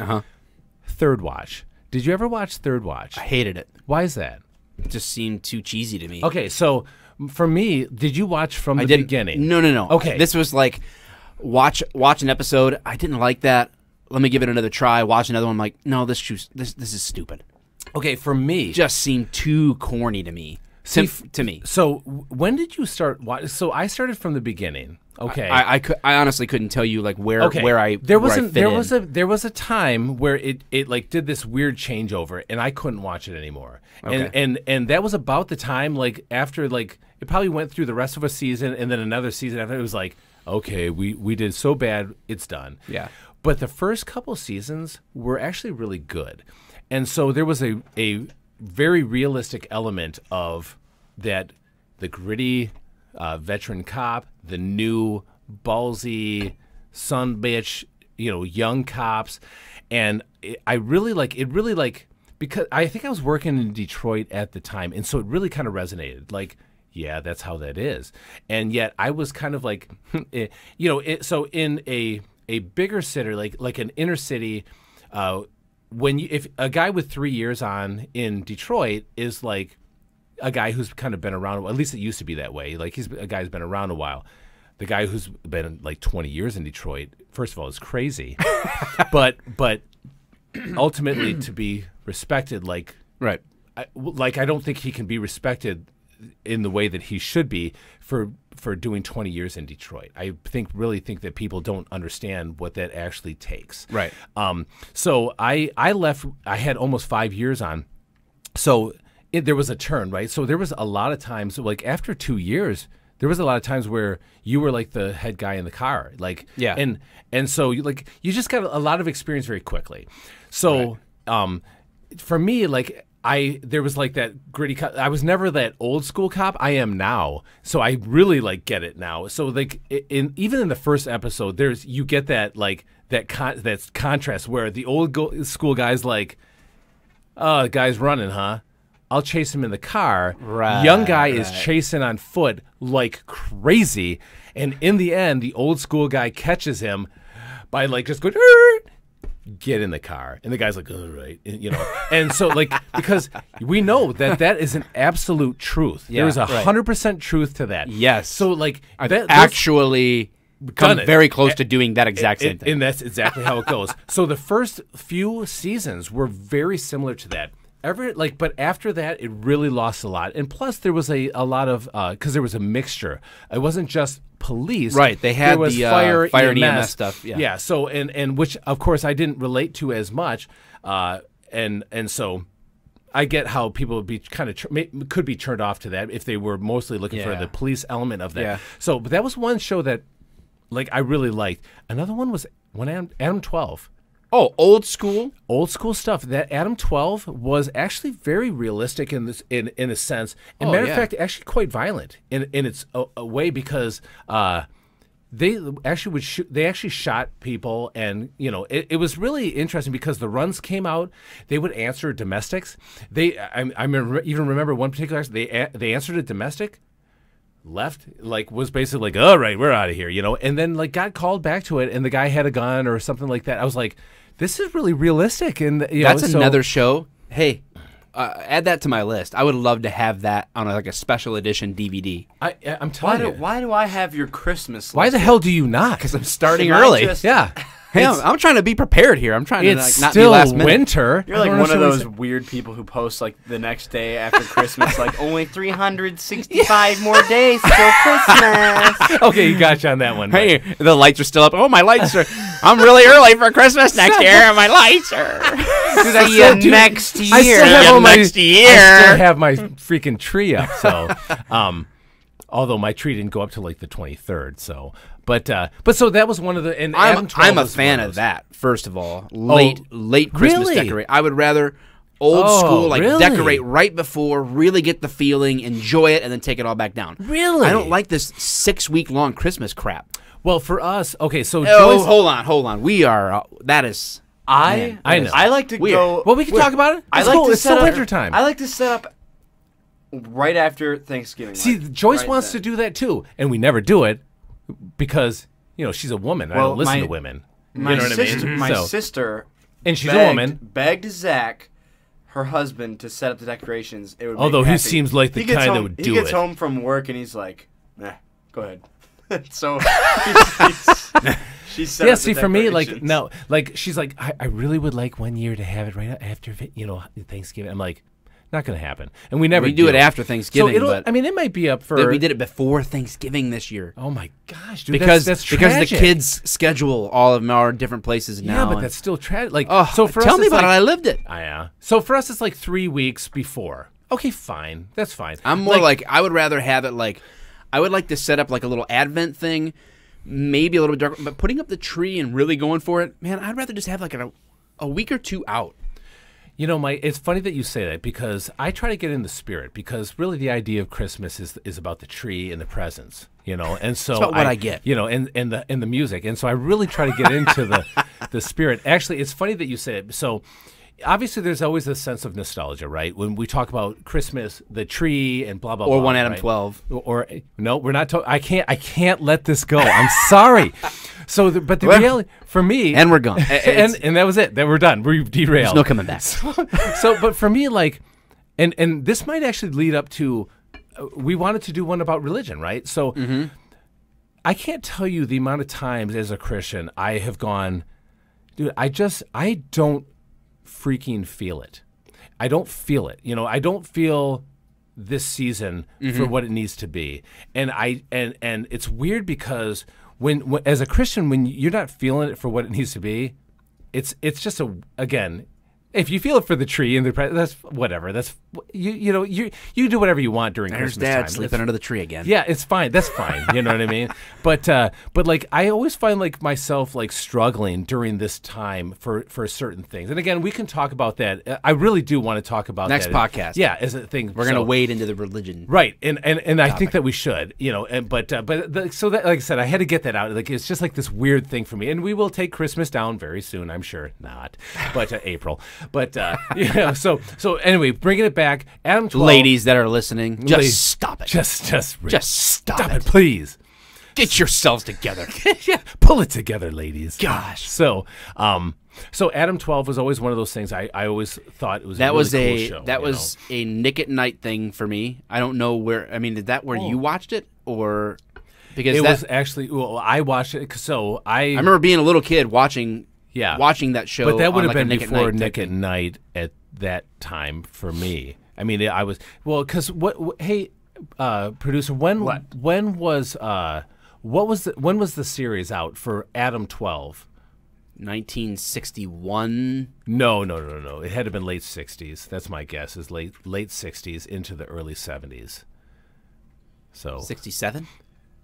Third Watch. Did you ever watch Third Watch? I hated it. Why is that? It just seemed too cheesy to me. Okay, so for me, did you watch from the beginning? No. Okay. This was like watch an episode. I didn't like that. Let me give it another try. Watch another one. I'm like, no, this is stupid. Okay, for me, just seemed too corny to me. To me. So when did you start watching? So I started from the beginning. Okay, I honestly couldn't tell you like where I there was a time where it like did this weird changeover and I couldn't watch it anymore. Okay. And that was about the time like after like it probably went through the rest of a season and then another season after. It was like, okay, we did so bad, it's done. Yeah. But the first couple seasons were actually really good. And so there was a very realistic element of that, the gritty veteran cop, the new ballsy son bitch, young cops. And I really like, because I think I was working in Detroit at the time. And so it really kind of resonated. Like, yeah, that's how that is. And yet I was kind of like, so in a bigger city, like an inner city, if a guy with 3 years on in Detroit is like a guy who's kind of been around, at least it used to be that way. Like he's a guy who's been around a while. The guy who's been like 20 years in Detroit, first of all, is crazy, but ultimately to be respected, right. I don't think he can be respected in the way that he should be for doing 20 years in Detroit. I really think that people don't understand what that actually takes. Right. So I left. I had almost 5 years on. So there was a turn, right? So there was a lot of times, like after 2 years, there was a lot of times where you were like the head guy in the car, like yeah. And so you just got a lot of experience very quickly. So for me, like. There was like that gritty cop. I was never that old school cop. I am now, so I really like get it now. So like even in the first episode, you get that like that contrast where the old school guy's like, oh, the guy's running, huh? I'll chase him in the car. Right. Young guy is chasing on foot like crazy, and in the end, the old school guy catches him by like just going. Get in the car, and the guy's like, all right, and so like because we know that is an absolute truth. Yeah, there's 100% truth to that. Yes. So like I've actually come very close to doing that exact same thing, and that's exactly how it goes. So the first few seasons were very similar to that. But after that, it really lost a lot, and plus there was a lot of because there was a mixture. It wasn't just police, right? They had the fire and EMS EMS stuff, yeah. So and which of course I didn't relate to as much, and so I get how people would be kind of could be turned off to that if they were mostly looking for the police element of that. Yeah. So, but that was one show that like I really liked. Another one was when Adam 12. Oh, old school stuff. That Adam 12 was actually very realistic in this, in a sense. And matter of fact, actually quite violent in its a way because they actually they actually shot people, and it was really interesting because the runs came out. They would answer domestics. I remember one particular. They answered a domestic. Left, like, was basically like, all right, we're out of here, and then like got called back to it, and the guy had a gun or something like that. I was like, this is really realistic, and that's another show. Hey, add that to my list. I would love to have that on a special edition DVD. I'm telling you. Why do I have your Christmas list? Why the hell do you not? Because I'm starting early. Yeah. Hey, I'm trying to be prepared here. I'm trying to not be still last minute. Winter. You're like one of those weird people who post like the next day after Christmas, like only 365 more days till Christmas. Okay, you got you on that one. Hey, the lights are still up. Oh, my lights are. I'm really early for Christmas next year, and my lights are. See you next year. I still have my freaking tree up. So, although my tree didn't go up to like the 23rd. So. But so that was one of the. And I'm a fan of that. First of all, late Christmas decorate. I would rather old school, decorate right before, really get the feeling, enjoy it, and then take it all back down. Really, I don't like this 6-week-long Christmas crap. Well, for us, okay, so hold on. We are that is. I know. I like to go. Well, we can talk about it. It's still winter time. I like to set up right after Thanksgiving. See, like, Joyce right wants then. to do that too, and we never do it because she's a woman. I Well, don't listen my- to women. My you know what sister, I mean? my So- sister, and she's begged, a woman. begged Zach, her husband, to set up the decorations. It would make Although her he happy. seems like the He gets kind that home- would He do gets it. home from work and he's like, "Nah, go ahead." So she set Yeah, up see, the for me, like, decorations. no, like, she's like, I really would like one year to have it right after, Thanksgiving. I'm like, not going to happen. And we never We do it after Thanksgiving, So but I mean, it might be up for. we did it before Thanksgiving this year. Oh my gosh, dude, Because that's the tragic. kids schedule all of them are different places Yeah, now. but and- that's still tragic. Like, Oh, so for tell us, me it's about like, it. I lived it. Yeah. So for us, it's like 3 weeks before. Okay, fine. That's fine. I'm more like I would rather have it like I would like to set up like a little Advent thing, maybe a little bit darker, but putting up the tree and really going for it, man, I'd rather just have like a week or two out. It's funny that you say that because I try to get in the spirit because really the idea of Christmas is about the tree and the presents, and so It's about what I get. and the music, and so I really try to get into the spirit. Actually, it's funny that you say it. So obviously, there's always a sense of nostalgia, right? When we talk about Christmas, the tree, and blah blah Or blah. one Adam right? 12. Or no, we're not. I can't let this go. I'm sorry. So, but the Well, reality for me, and we're gone. and that was it. Then we're done. We've derailed. There's no coming back. So, but for me, like, and this might actually lead up to, we wanted to do one about religion, right? So, I can't tell you the amount of times as a Christian I have gone, dude, I don't freaking feel it. I don't feel it. I don't feel this season for what it needs to be. And and it's weird because when as a Christian, when you're not feeling it for what it needs to be, it's just again, if you feel it for the tree and that's whatever. That's you do whatever you want during There's Christmas Dad time. sleeping under the tree again. Yeah, it's fine. That's fine. You know what I mean? But like I always find like myself like struggling during this time for certain things. And again, we can talk about that. I really do want to talk about Next that. podcast. Yeah, as a thing. We're gonna wade into the religion. Right, and I think that we should, so that, like I said, I had to get that out. Like it's just like this weird thing for me, and we will take Christmas down very soon, I'm sure. Not, but April. But so anyway, bringing it back, Adam 12. Ladies that are listening, just Ladies, stop it. Just stop it, please. Get yourselves together. Yeah, pull it together, ladies. Gosh. So Adam 12 was always one of those things. I always thought it was That a really was cool show. that was a Nick at Night thing for me. I don't know where. I mean, is that where you watched it or because it that, was actually. Well, I watched it. So I remember being a little kid watching. Yeah. watching that show. But that would on have like a been before at Night Nick type at thing. Night at that time for me. I mean, I was because hey, producer, when was the series out for Adam 12? 1961. No. It had to have been late 60s. That's my guess. Is late 60s into the early 70s. So 67.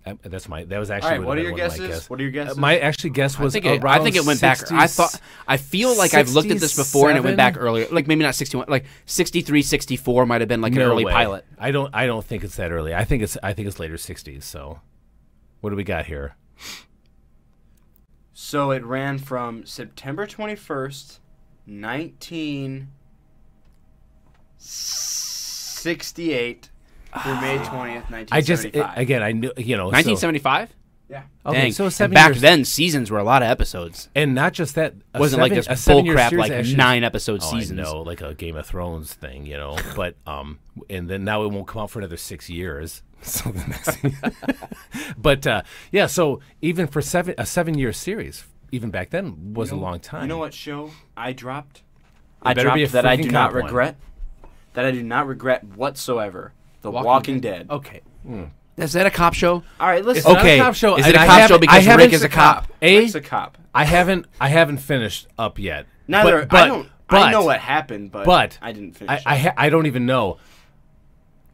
that was actually. All right, would what are have your been one of my guess? guesses. What are your guesses? My actually guess was I around think it went back. 60s, I feel like I've looked at this before and it went 67? back earlier. Like maybe not 61, like 63, 64 might have been like an No early way. pilot. I don't think it's that early. I think it's later 60s. So, what do we got here? So it ran from September 21st, 1968 through May 20th, 1975. I knew 1975. Yeah. Okay, Dang. so And 7 back years, then, seasons were a lot of episodes. and not just that. It wasn't like this a 7-year bullcrap series like actually- 9-episode Oh, seasons. I know, like a Game of Thrones thing, But and then now it won't come out for another 6 years. So the next, but yeah. So even for a 7-year series, even back then was a long time. You know what show I dropped? It better be a that I freaking do not cop one. regret. That I do not regret whatsoever. The Walking Dead. Okay. Is that a cop show? All right, listen. It's not a Okay. cop show, Is and it a I cop show haven't- because I haven't- Rick is a cop? Rick's a cop. I haven't finished up yet. Neither. But, I don't. I but- know what happened, but I didn't finish. I don't even know.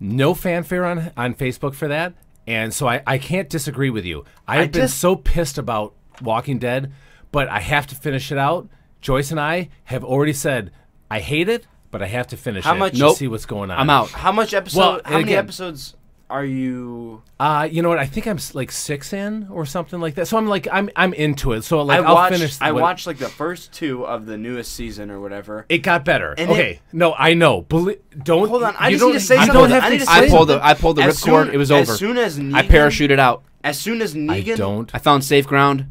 No fanfare on Facebook for that, and so I can't disagree with you. I've been so pissed about Walking Dead, but I have to finish it out. Joyce and I have already said I hate it, but I have to finish How it much- to Nope. see what's going on. I'm out. How much episode? Well, how many again- episodes are you? You know what? I think I'm like 6 in or something like that. So I'm into it. So like I'll finish. I watched like the first 2 of the newest season or whatever. It got better. And okay, no, I know. Don't hold on. I you just need to say you something. don't have to I say pulled something. the ripcord. It was over. As soon as Negan, I parachuted out. As soon as I Negan, don't. I found safe ground.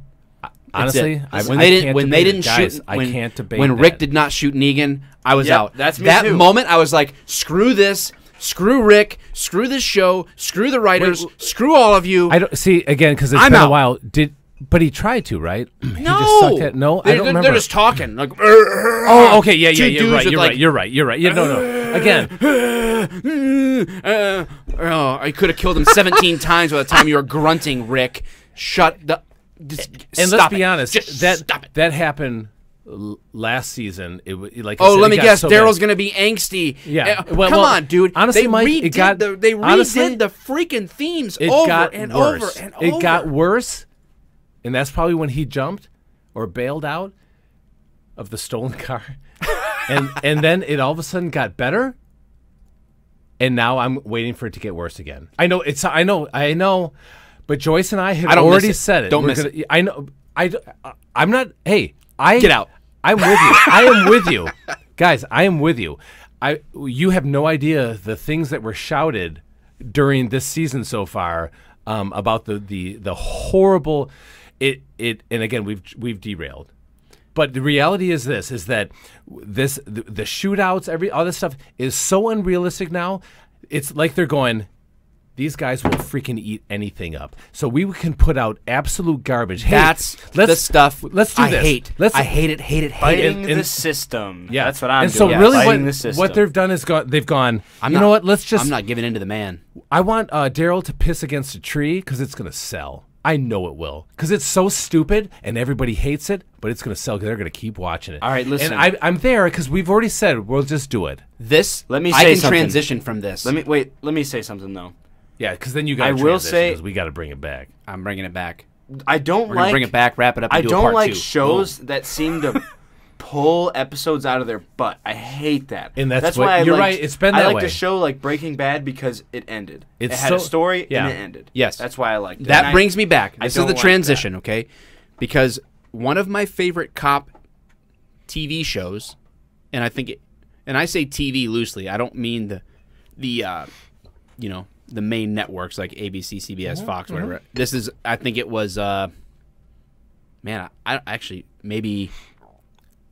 Honestly, when they didn't guys, shoot, I can't debate. when Rick that. did not shoot Negan, I was Yep, out. that's me that too. moment, I was like, screw this, screw Rick, screw this show, screw the writers, screw all of you. I don't see again because it's I'm been out. a while. But he tried to, right? He No, just sucked at, no, I don't remember. They're just talking like. Oh, okay, yeah, Two you're dudes right. with, You're like, right. You're right. You're right. Yeah, no. Again, I could have killed him 17 times by the time you were grunting, Rick. Shut the. Just and stop let's be it. honest, Just stop it. that happened last season. It like I Oh, said, let it me got guess. so Daryl's bad. gonna be angsty. Yeah. Come Well, on, dude. honestly, they Mike, redid it got the, they redid honestly, the freaking themes It over got and worse. over and It over. got worse, and that's probably when he jumped or bailed out of the stolen car, and then it all of a sudden got better, and now I'm waiting for it to get worse again. I know, but Joyce and I had I don't already miss it. said it. Don't We're miss gonna, it. I know. I'm not. Hey, get out. I'm with you. I am with you, guys. I am with you. You have no idea the things that were shouted during this season so far about the horrible. And again we've derailed. But the reality is this: is that the shootouts, all this stuff is so unrealistic now. It's like they're going, these guys will freaking eat anything up. So we can put out absolute garbage. Hey, That's the stuff Let's do I this. hate. I hate it. Hate it. Hate fighting it. the system. Yeah, that's what I'm and doing. so really, Fighting the system. what they've done is they've gone. I'm you not, know what? Let's just. I'm not giving in to the man. I want Daryl to piss against a tree because it's going to sell. I know it will because it's so stupid and everybody hates it, but it's going to sell because they're going to keep watching it. All right, listen. And I'm there because we've already said we'll just do it. This. Let me I say can something. transition from this. Let me say something though. Yeah, because then you got. I will say- because we got to bring it back. I'm bringing it back. I don't We're gonna like. bring it back. Wrap it up. And I do a don't part like 2. shows that seem to pull episodes out of their butt. I hate that. And that's what- why you're I liked, right, it's been I that liked way. a show like Breaking Bad because it ended. It's it had so- a story yeah. and it ended. Yes. That's why I liked it. That And brings me back. I This is don't the like transition, okay? Because one of my favorite cop TV shows, and I think and I say TV loosely. I don't mean the the main networks like ABC, CBS, Fox, whatever. This is. I think it was. Man, I actually maybe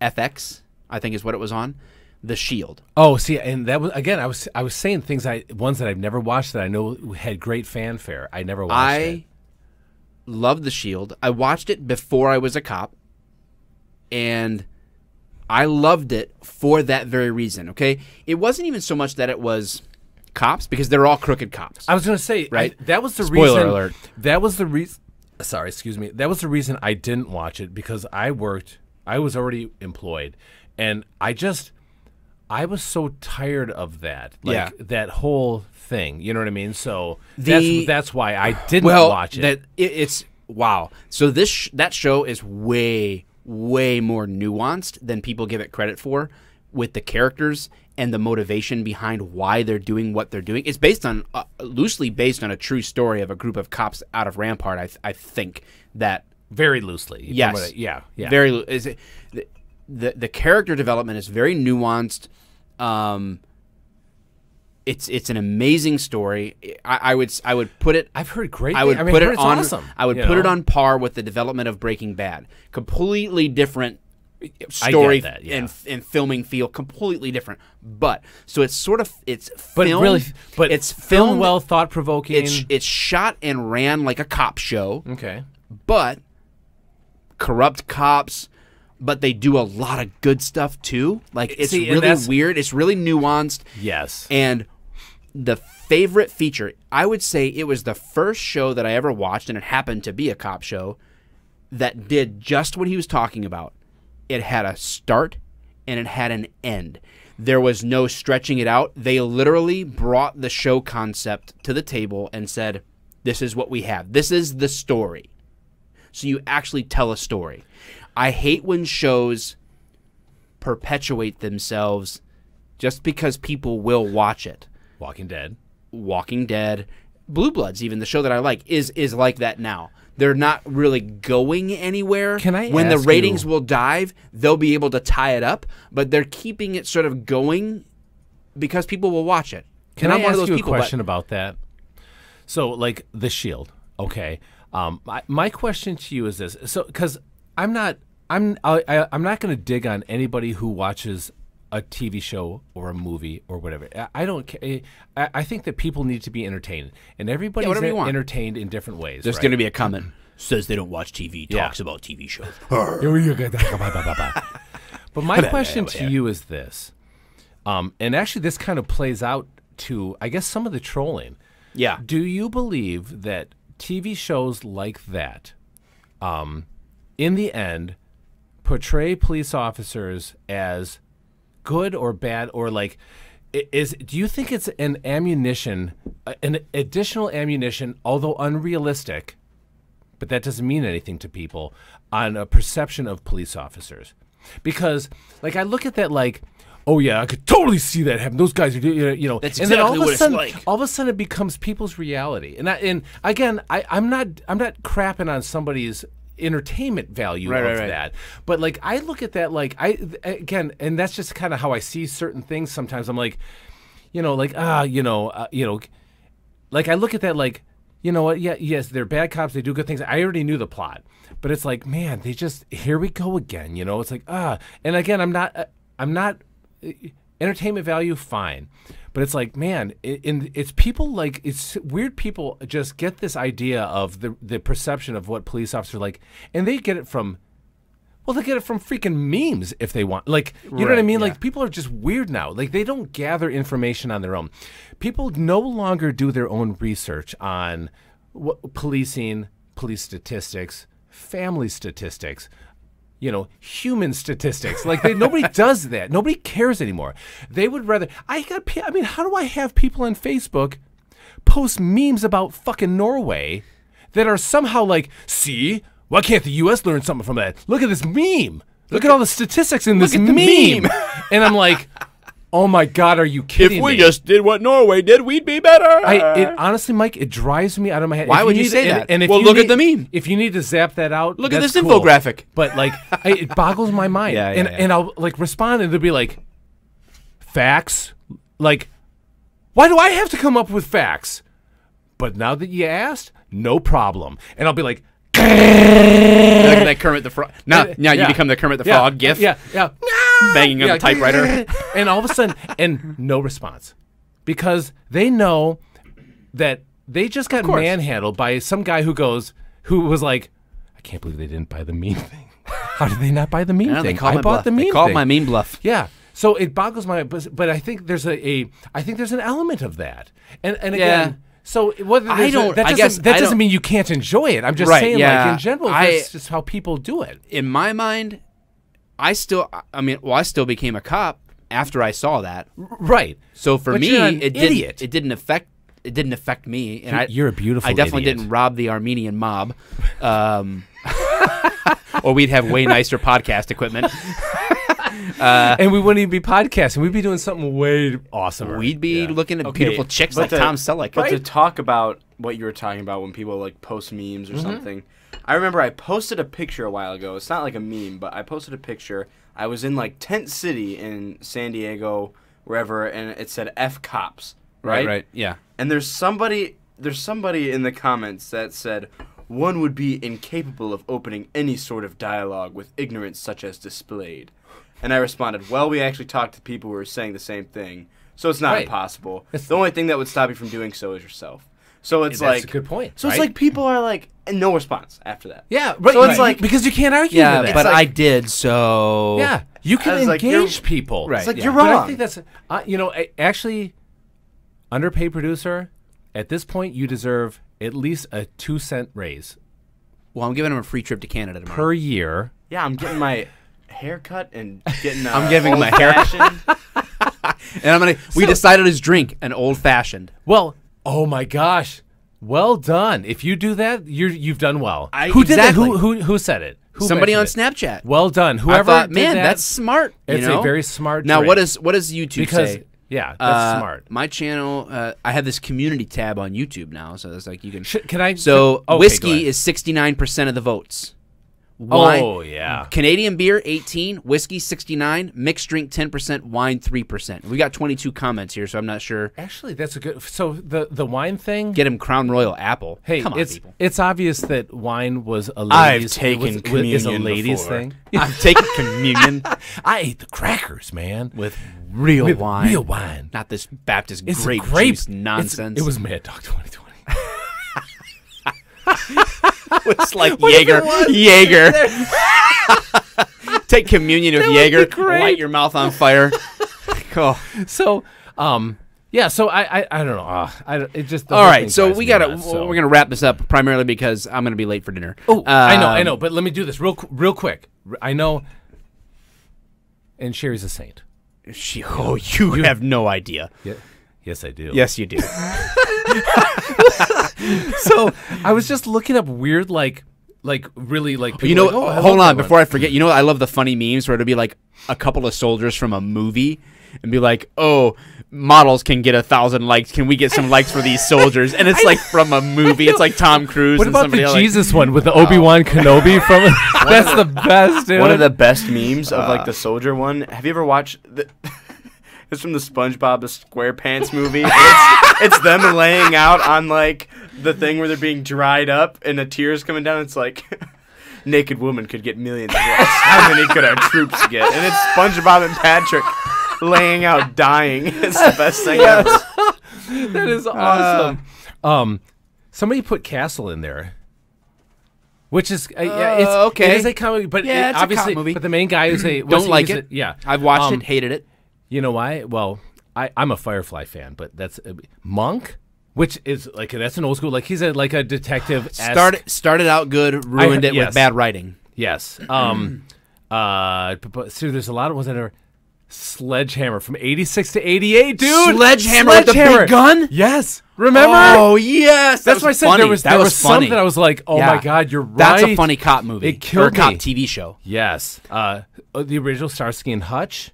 FX. I think is what it was on. The Shield. Oh, see, and that was again. I was saying ones that I've never watched that I know had great fanfare. I never watched it. I love The Shield. I watched it before I was a cop, and I loved it for that very reason. Okay, it wasn't even so much that it was cops because they're all crooked cops. I was going to say, Right? that was the Spoiler reason. alert. That was the reason. Sorry, excuse me. That was the reason I didn't watch it because I was already employed, and I was so tired of that. Yeah. That whole thing. You know what I mean? So The- that's why I didn't well, watch it. It's wow. So that show is way more nuanced than people give it credit for, with the characters and the motivation behind why they're doing what they're doing. It's based on loosely based on a true story of a group of cops out of Rampart. I think that Very loosely. yes, Yeah. very. Is it, the character development is very nuanced. It's an amazing story. I would put it. I've heard great. I would things. put I've heard it it's on. Awesome, I would you put it know? on par with the development of Breaking Bad. Completely different story that, yeah. and filming feel. Completely different. But so it's sort of it's But filmed, really, but it's filmed filmed well, thought provoking. It's shot and ran like a cop show. Okay. But corrupt cops. But they do a lot of good stuff too. Like it's See, and really that's- weird. It's really nuanced. Yes. And the favorite feature, I would say it was the first show that I ever watched, and it happened to be a cop show, that did just what he was talking about. It had a start and it had an end. There was no stretching it out. They literally brought the show concept to the table and said, this is what we have. This is the story. So you actually tell a story. I hate when shows perpetuate themselves just because people will watch it. Walking Dead. Walking Dead, Blue Bloods, even the show that I like, is like that now. They're not really going anywhere. Can I when the ask ratings you- will dive, they'll be able to tie it up, but they're keeping it sort of going because people will watch it. Can And I I'm one of ask those you a people, question about that? So, like The Shield, okay. My question to you is this: so because I'm not going to dig on anybody who watches a TV show or a movie or whatever. I don't care. I think that people need to be entertained, and everybody's whatever you want. entertained in different ways. There's right? going to be a comment says they don't watch TV, talks about TV shows. But my question to you is this, and actually this kind of plays out to, I guess, some of the trolling. Yeah. Do you believe that TV shows like that, in the end, portray police officers as good or bad, or like, do you think it's an ammunition, an additional ammunition, although unrealistic, but that doesn't mean anything to people, on a perception of police officers? Because, like, I look at that like, oh yeah, I could totally see that happen. Those guys are, you know, That's and then exactly what it's like. all of a sudden, it becomes people's reality. And again, I'm not crapping on somebody's entertainment value of that, but like, I look at that like, and that's just kind of how I see certain things. Sometimes I'm like, like like I look at that like, you know what? Yeah, yes, they're bad cops. They do good things. I already knew the plot, but it's like, man, they just, here we go again. It's like, and again, I'm not entertainment value, fine, but it's like, man, it's people like, it's weird. People just get this idea of the perception of what police officers are like, and they get it from, well, they get it from freaking memes if they want. Like, you know what I mean? yeah. Like, people are just weird now. Like, they don't gather information on their own. People no longer do their own research on policing, police statistics, family statistics, human statistics. Like, nobody does that. Nobody cares anymore. They would rather, how do I have people on Facebook post memes about fucking Norway that are somehow like, see, why can't the U.S. learn something from that? Look at this meme. Look at all the statistics in this meme. And I'm like, oh my God, are you kidding me? just did what Norway did, we'd be better. Honestly, Mike, it drives me out of my head. Why would you say that? And if Well, you look at need- the meme. If you need to zap that out, Look at that's this cool. infographic. But like, it boggles my mind. Yeah, and I'll like respond, and they'll be like, facts. Like, why do I have to come up with facts? But now that you asked, no problem. And I'll be like, Like that Kermit the Frog. Now you yeah. become the Kermit the Frog gif. Yeah. Banging on the typewriter. And all of a sudden, and no response. Because they know that they just got manhandled by some guy who was like, I can't believe they didn't buy the meme thing. How did they not buy the meme Yeah, they thing? called I my bought bluff. the meme They called thing. my meme bluff. Yeah. So it boggles my, but I think there's I think there's an element of that. And again, so whether I don't- I guess that I doesn't don't- mean you can't enjoy it. I'm just Right, saying, yeah. like, in general, that's just how people do it. In my mind, I still became a cop after I saw that. Right. So for But me, you're an it idiot. didn't affect me. And You're a beautiful I definitely idiot. didn't rob the Armenian mob, or we'd have way nicer podcast equipment. And we wouldn't even be podcasting. We'd be doing something way awesomer. We'd be looking at Okay, beautiful chicks but like to- Tom Selleck. But to talk about what you were talking about when people like post memes or something, I remember I posted a picture a while ago. It's not like a meme, but I posted a picture. I was in like Tent City in San Diego, wherever, and it said F cops. Right? Yeah. And there's somebody in the comments that said, one would be incapable of opening any sort of dialogue with ignorance such as displayed. And I responded, well, we actually talked to people who were saying the same thing, so it's not Right. impossible. The only thing that would stop you from doing so is yourself. So it's That's like a good point. So it's right? like people are like, and no response after that. Yeah, right. So it's like, because you can't argue Yeah, with that. but like- I did, so... Yeah, you can I was like, engage you're- people. Right, it's like yeah. you're But wrong. I think that's, actually, underpaid producer, at this point, you deserve at least a 2-cent raise Well, I'm giving him a free trip to Canada tomorrow. per year. yeah, I'm getting my haircut and getting. I'm giving him a haircut. old-fashioned. And we decided his drink, an old-fashioned. Well, oh my gosh. Well done. If you do that, you've done well. I- Who did that? exactly. Who said it? Who Somebody on mentioned it? Snapchat. Well done. I Whoever thought, did man, that, that's smart. It's you know? a very smart Now, trick. what does YouTube because say? Yeah, that's smart. My channel, I have this community tab on YouTube now, so it's like you can. Can I? So okay, go whiskey ahead. is 69% of the votes. Wine, Oh yeah. Canadian beer 18, whiskey 69, mixed drink 10%, wine 3%. We got 22 comments here, so I'm not sure. Actually, that's a good. So the wine thing. Get him Crown Royal Apple. Hey, come on, people. it's obvious that wine was a I've ladies. taken is a communion ladies before. thing. I've taken communion I ate the crackers, man. with real With wine, real wine. not this Baptist It's grape juice nonsense. It was Mad Dog 2020. It's like Jaeger. Take communion with would Jaeger. be great. Light your mouth on fire. Oh. So, yeah. So I don't know. It just. The All whole right, thing so drives we me gotta nuts, so. we're gonna wrap this up primarily because I'm gonna be late for dinner. Oh, I know. But let me do this real quick. I know. And Sherry's a saint. You have no idea. Yeah. Yes, I do. Yes, you do. So I was just looking up weird, really people. You know, like, oh, I hold love on that before one. I forget. You know, I love the funny memes where it'll be like a couple of soldiers from a movie and be like, "Oh, models can get 1,000 likes. Can we get some likes for these soldiers?" And it's like from a movie. It's like Tom Cruise. What and about somebody the else, Jesus one with the Obi-Wan Kenobi from? That's the best, dude. One of the best memes of like the soldier one. Have you ever watched the? It's from the SpongeBob the SquarePants movie. It's them laying out on like the thing where they're being dried up and the tears coming down. It's like naked woman could get millions of likes. How many could our troops get? And it's SpongeBob and Patrick laying out dying. It's the best thing ever. That is awesome. Somebody put Castle in there, which is it's okay. It is a comedy, but Yeah, it's a cop obviously, movie. but the main guy is a Don't like it. Yeah, I've watched it, hated it. You know why? Well, I'm a Firefly fan, but that's Monk, which is like that's an old school. Like he's like a detective. Started out good, ruined it yes. with bad writing. Yes. But see, there's a lot of ones that are Sledgehammer from 86 to 88, dude. Sledgehammer with the big gun? Yes. Remember? Oh yes, That's why I said there was funny. some that I was like, oh Yeah. my god, you're right. That's a funny cop movie. It killed or a cop me. TV show. Yes. The original Starsky and Hutch.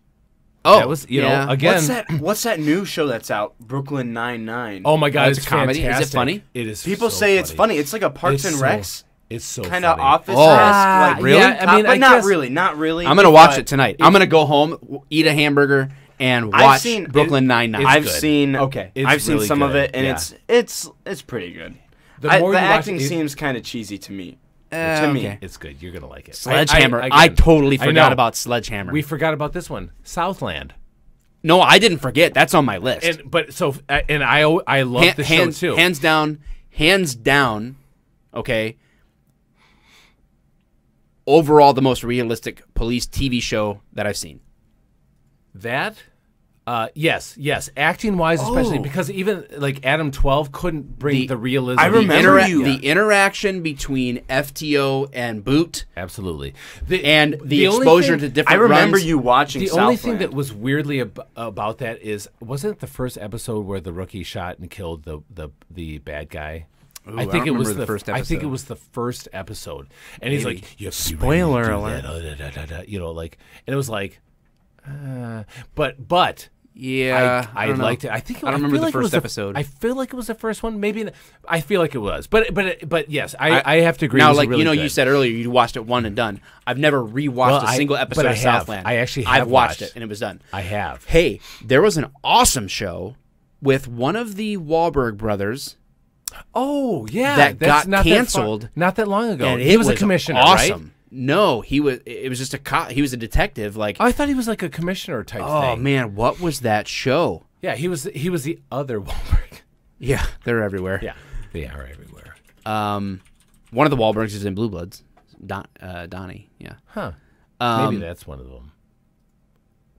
Oh, that was yeah. know again. What's that new show that's out? Brooklyn Nine-Nine. Oh my god, It's it's a comedy. Is it fantastic. funny? It is. People so say it's funny. It's like a Parks It's and so- Recs It's so kind of funny. office Oh. like Really? Yeah, I mean, but I not guess- really, not really. I'm gonna watch but it tonight. I'm gonna go home, eat a hamburger, and I've watch seen- Brooklyn Nine-Nine. I've good. seen Okay. It's I've seen really some of good, it, and yeah. it's pretty good. The The more you watch acting it- seems kind of cheesy to me. To okay. me, It's good. You're gonna like it. Sledgehammer. I I totally forgot know. about Sledgehammer. We forgot about this one, Southland. No, I didn't forget. That's on my list. And I love the show too. Hands down. Okay. Overall, the most realistic police TV show that I've seen. That, yes, acting wise, especially because even like Adam 12 couldn't bring the realism. I remember the interaction between FTO and Boot, absolutely, and the only exposure thing- to different. I remember runs. you watching. The only Southland. thing that was weirdly about that is wasn't it the first episode where the rookie shot and killed the bad guy? I think it was remember the first I think it episode. was the first episode, and he's Maybe. like, "You have to be Spoiler ready to do alert. that, you know, like, and it was like, but Yeah, I don't know. liked it. I think I don't remember feel the like it was first episode. I feel like it was the first one. Maybe I feel like it was, but yes, I have to agree. it Now, was like really you good. said earlier, you watched it one and done. I've never rewatched a single episode but I of have. Southland. I actually I've have watched watched. it and it was done. I have. Hey, there was an awesome show with one of the Wahlberg brothers. Oh yeah, that that's got not canceled not that long ago. and He it was a commissioner, awesome. right? No, he was. It was just a cop. He was a detective. Like, I thought he was like a commissioner type oh thing. man, what was that show? Yeah, he was the other Wahlberg. Yeah, they're everywhere. Yeah, they are everywhere. One of the Wahlbergs is in Blue Bloods. Donnie. Yeah. Huh? Um, Maybe that's one of them.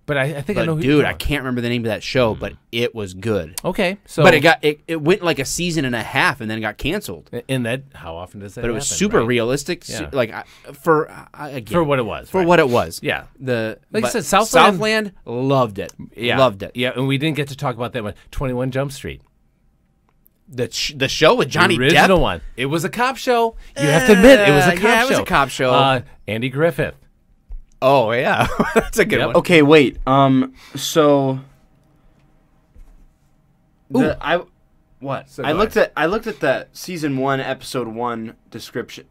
But I think I But know who. dude, you're I talking can't remember the name of that show, but it was good. about. Okay, so But it went like a season and a half and then got canceled. in that, how often does that? But it was happen, super right? realistic. Yeah. Again, For what it was, For right. what it was. Yeah. Like I but said, Southland- Southland loved it. Yeah, Loved it. Yeah, and we didn't get to talk about that one. 21 Jump Street. The show with Johnny The original Depp. one. It was a cop show. You have to admit, it was a cop yeah, show. it was a cop show. Andy Griffith. Oh yeah, that's a good Yep. one. Okay, wait. So What? So I go looked at the season 1, episode 1 description,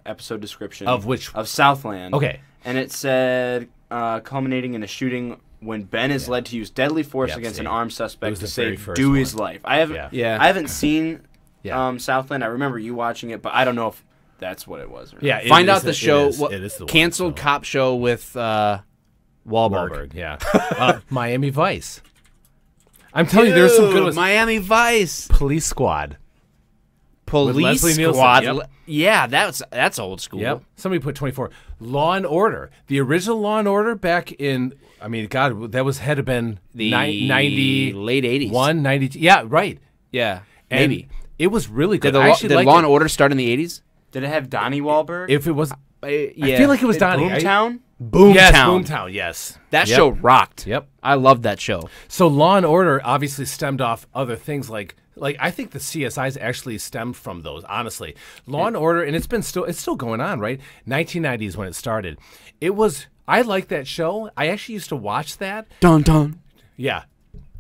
episode description Of which? of Southland. Okay. And it said culminating in a shooting when Ben is led to use deadly force Yep, against see. an armed It suspect was to the very save first Dewey's one. life. I haven't. Yeah. I haven't seen Yeah. Southland. I remember you watching it, but I don't know if that's what it was. Or not. Yeah. it Find is out the show. It is the one, canceled so. cop show with Wahlberg. Wahlberg, yeah. Miami Vice. I'm telling you, there's some good ones. Miami Vice. Police Squad. Police Leslie Nielsen, Squad. yep. Yeah, that's old school. Yep. Somebody put 24. Law and Order. The original Law and Order back in, I mean, God, that had to been The 90, late 80s. 92. Yeah, right. Yeah, And maybe. it was really good. Did, I actually did liked Law it. and Order start in the 80s? Did it have Donnie Wahlberg? If it was, Yeah. I feel like it was Donnie. Boomtown? Boomtown. Yes, Boomtown, yes. That Yep. show rocked. Yep. I loved that show. So Law and Order obviously stemmed off other things like I think the CSIs actually stemmed from those, honestly. Law and Order, and it's still going on, right? 1990 is when it started. I liked that show. I actually used to watch that. Dun dun. Yeah.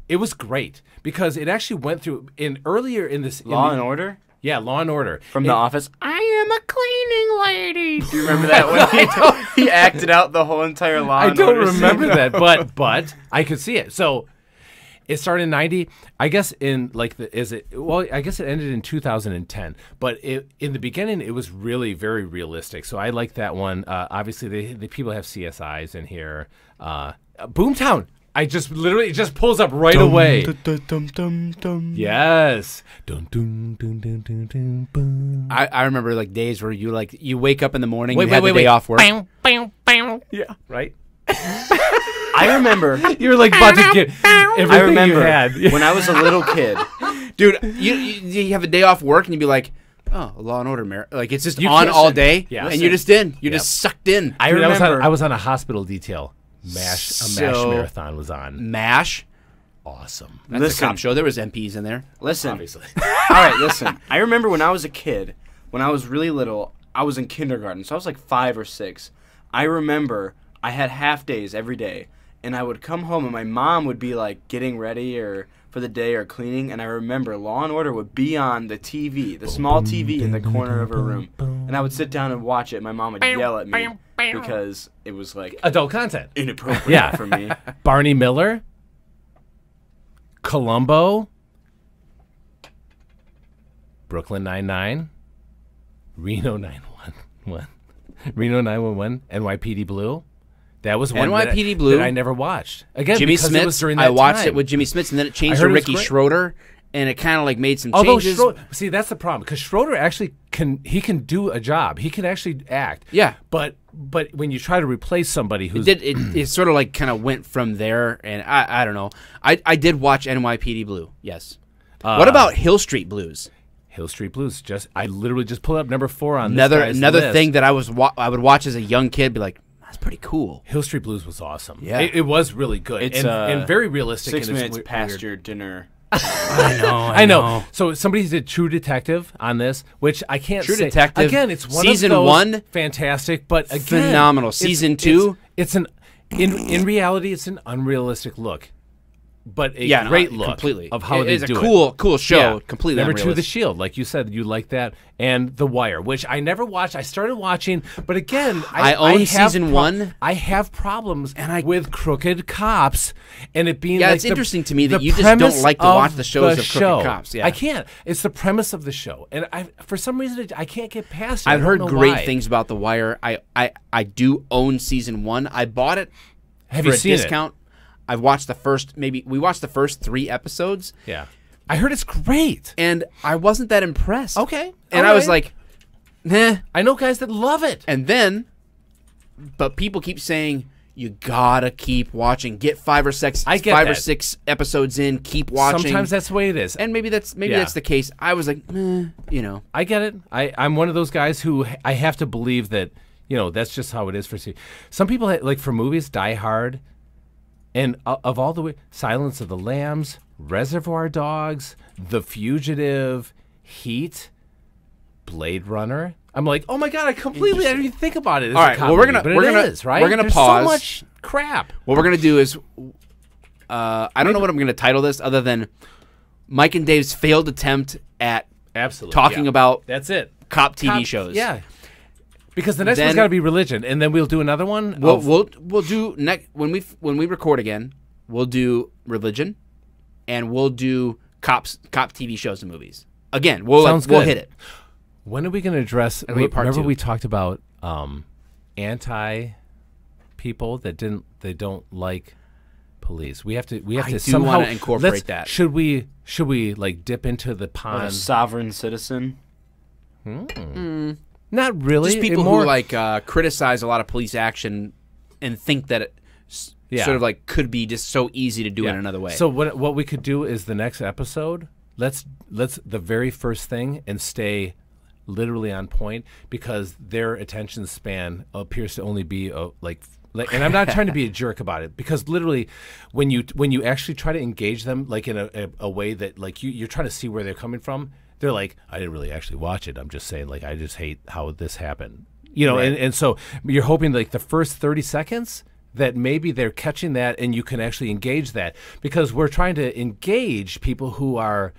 It was great because it actually went through earlier in this Law and Order? Yeah, Law and Order. From The Office. I am a cleaning lady. Do you remember that when he acted out the whole entire Law I and don't Order remember scene? that, but I could see it. So it started in 90. I guess I guess it ended in 2010. But in the beginning, it was really very realistic. So I like that one. Obviously, the people have CSIs in here. Boomtown. I just literally pulls up right away. Yes. Dun, dun, dun, dun, dun, dun, dun. I remember like days where you wake up in the morning, Wait, you had wait, the wait. day off work. Yeah, right. I remember. You were like about to get everything I remember you had. when I was a little kid. Dude, you have a day off work and you'd be like, oh, Law and Order, like it's just You on can't- all day, Yeah. and you're just in. You're Yep. just sucked in. I Dude, remember I was on a hospital detail. MASH So- marathon was on. MASH. Awesome. That's Listen. a cop show. There was MPs in there. Listen. Obviously. All right, listen. I remember when I was a kid, when I was really little, I was in kindergarten, so I was like 5 or 6. I remember I had half days every day, and I would come home and my mom would be like getting ready or for the day or cleaning, and I remember Law and Order would be on the TV, the small TV in the corner of her room, and I would sit down and watch it. And my mom would yell at me because it was like Adult content. inappropriate Yeah. for me. Barney Miller. Columbo. Brooklyn Nine-Nine. Reno 911. Reno 911. NYPD Blue. That was one NYPD that, Blue. that I never watched. Again, Jimmy because it was Smits. during I that watched time. it with Jimmy Smits, and then it changed heard to it was Ricky great. Schroeder, and it kind of like made some Although changes. see, that's the problem because Schroeder actually can do a job. He can actually act. Yeah. But when you try to replace somebody who's it sort of like kind of went from there, and I don't know. I did watch NYPD Blue. Yes. What about Hill Street Blues? Hill Street Blues, I literally just pulled up number 4 on Another this guy's list. thing that I would watch as a young kid, be like, that's pretty cool. Hill Street Blues was awesome. Yeah. It was really good. It's and very realistic. 6 and it's minutes past weird. your dinner. I know. So somebody did True Detective on this, which I can't True say. Detective, Again, it's one season of those 1, fantastic, but again, phenomenal. Season 2, it's an in reality, it's an unrealistic look. But a yeah, great no, look completely. of how It they is a do cool show. Yeah. Completely Number 2, The unrealistic. Shield, like you said, you like that, and The Wire, which I never watched. I started watching, but again, I own have season 1. I have problems with crooked cops, and it being Yeah, like it's interesting to me that the you just don't premise like to watch of the shows the of crooked show. cops, yeah. I can't. It's the premise of the show, and for some reason I can't get past it. I've I don't heard know great why. things about The Wire. I do own season 1. I bought it Have for you a seen discount. I've watched we watched the first 3 episodes. it? Yeah, I heard it's great. And I wasn't that impressed. Okay, And all I was right. like, nah. I know guys that love it. And then, but people keep saying, you gotta keep watching. Get 5 or 6 I get 5 or that. 6 episodes in. Keep watching. Sometimes that's the way it is. and maybe that's Yeah. the case. I was like, I get it. I'm one of those guys who I have to believe that, that's just how it is for some people, like for movies, Die Hard, and of all the way, Silence of the Lambs, Reservoir Dogs, The Fugitive, Heat, Blade Runner. I'm like, oh my God, I didn't even think about it. As All a right, well, we're comedy, gonna- but we're it gonna- is, right? we're gonna There's pause. so much crap. What we're gonna do is, I don't know what I'm gonna title this other than Mike and Dave's failed attempt at Absolutely talking about that's it. cop TV shows. Yeah. Because the next Then- one's got to be religion, and then we'll do another one. We'll do next when we record again. We'll do religion, and we'll do cop TV shows and movies again. We'll good. hit it. When are we going to address? It'll be part Remember 2. we talked about anti people that don't like police. We have to I do somehow wanna incorporate let's- that. Should we like dip into the Or a pond? sovereign citizen. Not really. Just people more, who like criticize a lot of police action and think that it sort of like could be just so easy to do in another way. So what we could do is the next episode. Let's the very first thing and stay literally on point, because their attention span appears to only be like. And I'm not trying to be a jerk about it, because literally, when you actually try to engage them like in a way that like you're trying to see where they're coming from, they're like, I didn't really actually watch it. I'm just saying, like, I just hate how this happened, Right. and so you're hoping like the first 30 seconds that maybe they're catching that and you can actually engage that, because we're trying to engage people who are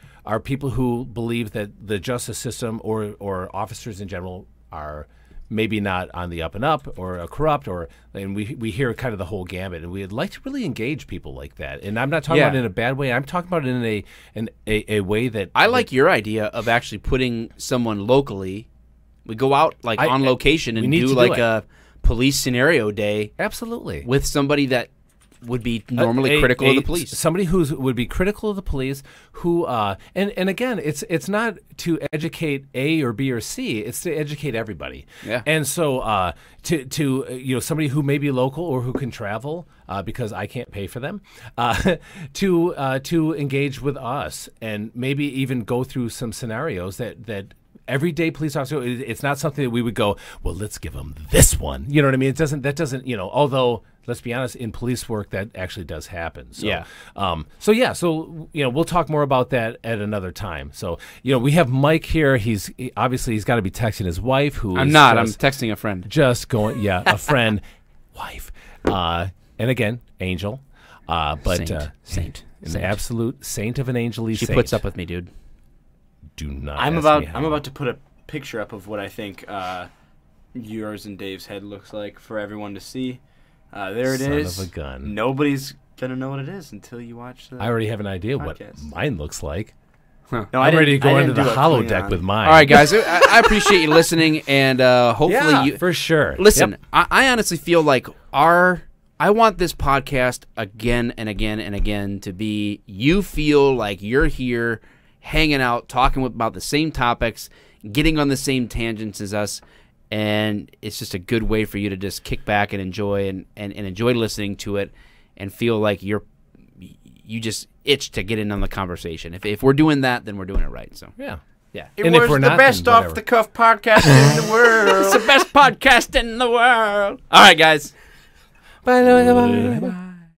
people who believe that the justice system or officers in general are maybe not on the up and up or corrupt, and we hear kind of the whole gambit, and we'd like to really engage people like that. And I'm not talking about it in a bad way. I'm talking about it in a way that I like your idea of actually putting someone locally. We go out like on location and do like a police scenario day. Absolutely. With somebody that would be normally critical of the police. Somebody would be critical of the police, who and again, it's not to educate A or B or C, it's to educate everybody. Yeah. And so to somebody who may be local or who can travel because I can't pay for them to engage with us and maybe even go through some scenarios that everyday police officer, it's not something that we would go, well, let's give them this one. You know what I mean? That doesn't, although let's be honest, in police work that actually does happen. So, yeah. So we'll talk more about that at another time. So, we have Mike here. He's obviously got to be texting his wife, I'm texting a friend. Just going, a friend, wife. And again, angel. But saint. An absolute saint of an angel. She puts up with me, dude. Do not. I'm about to put a picture up of what I think yours and Dave's head looks like for everyone to see. There it is. Son of a gun. Nobody's gonna know what it is until you watch the I already have an idea podcast. what mine looks like. Huh. No, I'm ready to go into the holodeck with mine. All right, guys. I appreciate you listening, and hopefully you for sure. Listen, Yep. I honestly feel like I want this podcast again and again and again to be, you feel like you're here hanging out, talking about the same topics, getting on the same tangents as us, and it's just a good way for you to just kick back and enjoy and enjoy listening to it and feel like you just itch to get in on the conversation. If we're doing that, then we're doing it right. So yeah. It And was if we're the not, best then off the cuff podcast in the world. it's the best podcast in the world. All right, guys. Bye.